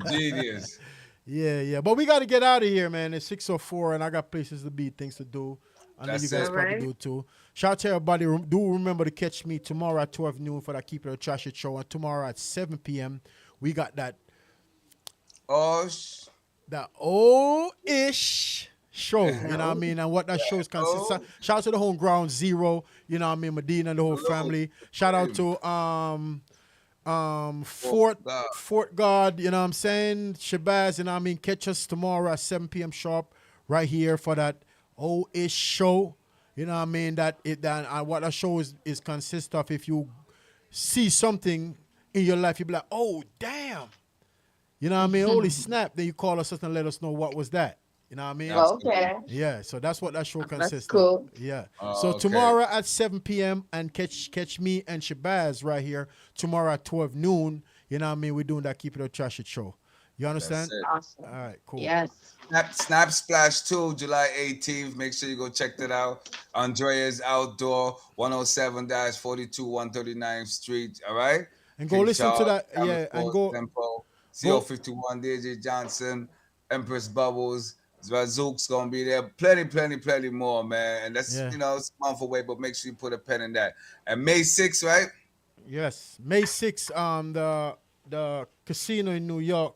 Genius. Yeah. But we got to get out of here, man. It's 6:04, and I got places to be, things to do. I know you guys probably do too. Shout out to everybody. Do remember to catch me tomorrow at 12 noon for that Keep It a Trash It show. And tomorrow at 7 p.m., we got that old-ish show. You know what I mean? And what that show is consists of. Shout out to the home ground Zero. You know what I mean? Medina and the whole family. Shout out to Fort God. You know what I'm saying? Shabazz. You know what I mean? Catch us tomorrow at 7 p.m. sharp right here for that old-ish show. You know what I mean? That what a show is consist of. If you see something in your life, you be like, oh damn. You know what I mean? Holy snap! Then you call us and let us know what was that. You know what I mean? Okay. Yeah, so that's what that show consists cool. of. Yeah. Oh, So okay. tomorrow at 7 p.m. and catch me and Shabazz right here tomorrow at 12 noon. You know what I mean? We're doing that Keep It Up Trash It show. You understand? That's it. Awesome. All right, cool. Yes. Snap Splash 2, July 18th. Make sure you go check that out. Andrea's Outdoor, 107-42 139th Street. All right? And go King listen to Charles, that. Cameron Yeah, and Force, go. Tempo, CO51, DJ Johnson, Empress Bubbles. Zook's gonna be there. Plenty more, man. And that's, Yeah. It's a month away, but make sure you put a pen in that. And May 6th, right? Yes, May 6th, the casino in New York,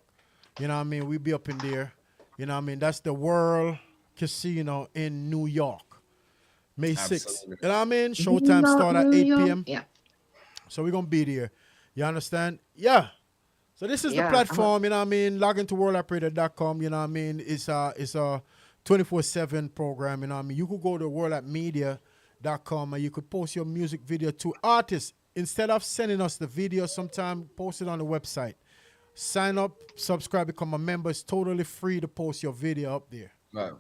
you know what I mean, we be up in there. You know what I mean? That's the World Casino in New York. May 6th. Absolutely. You know what I mean? Showtime start at 8 p.m. Yeah. So we're going to be there. You understand? Yeah. So this is the Yeah, platform, you know what I mean? Log into worldoperator.com, you know what I mean? It's a 24/7 program, you know what I mean? You could go to worldopmedia.com and you could post your music video to artists. Instead of sending us the video, sometime post it on the website. Sign up, subscribe, become a member. It's totally free to post your video up there. Right.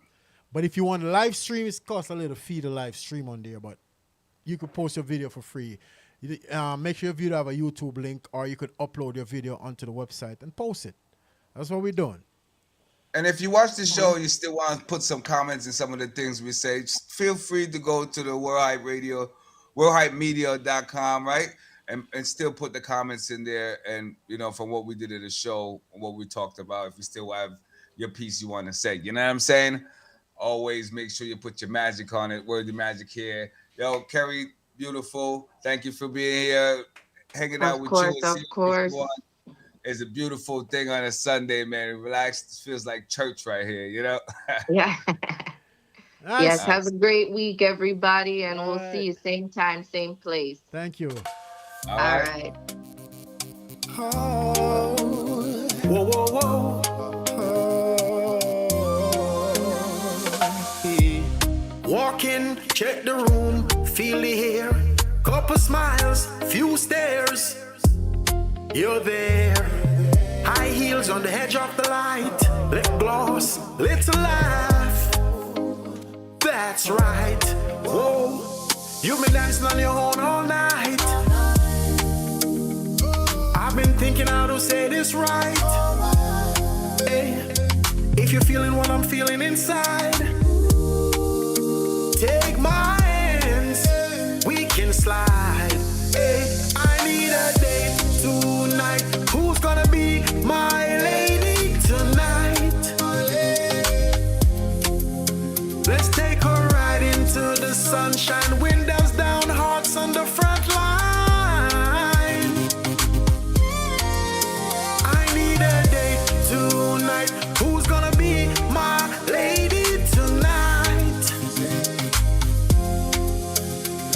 But if you want to live stream, it costs a little fee to live stream on there, but you could post your video for free. Make sure your video have a YouTube link, or you could upload your video onto the website and post it. That's what we're doing. And if you watch the show and you still want to put some comments in some of the things we say, just feel free to go to the World Hype Radio, worldhypemedia.com, right? And still put the comments in there. And, from what we did at the show, what we talked about, if you still have your piece you want to say. You know what I'm saying? Always make sure you put your magic on it. Worthy Magic here. Yo, Kerry, beautiful. Thank you for being here, hanging out with you. Of course. It's a beautiful thing on a Sunday, man. Relax. It feels like church right here, Yeah. Nice. Yes, have a great week, everybody, and we'll see you same time, same place. Thank you. All right. Oh, whoa, whoa, whoa. Walk in, check the room, feel the air. Couple smiles, few stares. You're there. High heels on the edge of the light. Lip gloss, little laugh. That's right. Whoa, you've been dancing on your own all night. I've been thinking how to say this right. Hey, if you're feeling what I'm feeling inside, take my hands, we can slide. Hey, I need a date tonight. Who's gonna be my lady tonight? Let's take a ride into the sunshine. Windows down, hearts on the front line. I need a date tonight. Who's gonna be my lady tonight?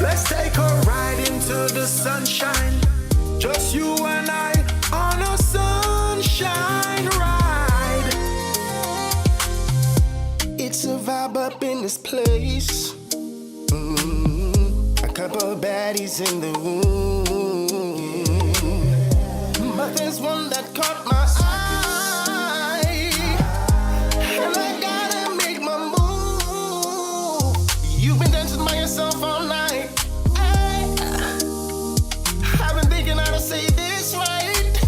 Let's take a ride into the sunshine. Just you and I on a sunshine ride. It's a vibe up in this place. A couple of baddies in the room, but there's one that caught my eye, and I gotta make my move. You've been dancing by yourself all night. I've been thinking how to say this right,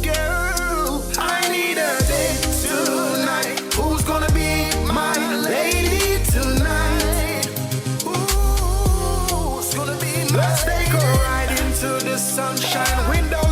girl. I need a date tonight. Who's gonna be my lady tonight? Ooh, it's gonna be my Let's take a ride into the sunshine. Windows